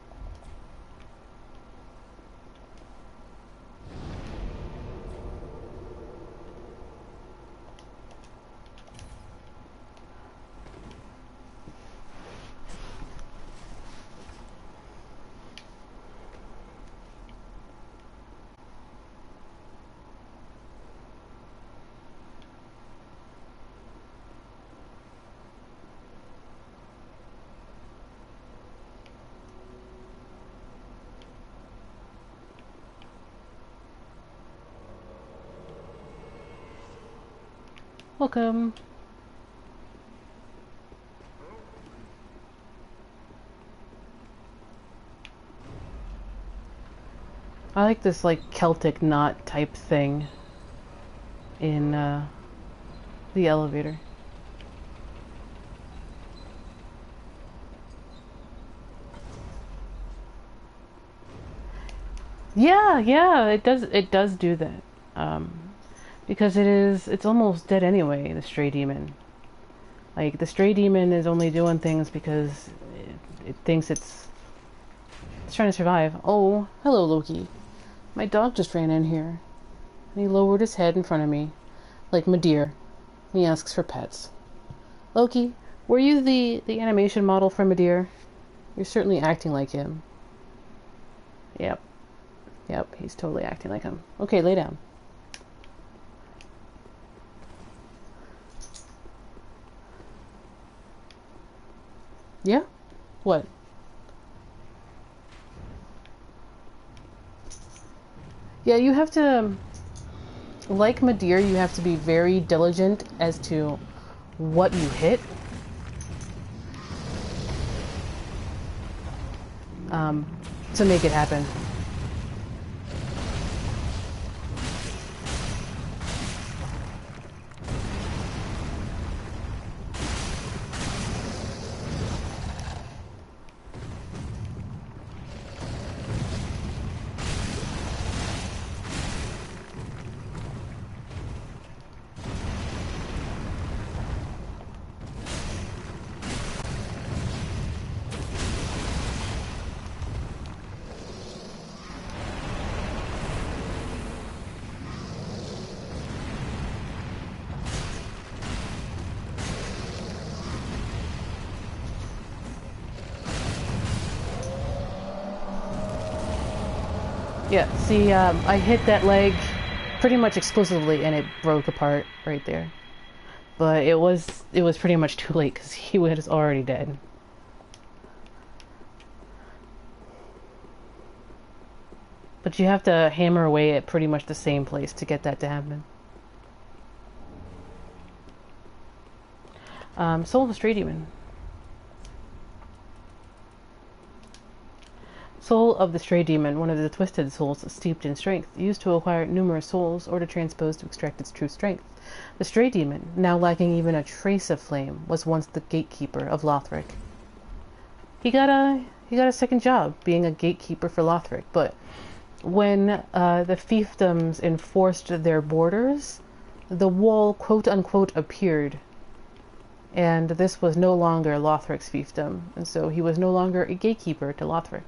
S1: Welcome. I like this, like, Celtic knot type thing in the elevator. Yeah, it does do that. Because it's almost dead anyway, the stray demon. Like, the stray demon is only doing things because it thinks it's trying to survive. Oh, hello, Loki. My dog just ran in here. And he lowered his head in front of me, like my deer. And he asks for pets. Loki, were you the animation model for Madeir? You're certainly acting like him. Yep, he's totally acting like him. Okay, lay down. Yeah? What? Yeah, you have to, like Madeir, you have to be very diligent as to what you hit. To make it happen. Yeah, see, I hit that leg pretty much exclusively and it broke apart right there. But it was pretty much too late because he was already dead. But you have to hammer away at pretty much the same place to get that to happen. Soul of the Stray Demon. Soul of the Stray Demon, one of the twisted souls steeped in strength, used to acquire numerous souls or to transpose to extract its true strength. The Stray Demon, now lacking even a trace of flame, was once the gatekeeper of Lothric. He got a second job, being a gatekeeper for Lothric, but when the fiefdoms enforced their borders, the wall quote-unquote appeared, and this was no longer Lothric's fiefdom, and so he was no longer a gatekeeper to Lothric.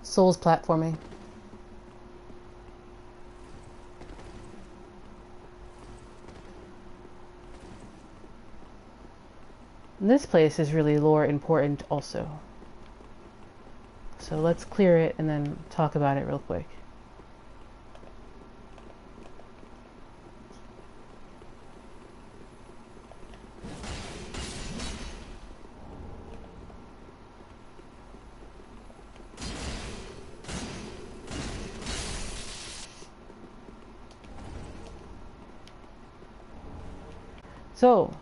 S1: Souls platforming. This place is really lore important also. So let's clear it and then talk about it real quick. So,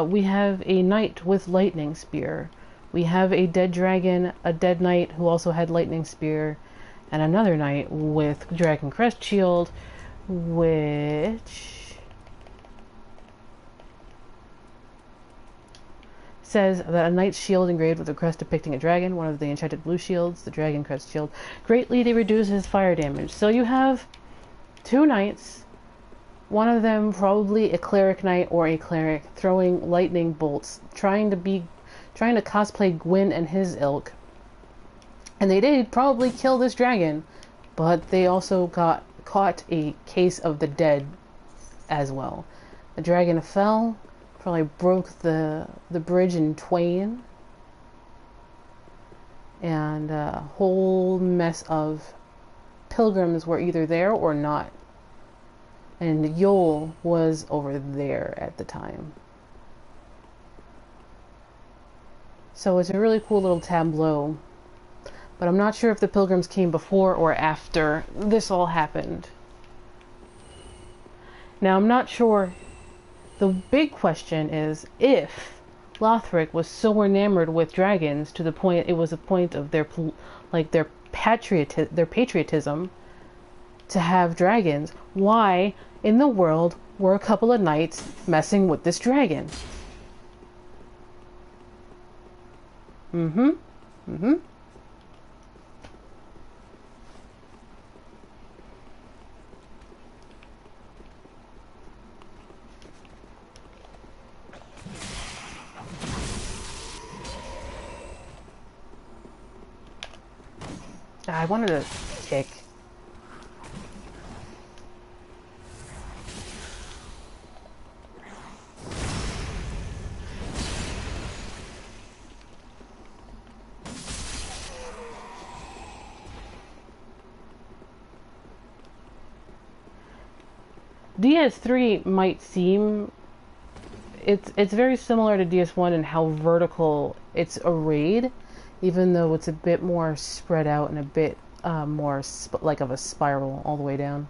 S1: we have a knight with lightning spear. We have a dead dragon, a dead knight who also had lightning spear, and another knight with dragon crest shield, which says that a knight's shield engraved with a crest depicting a dragon, one of the enchanted blue shields, the dragon crest shield, greatly reduces fire damage. So you have two knights. One of them probably a cleric knight or a cleric throwing lightning bolts, trying to cosplay Gwyn and his ilk. And they did probably kill this dragon, but they also caught a case of the dead as well. The dragon fell, probably broke the bridge in twain, and a whole mess of pilgrims were either there or not. And Yoel was over there at the time. So it's a really cool little tableau. But I'm not sure if the pilgrims came before or after this all happened. Now I'm not sure. The big question is if Lothric was so enamored with dragons to the point it was a point of their patriotism to have dragons, why in the world were a couple of knights messing with this dragon? I wanted to kick. DS3 might seem... It's very similar to DS1 in how vertical it's arrayed, even though it's a bit more spread out and a bit more like of a spiral all the way down.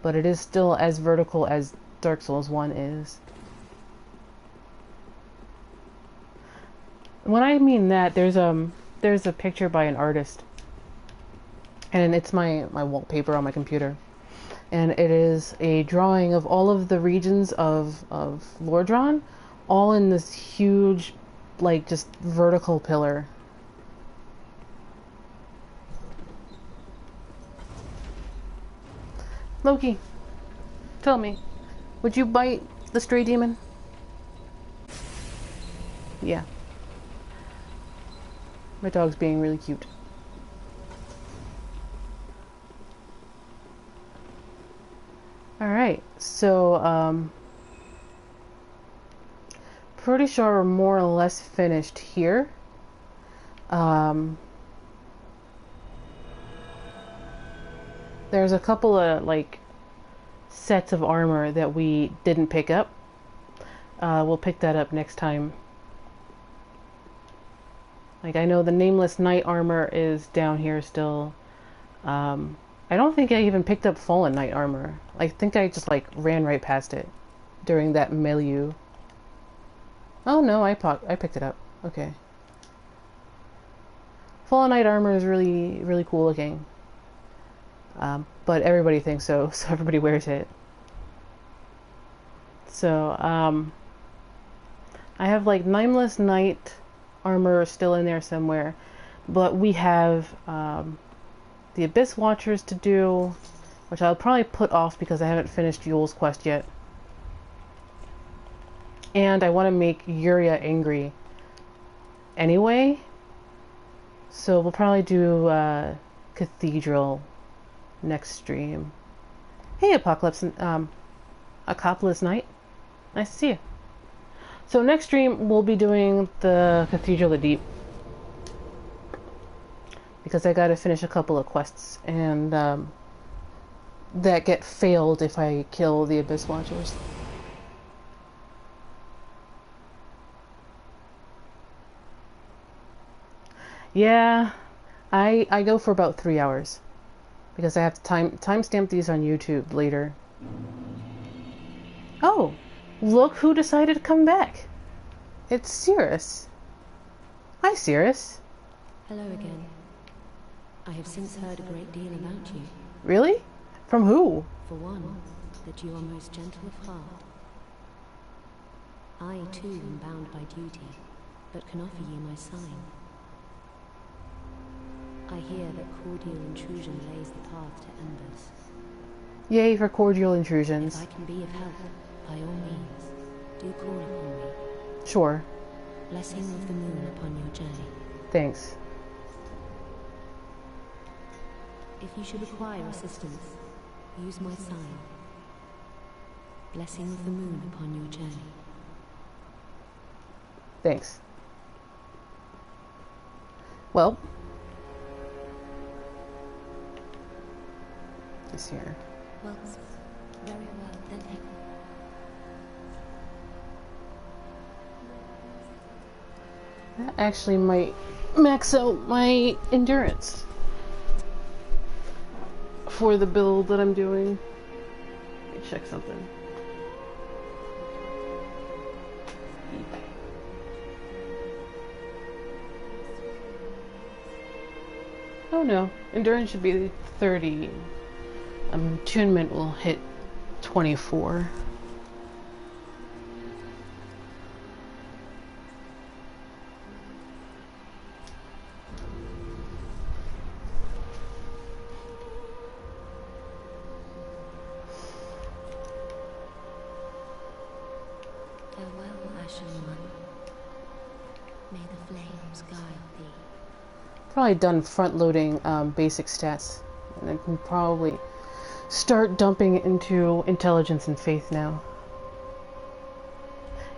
S1: But it is still as vertical as Dark Souls 1 is. When I mean that, there's a picture by an artist, and it's my wallpaper on my computer, and it is a drawing of all of the regions of Lordran, all in this huge, like, just vertical pillar. Loki, tell me, would you bite the stray demon? Yeah. My dog's being really cute. Alright, so, pretty sure we're more or less finished here. There's a couple of, like, sets of armor that we didn't pick up. We'll pick that up next time. Like, I know the Nameless Knight armor is down here still. I don't think I even picked up Fallen Knight armor. I think I just, like, ran right past it during that milieu. Oh, no, I picked it up. Okay. Fallen Knight armor is really, really cool looking. But everybody thinks so, so everybody wears it. So, I have, like, Nameless Knight armor still in there somewhere, but we have the Abyss Watchers to do, which I'll probably put off because I haven't finished Yoel's quest yet. And I want to make Yuria angry anyway, so we'll probably do Cathedral next stream. Hey, Acopolis Knight. Nice to see you. So next stream we'll be doing the Cathedral of Deep, because I gotta finish a couple of quests, and that get failed if I kill the Abyss Watchers. Yeah, I go for about 3 hours, because I have to timestamp these on YouTube later. Oh, look who decided to come back. It's Cirrus. Hi, Cirrus.
S6: Hello again. I have since heard a great deal about you.
S1: Really? From who?
S6: For one, that you are most gentle of heart. I, too, am bound by duty, but can offer you my sign. I hear that cordial intrusion lays the path to embers.
S1: Yay for cordial intrusions.
S6: If I can be of help, by all means, do call upon me.
S1: Sure.
S6: Blessing of the moon upon your journey.
S1: Thanks.
S6: If you should require assistance, use my sign. Blessing of the moon upon your journey.
S1: Thanks. Well, this here.
S6: Well, very well, then take.
S1: That actually might max out my endurance for the build that I'm doing. Let me check something. Oh no, endurance should be 30. Attunement will hit 24. Probably done front loading basic stats, and I can probably start dumping into intelligence and faith now.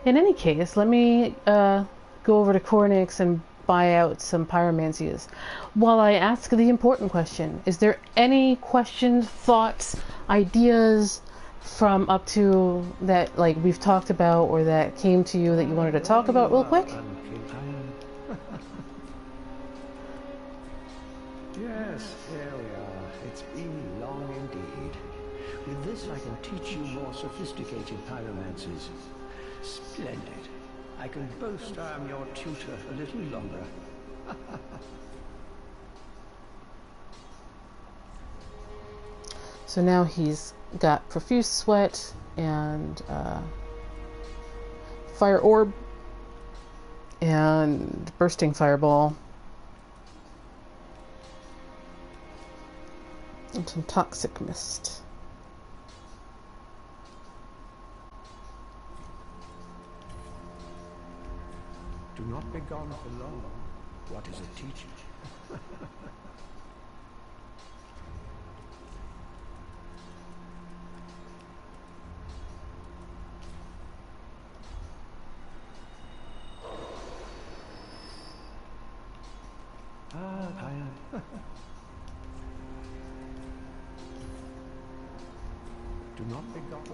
S1: In any case, let me go over to Cornix and buy out some pyromancias. While I ask the important question, is there any questions, thoughts, ideas from up to that, like, we've talked about or that came to you that you wanted to talk about real quick?
S3: Yes, here we are. It's been long indeed. With this I can teach you more sophisticated pyromancies. Splendid. I can boast I am your tutor a little longer.
S1: So now he's got Profuse Sweat and Fire Orb and Bursting Fireball and some Toxic Mist.
S3: Do not be gone for long. What is a teacher? Do not be gone.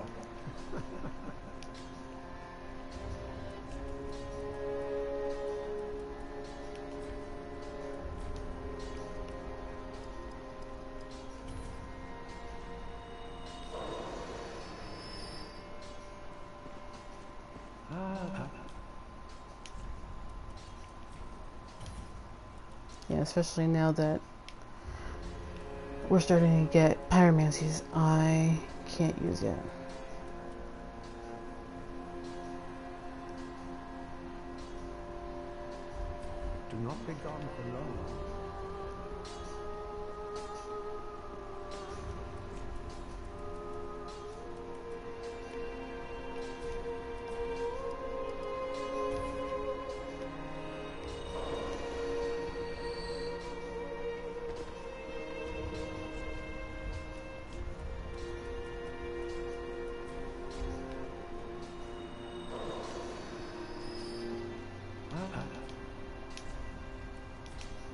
S1: Yeah, especially now that we're starting to get pyromancies I can't use yet.
S3: Do not be gone for long.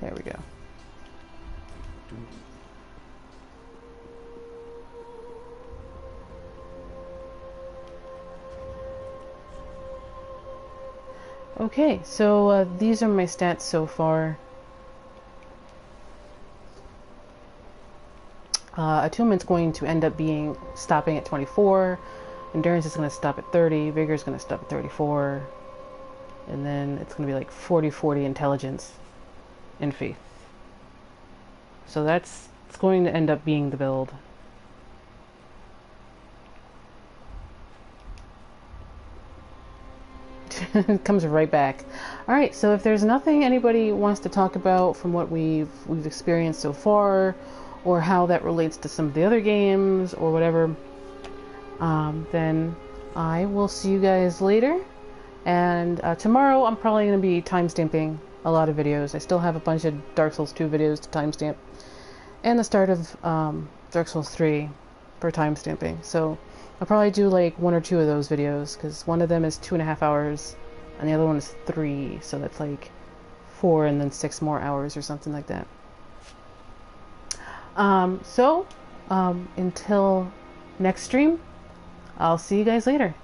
S1: There we go. Okay, so these are my stats so far. Attunement's going to end up being stopping at 24. Endurance is going to stop at 30. Vigor is going to stop at 34. And then it's going to be like 40-40 intelligence and faith. So it's going to end up being the build. It comes right back. Alright, so if there's nothing anybody wants to talk about from what we've experienced so far, or how that relates to some of the other games, or whatever, then I will see you guys later. And tomorrow I'm probably going to be timestamping a lot of videos. I still have a bunch of Dark Souls 2 videos to timestamp, and the start of Dark Souls 3 for timestamping. So I'll probably do like 1 or 2 of those videos, because one of them is 2.5 hours, and the other one is 3, so that's like 4 and then 6 more hours or something like that. Until next stream, I'll see you guys later.